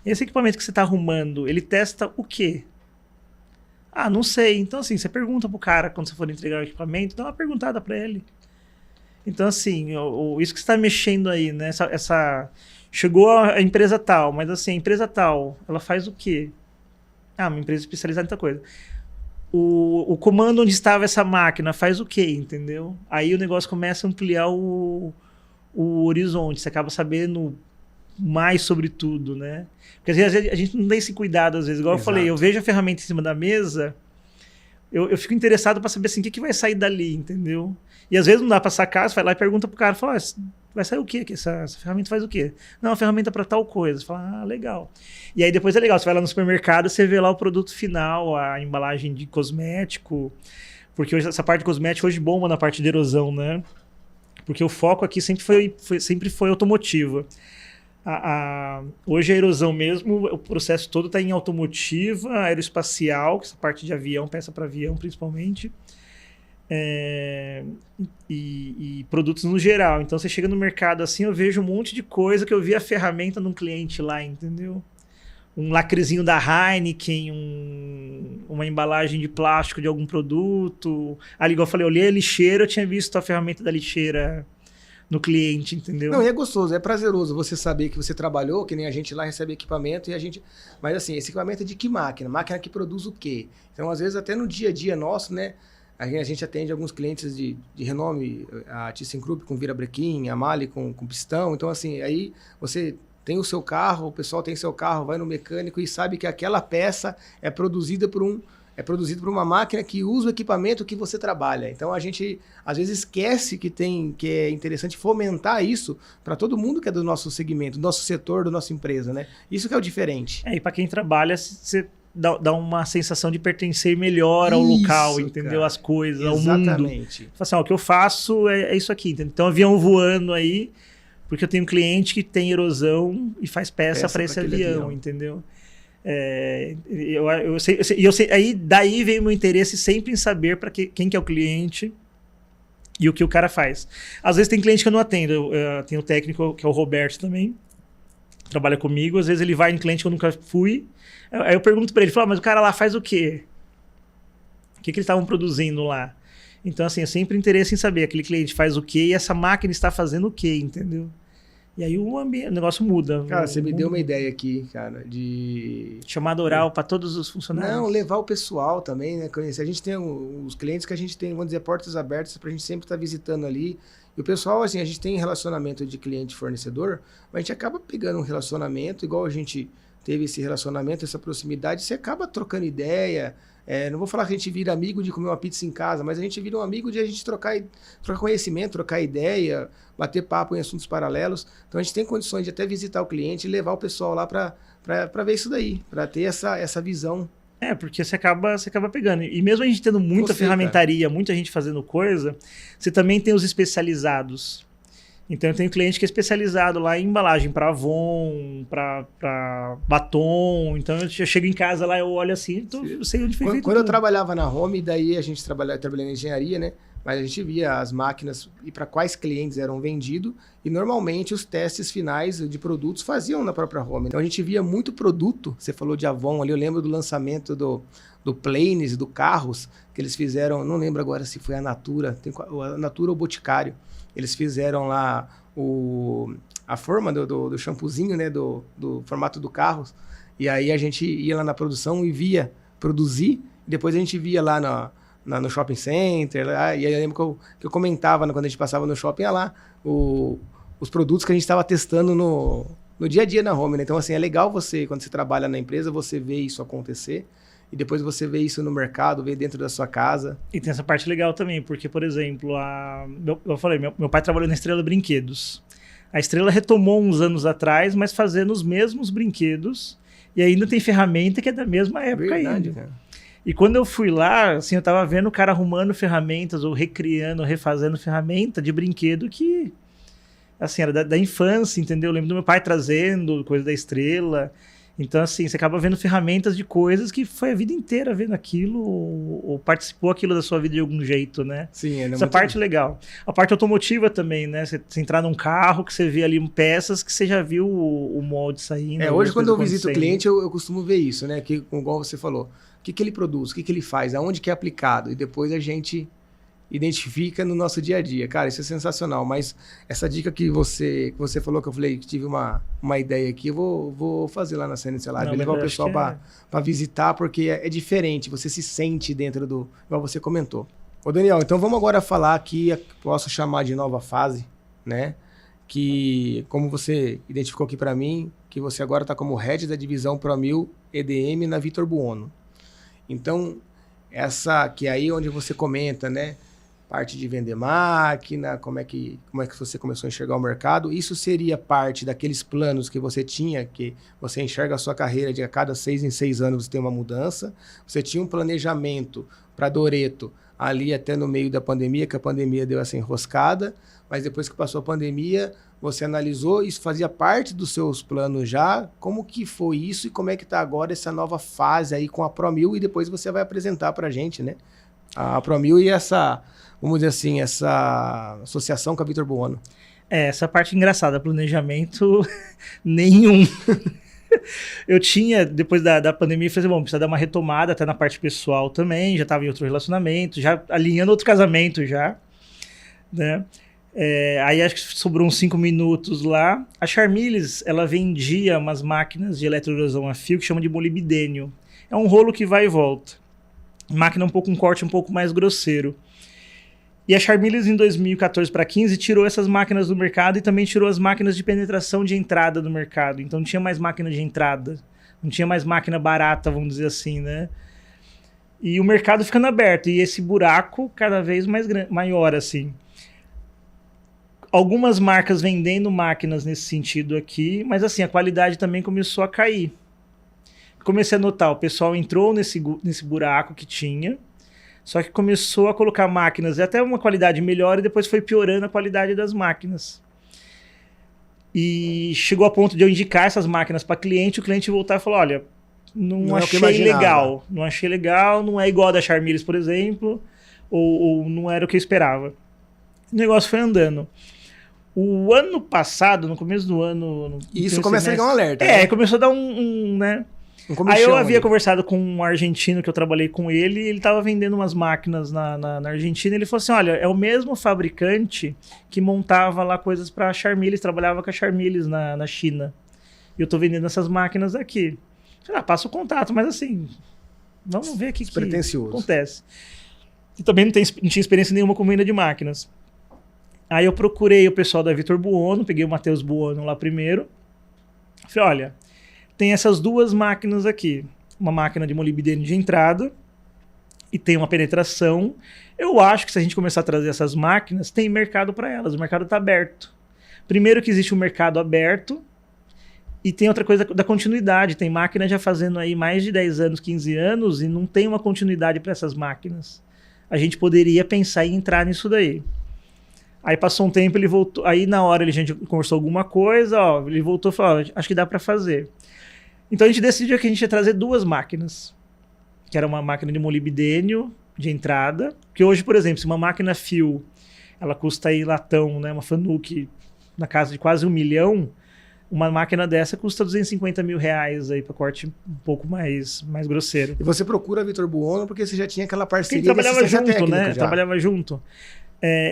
Esse equipamento que você está arrumando, ele testa o quê? Ah, não sei. Então, assim, você pergunta pro cara quando você for entregar o equipamento, dá uma perguntada para ele. Então, assim, isso que você está mexendo aí, né? Chegou a empresa tal, mas assim, a empresa tal, ela faz o quê? Ah, uma empresa especializada em outra coisa. O comando onde estava essa máquina faz o quê, entendeu? Aí o negócio começa a ampliar o horizonte, você acaba sabendo mais sobre tudo, né? Porque às vezes a gente não tem esse cuidado, às vezes. Igual eu falei, eu vejo a ferramenta em cima da mesa, eu fico interessado para saber assim, o que vai sair dali, entendeu? E às vezes não dá para sacar, você vai lá e pergunta pro cara, fala, vai sair o quê? Essa ferramenta faz o quê? Não, a ferramenta para tal coisa. Você fala, legal. E aí depois é legal, você vai lá no supermercado, você vê lá o produto final, a embalagem de cosmético, porque hoje, essa parte de cosmético hoje bomba na parte de erosão, né? Porque o foco aqui sempre foi automotiva. Hoje a erosão mesmo, o processo todo está em automotiva, aeroespacial, que é essa parte de avião, peça para avião principalmente, e produtos no geral. Então você chega no mercado assim, eu vejo um monte de coisa que eu vi a ferramenta num cliente lá, entendeu? Um lacrezinho da Heineken, uma embalagem de plástico de algum produto. Ali, igual eu falei, eu olhei a lixeira, eu tinha visto a ferramenta da lixeira no cliente, entendeu? Não, e é gostoso, é prazeroso você saber que você trabalhou, que nem a gente lá recebe equipamento e a gente... Mas assim, esse equipamento é de que máquina? Máquina que produz o quê? Então, às vezes, até no dia a dia nosso, né? A gente atende alguns clientes de renome, a ThyssenKrupp com virabrequim, a Mali com pistão. Então, assim, aí você tem o seu carro, o pessoal tem seu carro, vai no mecânico e sabe que aquela peça é produzida por uma máquina que usa o equipamento que você trabalha. Então a gente às vezes esquece que é interessante fomentar isso para todo mundo que é do nosso segmento, do nosso setor, da nossa empresa, né? Isso que é o diferente. E para quem trabalha, você dá uma sensação de pertencer melhor ao local, entendeu? Cara. As coisas, ao mundo. Exatamente. Assim, o que eu faço é isso aquaqui, entendeu? Então avião voando aí, porque eu tenho um cliente que tem erosão e faz peça para esse avião, entendeu? Aí daí veio meu interesse sempre em saber para quem que é o cliente e o que o cara faz. Às vezes tem cliente que eu não atendo, eu tenho um técnico que é o Roberto também, trabalha comigo, às vezes ele vai em cliente que eu nunca fui, aí eu pergunto para ele, mas o cara lá faz o quê? O que eles estavam produzindo lá? Então assim, eu sempre interesse em saber, aquele cliente faz o quê e essa máquina está fazendo o quê, entendeu? E aí o negócio muda. Cara, você me deu uma ideia aqui, cara, de... Chamada oral para todos os funcionários. Não, levar o pessoal também, né? A gente tem os clientes que a gente tem, vamos dizer, portas abertas pra gente sempre estar visitando ali. E o pessoal, assim, a gente tem relacionamento de cliente-fornecedor, mas a gente acaba pegando um relacionamento, igual a gente teve esse relacionamento, essa proximidade, você acaba trocando ideia. Não vou falar que a gente vira amigo de comer uma pizza em casa, mas a gente vira um amigo de a gente trocar conhecimento, trocar ideia, bater papo em assuntos paralelos. Então a gente tem condições de até visitar o cliente e levar o pessoal lá para ver isso daí, para ter essa visão. Porque você acaba pegando. E mesmo a gente tendo muita ferramentaria, muita gente fazendo coisa, você também tem os especializados. Então eu tenho cliente que é especializado lá em embalagem para Avon, para batom. Então eu chego em casa lá, eu olho assim, eu sei onde foi feito. Quando eu trabalhava na Home, daí a gente trabalhava em engenharia, né? Mas a gente via as máquinas e para quais clientes eram vendidos e normalmente os testes finais de produtos faziam na própria Home. Então a gente via muito produto, você falou de Avon ali, eu lembro do lançamento do Planes, do Carros, que eles fizeram, não lembro agora se foi a Natura ou o Boticário. Eles fizeram lá a forma do shampoozinho, né, do formato do carro. E aí a gente ia lá na produção e via produzir. Depois a gente via lá no shopping center. Lá, e aí eu lembro que eu comentava quando a gente passava no shopping, lá os produtos que a gente estava testando no dia a dia na Home. Né? Então, assim, é legal quando você trabalha na empresa, você vê isso acontecer. E depois você vê isso no mercado, vê dentro da sua casa. E tem essa parte legal também, porque, por exemplo, eu falei, meu pai trabalhou na Estrela Brinquedos. A Estrela retomou uns anos atrás, mas fazendo os mesmos brinquedos. E ainda tem ferramenta que é da mesma época. Verdade, ainda. Cara. E quando eu fui lá, assim, eu tava vendo o cara arrumando ferramentas ou recriando, refazendo ferramenta de brinquedo que, assim, era da infância, entendeu? Eu lembro do meu pai trazendo coisa da Estrela. Então, assim, você acaba vendo ferramentas de coisas que foi a vida inteira vendo aquilo ou participou aquilo da sua vida de algum jeito, né? Sim, Essa parte é legal. A parte automotiva também, né? Você entrar num carro que você vê ali peças que você já viu o molde saindo. Hoje quando eu visito o cliente, eu costumo ver isso, né? Que, igual você falou, o que ele produz, o que ele faz, aonde que é aplicado. E depois a gente identifica no nosso dia a dia. Cara, isso é sensacional. Mas essa dica que você falou, que eu falei que tive uma ideia aqui, eu vou fazer lá na CNC Live, levar o pessoal para visitar, porque é diferente, você se sente dentro do... igual você comentou. Ô Daniel, então vamos agora falar aqui, posso chamar de nova fase, né? Que, como você identificou aqui para mim, que você agora está como head da divisão Pro 1000 EDM na Vitor Buono. Então, essa que é aí onde você comenta, né? Parte de vender máquina, como é que você começou a enxergar o mercado. Isso seria parte daqueles planos que você tinha, que você enxerga a sua carreira de a cada 6 em 6 anos você tem uma mudança. Você tinha um planejamento para Doreto ali até no meio da pandemia, que a pandemia deu essa enroscada, mas depois que passou a pandemia, você analisou, isso fazia parte dos seus planos já. Como que foi isso e como é que está agora essa nova fase aí com a Pro 1000 e depois você vai apresentar para a gente, né? A Pro 1000 e essa... vamos dizer assim, essa associação com a Vitor Buono. Essa parte engraçada, planejamento nenhum. Eu tinha, depois da pandemia, falei assim, bom, precisa dar uma retomada até na parte pessoal também, já estava em outro relacionamento, já alinhando outro casamento já, né? Aí acho que sobrou uns 5 minutos lá. A Charmiles, ela vendia umas máquinas de eletroerosão a fio que chama de molibdênio. É um rolo que vai e volta. Máquina um corte um pouco mais grosseiro. E a Charmiles, em 2014 para 15, tirou essas máquinas do mercado e também tirou as máquinas de penetração de entrada do mercado. Então não tinha mais máquina de entrada, não tinha mais máquina barata, vamos dizer assim, né? E o mercado ficando aberto, e esse buraco cada vez maior, assim. Algumas marcas vendendo máquinas nesse sentido aqui, mas assim, a qualidade também começou a cair. Comecei a notar, o pessoal entrou nesse buraco que tinha, só que começou a colocar máquinas até uma qualidade melhor e depois foi piorando a qualidade das máquinas. E chegou a ponto de eu indicar essas máquinas para cliente, o cliente voltar e falar, olha, não achei legal, não é igual a da Charmiles, por exemplo, ou não era o que eu esperava. O negócio foi andando. O ano passado, no começo do ano... Isso começa a ligar um alerta. Né? Começou a dar né? Aí eu havia conversado com um argentino que eu trabalhei com ele, e ele estava vendendo umas máquinas na Argentina, e ele falou assim, olha, é o mesmo fabricante que montava lá coisas para a Charmiles, trabalhava com a Charmiles na China. E eu estou vendendo essas máquinas aqui. Falei, passa o contato, mas assim, vamos ver o que acontece. E também não tinha experiência nenhuma com venda de máquinas. Aí eu procurei o pessoal da Vitor Buono, peguei o Matheus Buono lá primeiro. Falei, olha, tem essas duas máquinas aqui. Uma máquina de molibdênio de entrada e tem uma penetração. Eu acho que se a gente começar a trazer essas máquinas, tem mercado para elas. O mercado está aberto. Primeiro que existe um mercado aberto e tem outra coisa da continuidade. Tem máquina já fazendo aí mais de 10 anos, 15 anos e não tem uma continuidade para essas máquinas. A gente poderia pensar em entrar nisso daí. Aí passou um tempo, ele voltou. Aí na hora a gente conversou alguma coisa, ele voltou e falou, acho que dá para fazer. Então a gente decidiu que a gente ia trazer duas máquinas, que era uma máquina de molibdênio de entrada, que hoje, por exemplo, se uma máquina fio, ela custa aí latão, né, uma Fanuc na casa de quase 1 milhão, uma máquina dessa custa 250 mil reais aí para corte um pouco mais grosseiro. E você procura a Vitor Buono porque você já tinha aquela parceria. Porque trabalhava junto, né? Trabalhava junto.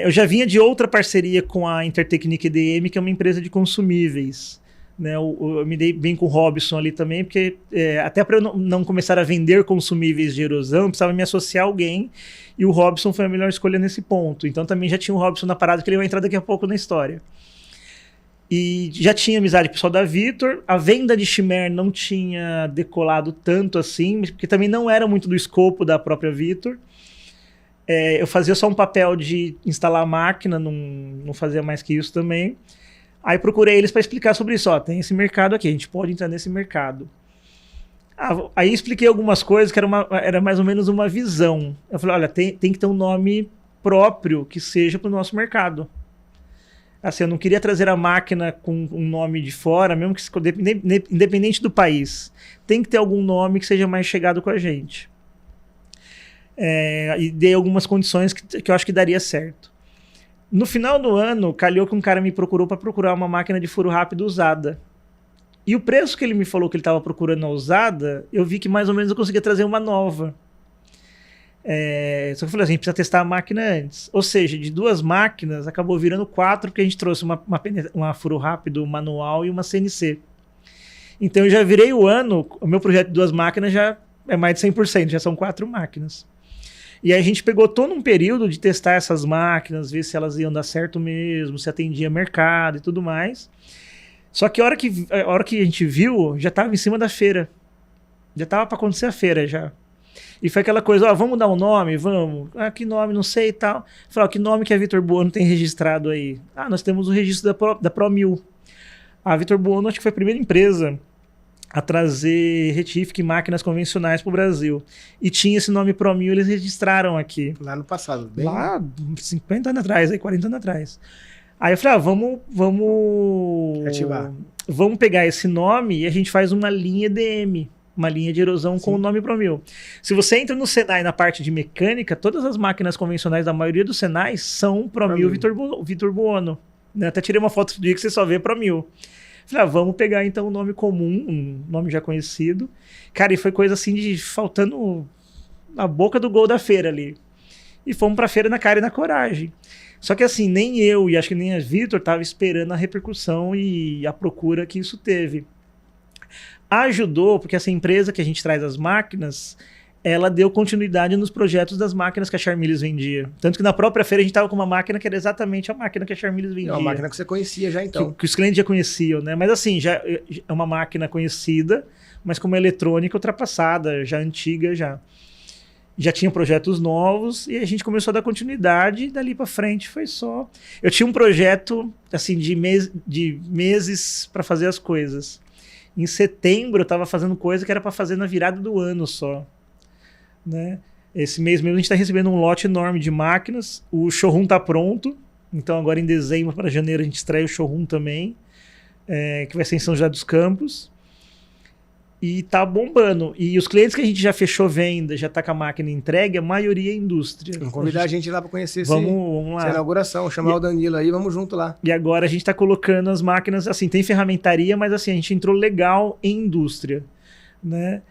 Eu já vinha de outra parceria com a Intertechnic EDM, que é uma empresa de consumíveis. Né? Eu me dei bem com o Robson ali também, porque até para eu não começar a vender consumíveis de erosão, eu precisava me associar a alguém, e o Robson foi a melhor escolha nesse ponto. Então também já tinha o Robson na parada, que ele vai entrar daqui a pouco na história. E já tinha amizade com o pessoal da Vitor. A venda de Chimère não tinha decolado tanto assim, porque também não era muito do escopo da própria Vitor. Eu fazia só um papel de instalar a máquina, não fazia mais que isso também. Aí procurei eles para explicar sobre isso. Tem esse mercado aqui, a gente pode entrar nesse mercado. Aí expliquei algumas coisas que era mais ou menos uma visão. Eu falei, olha, tem que ter um nome próprio que seja para o nosso mercado. Assim, eu não queria trazer a máquina com um nome de fora, mesmo que independente do país. Tem que ter algum nome que seja mais chegado com a gente. E dei algumas condições que eu acho que daria certo. No final do ano, calhou que um cara me procurou para procurar uma máquina de furo rápido usada. E o preço que ele me falou que ele estava procurando a usada, eu vi que mais ou menos eu conseguia trazer uma nova. Só que eu falei assim, a gente precisa testar a máquina antes. Ou seja, de 2 máquinas, acabou virando 4, porque a gente trouxe uma furo rápido manual e uma CNC. Então eu já virei o ano, o meu projeto de 2 máquinas já é mais de 100%, já são 4 máquinas. E aí a gente pegou todo um período de testar essas máquinas, ver se elas iam dar certo mesmo, se atendia mercado e tudo mais. Só que a hora que a gente viu, já estava em cima da feira. Já estava para acontecer a feira já. E foi aquela coisa, vamos dar um nome? Vamos. Que nome? Não sei e tal. Falei, que nome que a Vitor Buono tem registrado aí? Nós temos o registro da ProMil. A Vitor Buono acho que foi a primeira empresa a trazer retífico e máquinas convencionais para o Brasil. E tinha esse nome ProMil, eles registraram aqui. Lá no passado, bem... Lá, 50 anos atrás, 40 anos atrás. Aí eu falei, vamos ativar. Vamos pegar esse nome e a gente faz uma linha EDM, uma linha de erosão com o nome ProMil. Se você entra no Senai na parte de mecânica, todas as máquinas convencionais da maioria dos Senais são ProMil Vitor Buono. Né? Até tirei uma foto do dia que você só vê ProMil. Falei, vamos pegar então um nome comum, um nome já conhecido. Cara, e foi coisa assim de faltando a boca do gol da feira ali. E fomos pra feira na cara e na coragem. Só que assim, nem eu e acho que nem a Vitor tava esperando a repercussão e a procura que isso teve. Ajudou, porque essa empresa que a gente traz as máquinas, ela deu continuidade nos projetos das máquinas que a Charmilis vendia. Tanto que na própria feira a gente tava com uma máquina que era exatamente a máquina que a Charmilis vendia. É uma máquina que você conhecia já então. Que os clientes já conheciam, né? Mas assim, já é uma máquina conhecida, mas com uma eletrônica ultrapassada, já antiga já. Já tinha projetos novos e a gente começou a dar continuidade e dali para frente foi só... Eu tinha um projeto assim de meses para fazer as coisas. Em setembro eu estava fazendo coisa que era para fazer na virada do ano só. Né? Esse mês mesmo a gente está recebendo um lote enorme de máquinas. O showroom está pronto. Então agora em dezembro para janeiro a gente estreia o showroom também. Que vai ser em São José dos Campos. E tá bombando. E os clientes que a gente já fechou venda, já tá com a máquina entregue, a maioria é indústria. Vamos convidar a gente lá para conhecer vamos lá. essa inauguração, chamar o Danilo aí, vamos junto lá. E agora a gente tá colocando as máquinas, assim, tem ferramentaria, mas assim, a gente entrou legal em indústria, né?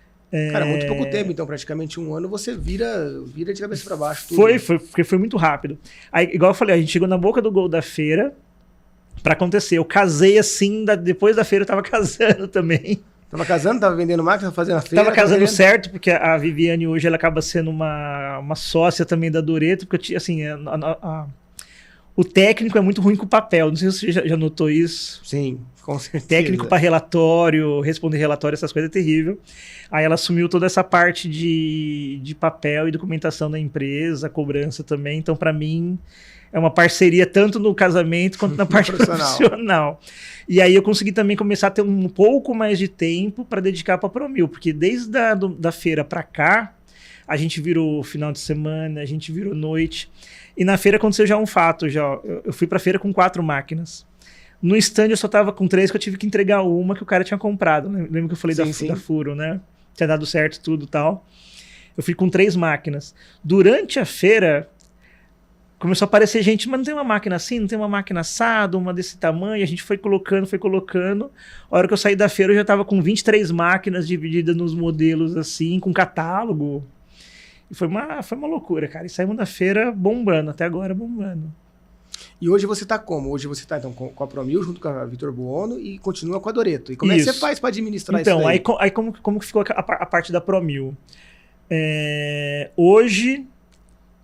Cara, muito pouco tempo, então praticamente um ano você vira de cabeça para baixo. Tudo, porque foi muito rápido. Aí, igual eu falei, a gente chegou na boca do gol da feira para acontecer. Eu casei assim, depois da feira eu tava casando também. Tava casando, tava vendendo máquina, fazendo a feira. Tava casando certo, porque a Viviane hoje ela acaba sendo uma sócia também da Doreto, porque assim, o técnico é muito ruim com o papel. Não sei se você já notou isso. Sim, com certeza. Técnico para relatório, responder relatório, essas coisas é terrível. Aí ela assumiu toda essa parte de papel e documentação da empresa, cobrança também. Então, para mim, é uma parceria tanto no casamento quanto na parte profissional. E aí eu consegui também começar a ter um pouco mais de tempo para dedicar para a ProMil, porque desde da feira para cá, a gente virou final de semana, a gente virou noite. E na feira aconteceu já um fato. Eu fui para a feira com 4 máquinas. No stand eu só tava com 3, que eu tive que entregar uma que o cara tinha comprado. Lembra que eu falei da Furo, né? Tinha dado certo tudo e tal. Eu fui com 3 máquinas. Durante a feira, começou a aparecer gente, mas não tem uma máquina assim, não tem uma máquina assada, uma desse tamanho. A gente foi colocando. A hora que eu saí da feira, eu já tava com 23 máquinas divididas nos modelos assim, com catálogo. E foi uma loucura, cara. E saímos da feira bombando, até agora bombando. E hoje você tá como? Hoje você tá então, com a ProMil, junto com a Vitor Buono e continua com a Doreto. E como é que você faz para administrar isso daí? Então, aí como que ficou a parte da ProMil? Hoje,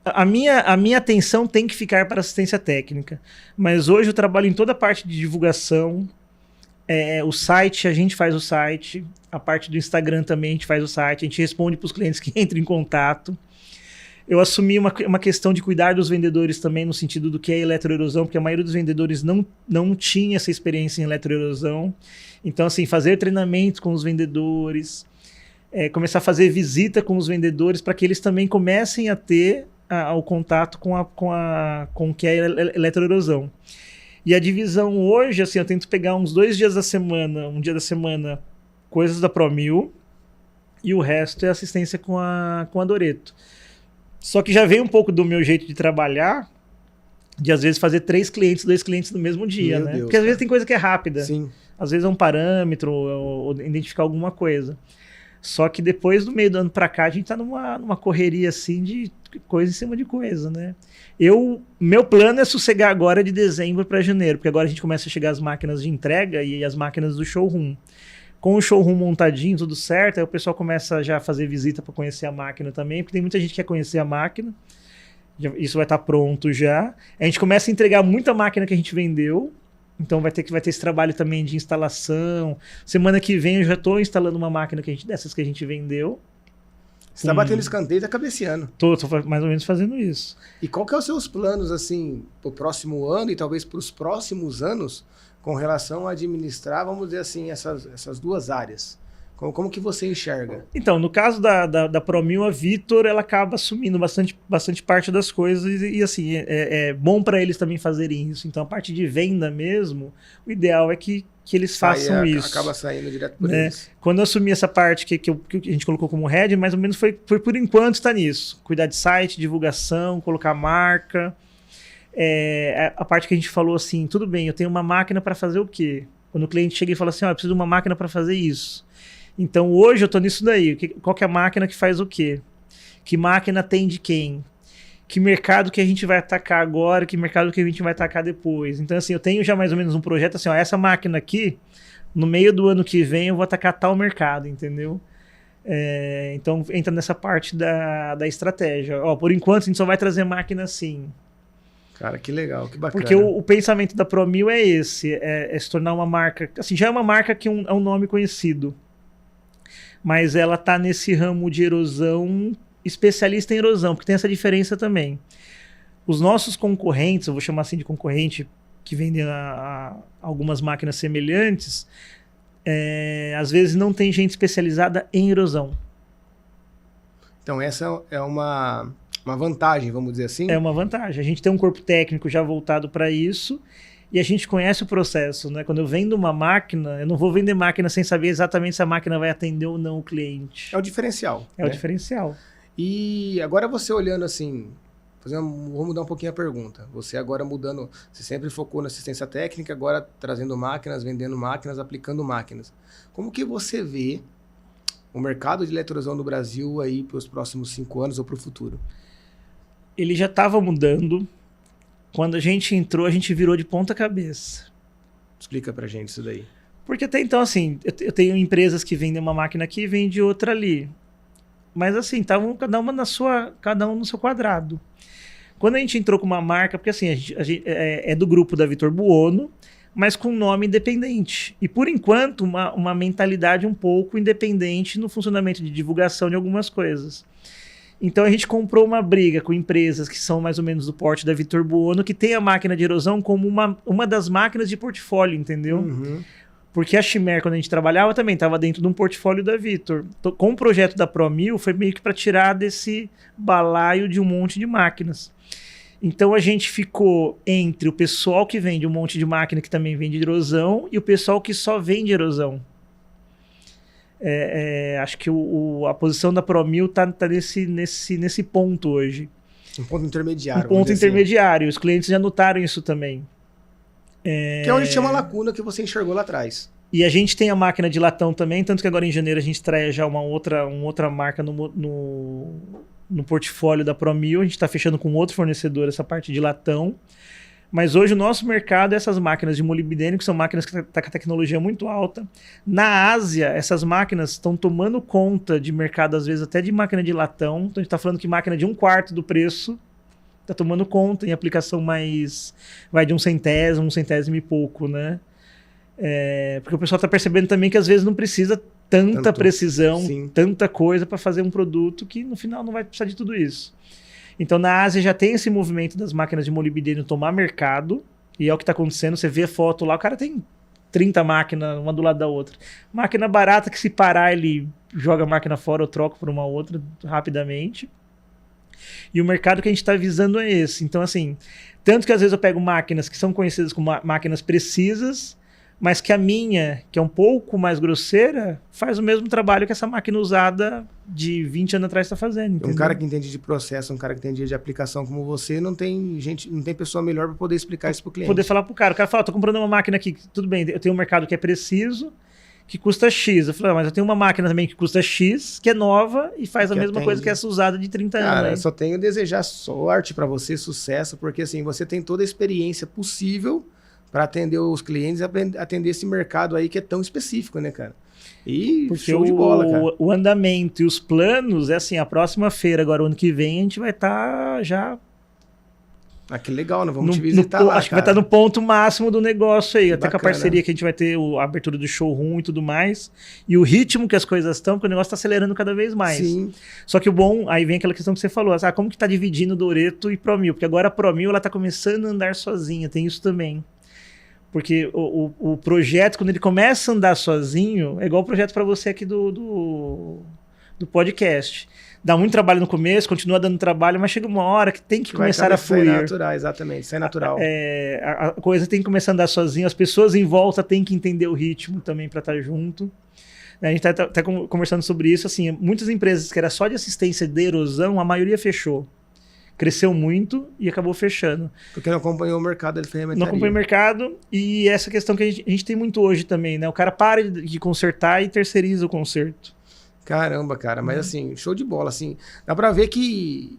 a minha atenção tem que ficar para assistência técnica. Mas hoje eu trabalho em toda a parte de divulgação. O site, a gente faz o site. A parte do Instagram também a gente faz o site. A gente responde para os clientes que entram em contato. Eu assumi uma questão de cuidar dos vendedores também, no sentido do que é eletroerosão, porque a maioria dos vendedores não tinha essa experiência em eletroerosão. Então, assim, fazer treinamento com os vendedores, começar a fazer visita com os vendedores para que eles também comecem a ter o contato com o que é eletroerosão. E a divisão hoje, assim, eu tento pegar uns 2 dias da semana, um dia da semana, coisas da ProMil, e o resto é assistência com a Doreto. Só que já veio um pouco do meu jeito de trabalhar, de às vezes fazer 3 clientes, 2 clientes no mesmo dia, Meu né? Deus, Porque às vezes tem coisa que é rápida. Sim. Às vezes é um parâmetro, ou identificar alguma coisa. Só que depois, do meio do ano pra cá, a gente tá numa correria assim de coisa em cima de coisa, né? Meu plano é sossegar agora de dezembro para janeiro, porque agora a gente começa a chegar as máquinas de entrega e as máquinas do showroom. Com o showroom montadinho, tudo certo, aí o pessoal começa já a fazer visita para conhecer a máquina também, porque tem muita gente que quer conhecer a máquina. Isso vai estar pronto já. A gente começa a entregar muita máquina que a gente vendeu. Então vai ter esse trabalho também de instalação. Semana que vem eu já estou instalando uma máquina dessas que a gente vendeu. Você está batendo escanteio e está cabeceando. Tô mais ou menos fazendo isso. E qual que é os seus planos, assim, para o próximo ano e talvez para os próximos anos com relação a administrar, vamos dizer assim, essas 2 áreas? Como que você enxerga? Então, no caso da ProMil, a Vitor, ela acaba assumindo bastante parte das coisas e assim, é bom para eles também fazerem isso. Então, a parte de venda mesmo, o ideal é que eles façam isso. Acaba saindo direto por né? eles. Quando eu assumi essa parte que a gente colocou como head, mais ou menos foi por enquanto está nisso. Cuidar de site, divulgação, colocar marca. A parte que a gente falou assim, tudo bem, eu tenho uma máquina para fazer o quê? Quando o cliente chega e fala assim, eu preciso de uma máquina para fazer isso. Então hoje eu estou nisso daí. Qual que é a máquina que faz o quê? Que máquina atende quem? Que mercado que a gente vai atacar agora? Que mercado que a gente vai atacar depois? Então assim, eu tenho já mais ou menos um projeto assim, essa máquina aqui, no meio do ano que vem eu vou atacar tal mercado, entendeu? Então entra nessa parte da estratégia. Por enquanto a gente só vai trazer máquina assim. Cara, que legal, que bacana. Porque o pensamento da ProMil é esse, é se tornar uma marca, assim, já é uma marca que é um nome conhecido. Mas ela está nesse ramo de erosão, especialista em erosão, porque tem essa diferença também. Os nossos concorrentes, eu vou chamar assim de concorrente, que vendem algumas máquinas semelhantes, às vezes não tem gente especializada em erosão. Então essa é uma vantagem, vamos dizer assim? É uma vantagem. A gente tem um corpo técnico já voltado para isso, e a gente conhece o processo, né? Quando eu vendo uma máquina, eu não vou vender máquina sem saber exatamente se a máquina vai atender ou não o cliente. É o diferencial. É o diferencial. E agora você olhando assim, vou mudar um pouquinho a pergunta. Você agora mudando, você sempre focou na assistência técnica, agora trazendo máquinas, vendendo máquinas, aplicando máquinas. Como que você vê o mercado de eletroerosão do Brasil aí para os próximos 5 anos ou para o futuro? Ele já estava mudando. Quando a gente entrou, a gente virou de ponta cabeça. Explica pra gente isso daí. Porque até então, assim, eu tenho empresas que vendem uma máquina aqui e vendem outra ali. Mas assim, estavam cada um no seu quadrado. Quando a gente entrou com uma marca, porque assim, a gente é do grupo da Vitor Buono, mas com nome independente. E por enquanto, uma mentalidade um pouco independente no funcionamento de divulgação de algumas coisas. Então a gente comprou uma briga com empresas que são mais ou menos do porte da Vitor Buono, que tem a máquina de erosão como uma das máquinas de portfólio, entendeu? Uhum. Porque a Chimera, quando a gente trabalhava, também estava dentro de um portfólio da Vitor. Com o projeto da ProMil, foi meio que para tirar desse balaio de um monte de máquinas. Então a gente ficou entre o pessoal que vende um monte de máquina que também vende erosão e o pessoal que só vende erosão. Acho que a posição da ProMil tá nesse ponto hoje. Um ponto intermediário. Um ponto intermediário. Os clientes já notaram isso também. Que é onde tinha uma lacuna que você enxergou lá atrás. E a gente tem a máquina de latão também, tanto que agora em janeiro a gente estreia já uma outra marca no portfólio da ProMil. A gente está fechando com outro fornecedor essa parte de latão. Mas hoje o nosso mercado é essas máquinas de molibdênio, que são máquinas que estão com a tecnologia muito alta. Na Ásia, essas máquinas estão tomando conta de mercado, às vezes até de máquina de latão. Então a gente está falando que máquina de 1/4 do preço está tomando conta em aplicação mais... vai de 1 centésimo e pouco, né? Porque o pessoal está percebendo também que às vezes não precisa tanta precisão, sim, tanta coisa para fazer um produto que no final não vai precisar de tudo isso. Então na Ásia já tem esse movimento das máquinas de molibdênio tomar mercado, e é o que está acontecendo. Você vê a foto lá, o cara tem 30 máquinas, uma do lado da outra. Máquina barata que se parar ele jogo a máquina fora, eu troco por uma outra rapidamente. E o mercado que a gente está visando é esse. Então, assim, tanto que às vezes eu pego máquinas que são conhecidas como máquinas precisas, mas que a minha, que é um pouco mais grosseira, faz o mesmo trabalho que essa máquina usada de 20 anos atrás está fazendo. Entendeu? Um cara que entende de processo, um cara que entende de aplicação como você, não tem pessoa melhor para poder explicar isso para o cliente. Poder falar para o cara fala, tô comprando uma máquina aqui, tudo bem, eu tenho um mercado que é preciso, que custa X. Eu falei, mas eu tenho uma máquina também que custa X, que é nova e faz a mesma coisa que essa usada de 30 anos. Cara, só tenho a desejar sorte para você, sucesso, porque assim, você tem toda a experiência possível para atender os clientes e atender esse mercado aí que é tão específico, né, cara? E porque show de bola, cara. O andamento e os planos, é assim, a próxima feira, agora o ano que vem, a gente vai estar já... Ah, que legal, né? Vamos te visitar lá, acho que vai estar no ponto máximo do negócio aí, que até bacana. com a parceria que a gente vai ter, a abertura do showroom e tudo mais, e o ritmo que as coisas estão, porque o negócio está acelerando cada vez mais. Sim. Só que o bom, aí vem aquela questão que você falou, como que está dividindo Doreto e Promil? Porque agora a Promil ela está começando a andar sozinha, tem isso também. Porque o projeto, quando ele começa a andar sozinho, é igual o projeto para você aqui do podcast. Dá muito trabalho no começo, continua dando trabalho, mas chega uma hora que tem que começar a fluir. Sai natural, exatamente, sai natural. A coisa tem que começar a andar sozinho, as pessoas em volta têm que entender o ritmo também para estar junto. A gente está até conversando sobre isso, assim, muitas empresas que era só de assistência de erosão, a maioria fechou. Cresceu muito e acabou fechando. Porque não acompanhou o mercado de ferramentaria. Não acompanhou o mercado e essa questão que a gente tem muito hoje também, né? O cara para de consertar e terceiriza o conserto. Caramba, cara, mas assim, show de bola, assim, dá pra ver que,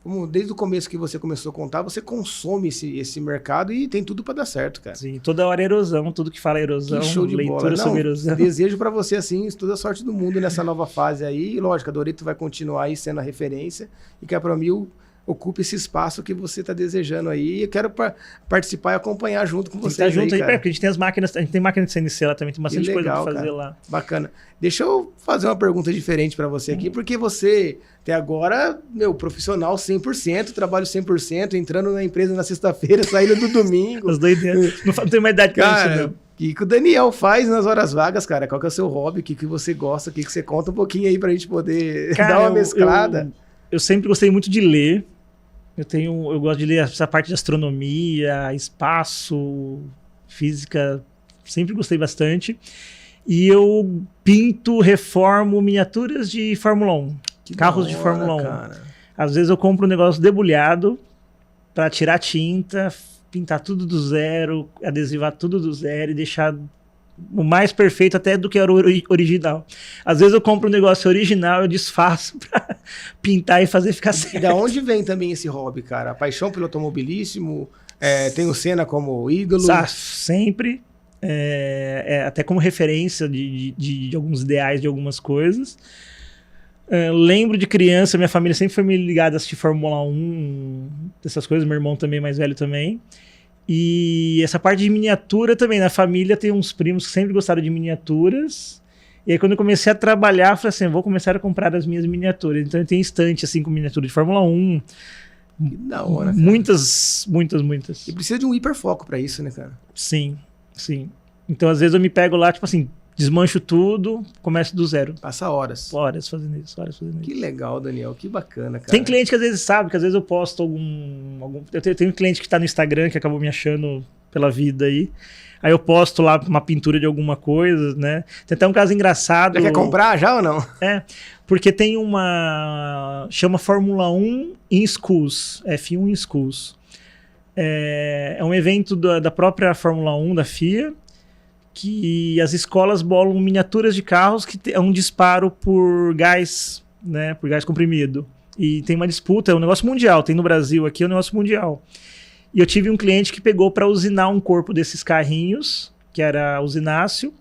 como desde o começo que você começou a contar, você consome esse mercado e tem tudo pra dar certo, cara. Sim, toda hora é erosão, tudo que fala é erosão, que show de leitura bola. sobre erosão. Desejo pra você, assim, toda a sorte do mundo nessa nova fase aí, e lógico, a Doreto vai continuar aí sendo a referência e que a Promil ocupe esse espaço que você está desejando aí. E eu quero participar e acompanhar junto com vocês. Tá junto aí, cara. Porque a gente tem as máquinas, a gente tem máquina de CNC lá também, tem bastante coisa para fazer lá. Bacana. Deixa eu fazer uma pergunta diferente para você aqui, porque você, até agora, profissional 100%, trabalho 100%, entrando na empresa na sexta-feira, saindo do domingo. As doideiras. Não tenho mais idade para isso, não. O que o Daniel faz nas horas vagas, cara? Qual que é o seu hobby? O que você gosta? O que você conta um pouquinho aí pra gente poder dar uma mesclada? Eu sempre gostei muito de ler. Eu gosto de ler essa parte de astronomia, espaço, física, sempre gostei bastante. E eu pinto, reformo miniaturas de Fórmula 1, carros de Fórmula 1. Cara. Às vezes eu compro um negócio debulhado para tirar tinta, pintar tudo do zero, adesivar tudo do zero e deixar o mais perfeito até do que era o original. Às vezes eu compro um negócio original, eu desfaço pra pintar e fazer ficar certo. E da onde vem também esse hobby, cara? A paixão pelo automobilismo? Tem o Senna como ídolo? Sempre. Até como referência de alguns ideais, de algumas coisas. Lembro de criança, minha família sempre foi me ligada a assistir Fórmula 1, essas coisas, meu irmão também, mais velho também. E essa parte de miniatura também, na família tem uns primos que sempre gostaram de miniaturas. E aí quando eu comecei a trabalhar, eu falei assim, vou começar a comprar as minhas miniaturas. Então eu tenho estante assim com miniatura de Fórmula 1. Que da hora, cara. Muitas. E precisa de um hiperfoco pra isso, né, cara? Sim. Então às vezes eu me pego lá, tipo assim, desmancho tudo, começo do zero. Passa horas. Horas fazendo isso. Que legal, Daniel. Que bacana, cara. Tem cliente que às vezes sabe, que às vezes eu posto eu tenho um cliente que tá no Instagram, que acabou me achando pela vida aí. Aí eu posto lá uma pintura de alguma coisa, né? Tem até um caso engraçado. Já quer comprar já ou não? Porque tem chama Fórmula 1 in Schools. F1 in Schools. É um evento da própria Fórmula 1, da FIA, que as escolas bolam miniaturas de carros que é um disparo por gás, né, por gás comprimido. E tem uma disputa, é um negócio mundial, tem no Brasil aqui, é um negócio mundial. E eu tive um cliente que pegou para usinar um corpo desses carrinhos, que era o Usinácio,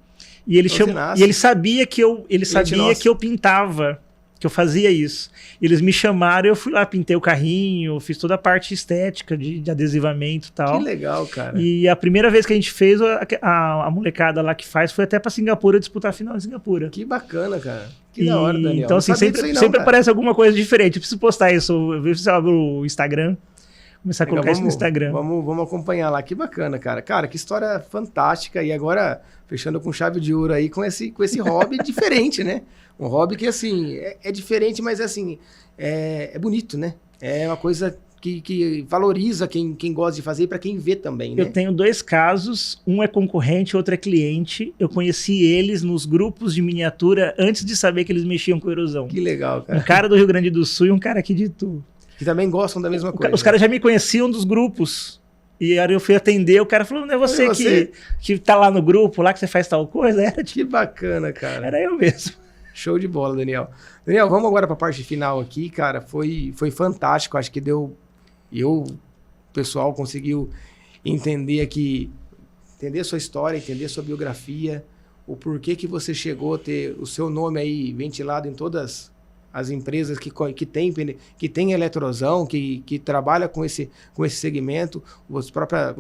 e ele sabia que eu pintava, que eu fazia isso. Eles me chamaram, eu fui lá, pintei o carrinho, fiz toda a parte estética de adesivamento e tal. Que legal, cara. E a primeira vez que a gente fez, a molecada lá que faz, foi até pra Singapura disputar a final em Singapura. Que bacana, cara. Que da hora, Daniel. Então, assim, sempre aparece alguma coisa diferente. Eu preciso postar isso, eu ver se eu abro o Instagram, Começar a colocar isso no Instagram. Vamos acompanhar lá, que bacana, cara. Cara, que história fantástica. E agora, fechando com chave de ouro aí, com esse hobby diferente, né? Um hobby que, assim, é diferente, mas, assim, é bonito, né? É uma coisa que valoriza quem gosta de fazer e para quem vê também, né? Eu tenho 2 casos, um é concorrente, outro é cliente. Eu conheci eles nos grupos de miniatura antes de saber que eles mexiam com erosão. Que legal, cara. Um cara do Rio Grande do Sul e um cara aqui de Itu. Que também gostam da mesma coisa. Os caras já me conheciam dos grupos. E aí eu fui atender, o cara falou, não é você que tá lá no grupo, lá que você faz tal coisa? Era, que bacana, cara. Era eu mesmo. Show de bola, Daniel. Daniel, vamos agora para a parte final aqui, cara. Foi fantástico, acho que deu... o pessoal conseguiu entender a sua história, entender a sua biografia, o porquê que você chegou a ter o seu nome aí ventilado em todas as empresas que tem eletrosão, que trabalha com esse segmento, vamos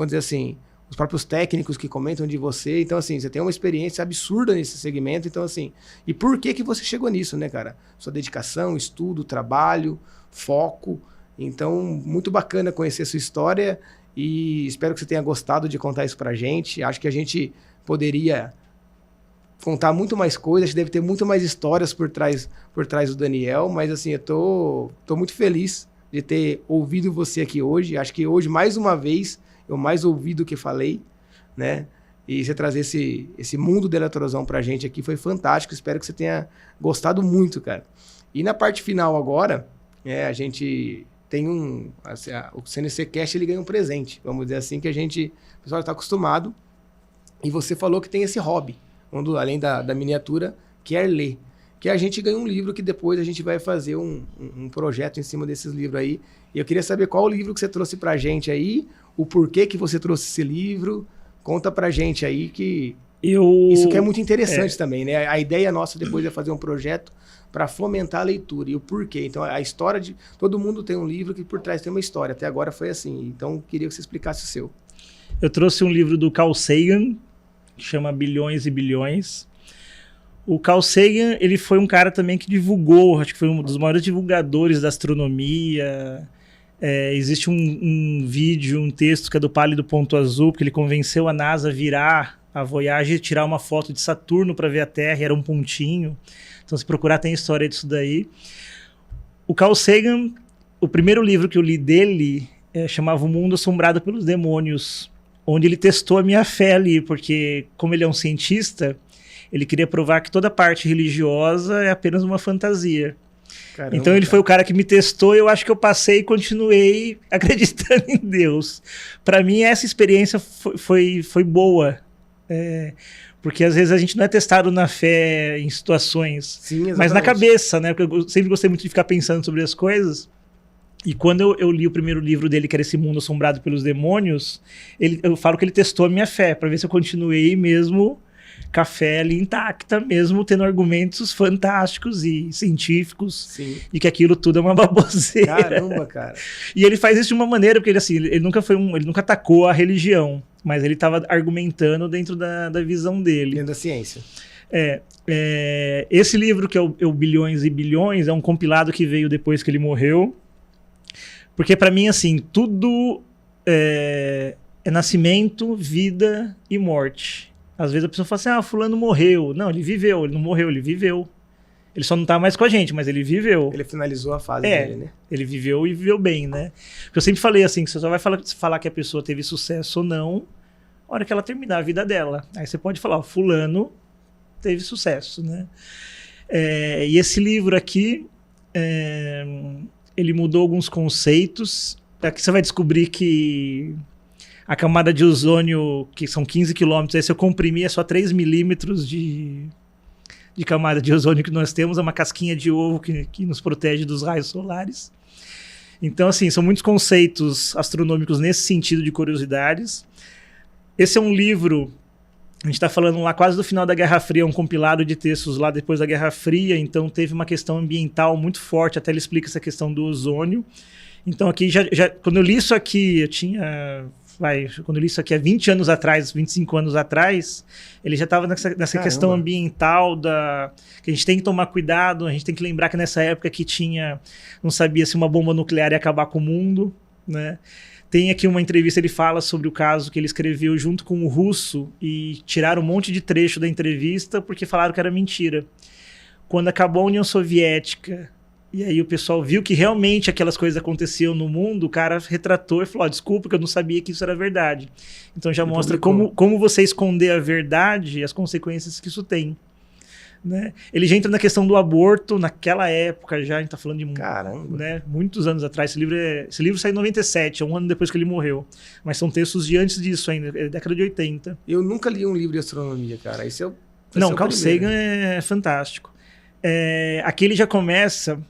dizer assim, os próprios técnicos que comentam de você. Então, assim, você tem uma experiência absurda nesse segmento. Então, assim, e por que você chegou nisso, né, cara? Sua dedicação, estudo, trabalho, foco. Então, muito bacana conhecer a sua história e espero que você tenha gostado de contar isso pra gente. Acho que a gente poderia contar muito mais coisas, deve ter muito mais histórias por trás do Daniel, mas assim, eu tô muito feliz de ter ouvido você aqui hoje. Acho que hoje, mais uma vez, eu mais ouvi do que falei, né? E você trazer esse mundo da eletrosão pra gente aqui foi fantástico. Espero que você tenha gostado muito, cara. E na parte final agora, a gente tem o CNC Cast, ele ganha um presente, vamos dizer assim, que o pessoal está acostumado. E você falou que tem esse hobby, além da miniatura, quer ler. Que a gente ganha um livro que depois a gente vai fazer um projeto em cima desses livros aí. E eu queria saber qual o livro que você trouxe pra gente aí, o porquê que você trouxe esse livro. Conta pra gente aí que isso que é muito interessante também, né? A ideia nossa depois é fazer um projeto para fomentar a leitura e o porquê. Então, a história de... Todo mundo tem um livro que por trás tem uma história. Até agora foi assim. Então, queria que você explicasse o seu. Eu trouxe um livro do Carl Sagan, que chama Bilhões e Bilhões. O Carl Sagan, ele foi um cara também que divulgou, acho que foi um dos maiores divulgadores da astronomia. Existe um vídeo, um texto que é do Pálido Ponto Azul, porque ele convenceu a NASA a virar a Voyager e tirar uma foto de Saturno para ver a Terra, e era um pontinho. Então, se procurar, tem história disso daí. O Carl Sagan, o primeiro livro que eu li dele chamava O Mundo Assombrado pelos Demônios, onde ele testou a minha fé ali, porque como ele é um cientista, ele queria provar que toda parte religiosa é apenas uma fantasia. Caramba, então ele foi o cara que me testou e eu acho que eu passei e continuei acreditando em Deus. Para mim essa experiência foi boa, porque às vezes a gente não é testado na fé em situações, sim, mas na cabeça, né? Porque eu sempre gostei muito de ficar pensando sobre as coisas. E quando eu li o primeiro livro dele, que era Esse Mundo Assombrado pelos Demônios, eu falo que ele testou a minha fé, para ver se eu continuei mesmo com a fé ali intacta, mesmo tendo argumentos fantásticos e científicos, sim, de que aquilo tudo é uma baboseira. Caramba, cara. E ele faz isso de uma maneira, porque ele nunca atacou a religião, mas ele estava argumentando dentro da visão dele. Dentro da ciência. Esse livro, que é o Bilhões e Bilhões, é um compilado que veio depois que ele morreu. Porque para mim, assim, tudo é nascimento, vida e morte. Às vezes a pessoa fala assim, fulano morreu. Não, ele viveu, ele não morreu, ele viveu. Ele só não tá mais com a gente, mas ele viveu. Ele finalizou a fase dele, né? Ele viveu e viveu bem, né? Porque eu sempre falei assim, que você só vai falar que a pessoa teve sucesso ou não na hora que ela terminar a vida dela. Aí você pode falar, fulano teve sucesso, né? E esse livro aqui, ele mudou alguns conceitos. Aqui você vai descobrir que a camada de ozônio, que são 15 quilômetros, aí se eu comprimir é só 3 milímetros de camada de ozônio que nós temos, é uma casquinha de ovo que nos protege dos raios solares. Então, assim, são muitos conceitos astronômicos nesse sentido de curiosidades. Esse é um livro, a gente está falando lá quase do final da Guerra Fria, um compilado de textos lá depois da Guerra Fria, então teve uma questão ambiental muito forte, até ele explica essa questão do ozônio. Então aqui, quando eu li isso aqui, quando eu li isso aqui há 20 anos atrás, 25 anos atrás, ele já estava nessa questão ambiental que a gente tem que tomar cuidado, a gente tem que lembrar que nessa época que não sabia se uma bomba nuclear ia acabar com o mundo, né? Tem aqui uma entrevista, ele fala sobre o caso que ele escreveu junto com o Russo e tiraram um monte de trecho da entrevista porque falaram que era mentira. Quando acabou a União Soviética, e aí o pessoal viu que realmente aquelas coisas aconteciam no mundo, o cara retratou e falou, desculpa que eu não sabia que isso era verdade. Então já mostra como você esconder a verdade e as consequências que isso tem. Né? Ele já entra na questão do aborto naquela época, já a gente tá falando de muitos anos atrás. Esse livro saiu em 97, um ano depois que ele morreu. Mas são textos de antes disso ainda, é década de 80. Eu nunca li um livro de astronomia, cara. Não, Carl Sagan é fantástico. Aqui ele já começa,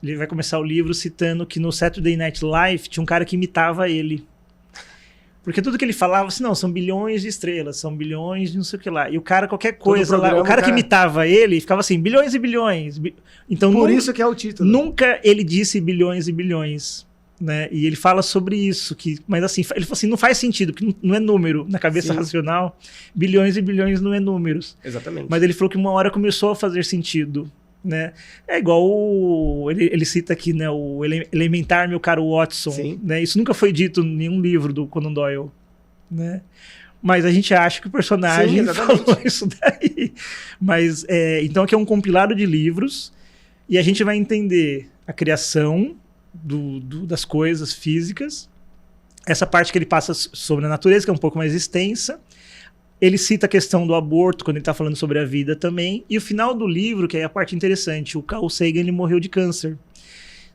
ele vai começar o livro citando que no Saturday Night Live tinha um cara que imitava ele. Porque tudo que ele falava, assim, não, são bilhões de estrelas, são bilhões de não sei o que lá. E o cara, qualquer coisa lá, o cara que imitava ele, ficava assim, bilhões e bilhões. Então, por isso que é o título. Nunca ele disse bilhões e bilhões, né? E ele fala sobre isso, mas assim, ele fala assim, não faz sentido, porque não é número. Na cabeça racional, bilhões e bilhões não é números. Exatamente. Mas ele falou que uma hora começou a fazer sentido. Né? É igual ele cita aqui, né, o Elementar, meu caro Watson, né? Isso nunca foi dito em nenhum livro do Conan Doyle, né? Mas a gente acha que o personagem falou isso daí. Mas, então aqui é um compilado de livros e a gente vai entender a criação das coisas físicas, essa parte que ele passa sobre a natureza, que é um pouco mais extensa. Ele cita a questão do aborto, quando ele está falando sobre a vida também. E o final do livro, que é a parte interessante, o Carl Sagan ele morreu de câncer.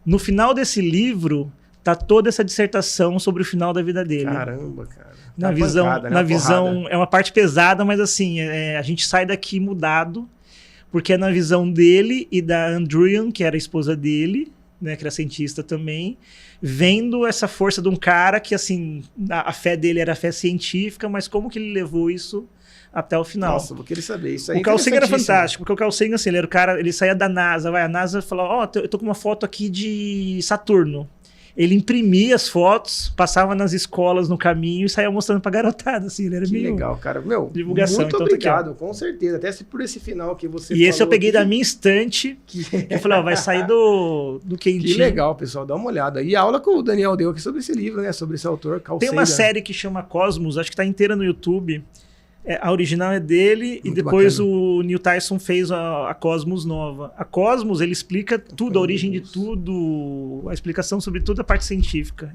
No final desse livro, tá toda essa dissertação sobre o final da vida dele. Caramba, cara. Na visão, é uma parte pesada, mas assim, a gente sai daqui mudado, porque é na visão dele e da Andrian, que era a esposa dele, né, que era cientista também, vendo essa força de um cara que, assim, a fé dele era a fé científica, mas como que ele levou isso até o final? Nossa, vou querer saber. Isso aí o Carl Sagan era fantástico, porque o Carl Sagan, assim, ele era o cara, ele saía da NASA, a NASA falava, eu tô com uma foto aqui de Saturno. Ele imprimia as fotos, passava nas escolas no caminho e saía mostrando pra garotada, assim, ele era meio... legal, cara. Meu, divulgação. Muito então, obrigado, tá aqui, com certeza. Até por esse final que você falou. E esse eu peguei da minha estante, eu falei, vai sair do quentinho. Que legal, pessoal, dá uma olhada. E a aula que o Daniel deu aqui sobre esse livro, né, sobre esse autor, Carl Sagan. Tem uma série que chama Cosmos, acho que tá inteira no YouTube. A original é dele muito e depois bacana. O Neil Tyson fez a Cosmos nova. A Cosmos, ele explica tudo, a origem de tudo, a explicação sobre toda a parte científica.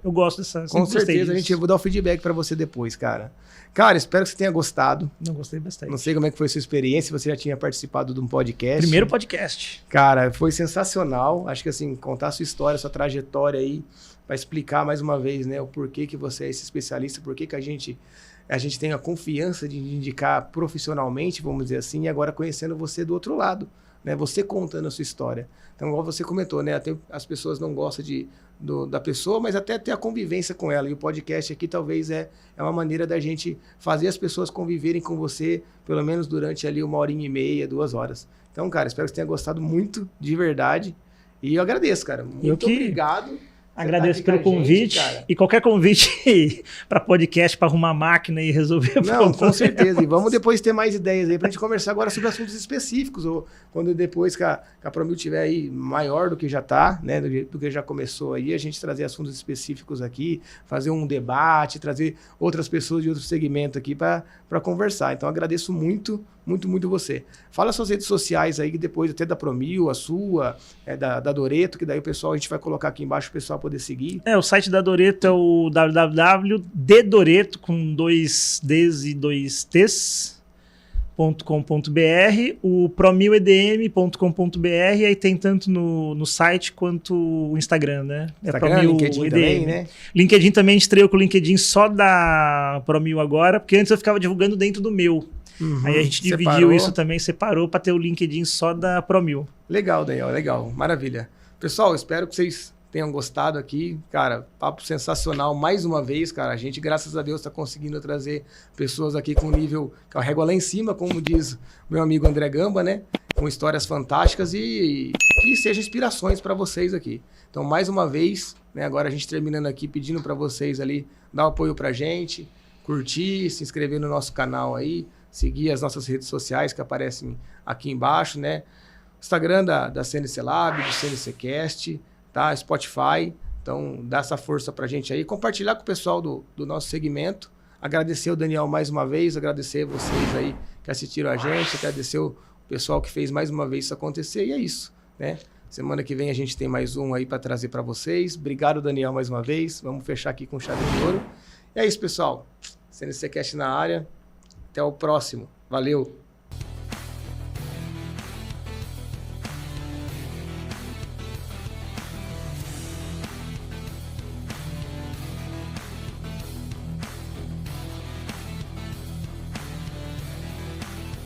Eu gosto dessa... Com certeza, eu vou dar o feedback para você depois, cara. Cara, espero que você tenha gostado. Não, gostei bastante. Não sei como é que foi a sua experiência, você já tinha participado de um podcast. Primeiro podcast. Cara, foi sensacional. Acho que assim, contar a sua história, a sua trajetória aí, para explicar mais uma vez, né, o porquê que você é esse especialista, porquê que a gente tem a confiança de indicar profissionalmente, vamos dizer assim, e agora conhecendo você do outro lado, né? Você contando a sua história. Então, igual você comentou, né? Até as pessoas não gostam da pessoa, mas até ter a convivência com ela. E o podcast aqui talvez é uma maneira da gente fazer as pessoas conviverem com você, pelo menos durante ali 1h30, 2 horas. Então, cara, espero que você tenha gostado muito, de verdade. E eu agradeço, cara. Muito obrigado. Agradeço pelo convite, e qualquer convite para podcast, para arrumar máquina e resolver Não, com certeza. E vamos depois ter mais ideias aí para a gente conversar agora sobre assuntos específicos, ou quando depois que a Promil tiver aí maior do que já está, né, do que já começou aí, a gente trazer assuntos específicos aqui, fazer um debate, trazer outras pessoas de outro segmento aqui para conversar. Então agradeço muito, muito, muito você. Fala suas redes sociais aí, que depois até da Promil, a sua, da Doreto, que daí o pessoal, a gente vai colocar aqui embaixo o pessoal poder seguir. O site da Doreto é o www.dedoreto, com 2 Ds e 2 Ts, .com.br, o promil.edm.com.br, aí tem tanto no site quanto o Instagram, né? Instagram, LinkedIn também, né? LinkedIn também, estreou com o LinkedIn só da Promil agora, porque antes eu ficava divulgando dentro do meu. Aí a gente dividiu isso também, separou para ter o LinkedIn só da Promil. Legal, Daniel, legal, maravilha. Pessoal, espero que vocês tenham gostado aqui, cara, papo sensacional, mais uma vez, cara, a gente, graças a Deus, está conseguindo trazer pessoas aqui com nível, com a régua lá em cima, como diz meu amigo André Gamba, né, com histórias fantásticas e que sejam inspirações para vocês aqui. Então, mais uma vez, né, agora a gente terminando aqui, pedindo para vocês ali, dar um apoio pra gente, curtir, se inscrever no nosso canal aí, seguir as nossas redes sociais que aparecem aqui embaixo, né, Instagram da CNC Lab, do CNC Cast, tá? Spotify, Então, dá essa força pra gente aí. Compartilhar com o pessoal do nosso segmento. Agradecer o Daniel mais uma vez. Agradecer vocês aí que assistiram a gente. Agradecer o pessoal que fez mais uma vez isso acontecer. E é isso, né? Semana que vem a gente tem mais um aí para trazer para vocês. Obrigado, Daniel, mais uma vez. Vamos fechar aqui com chave de ouro. E é isso, pessoal. CNC Cast na área. Até o próximo. Valeu!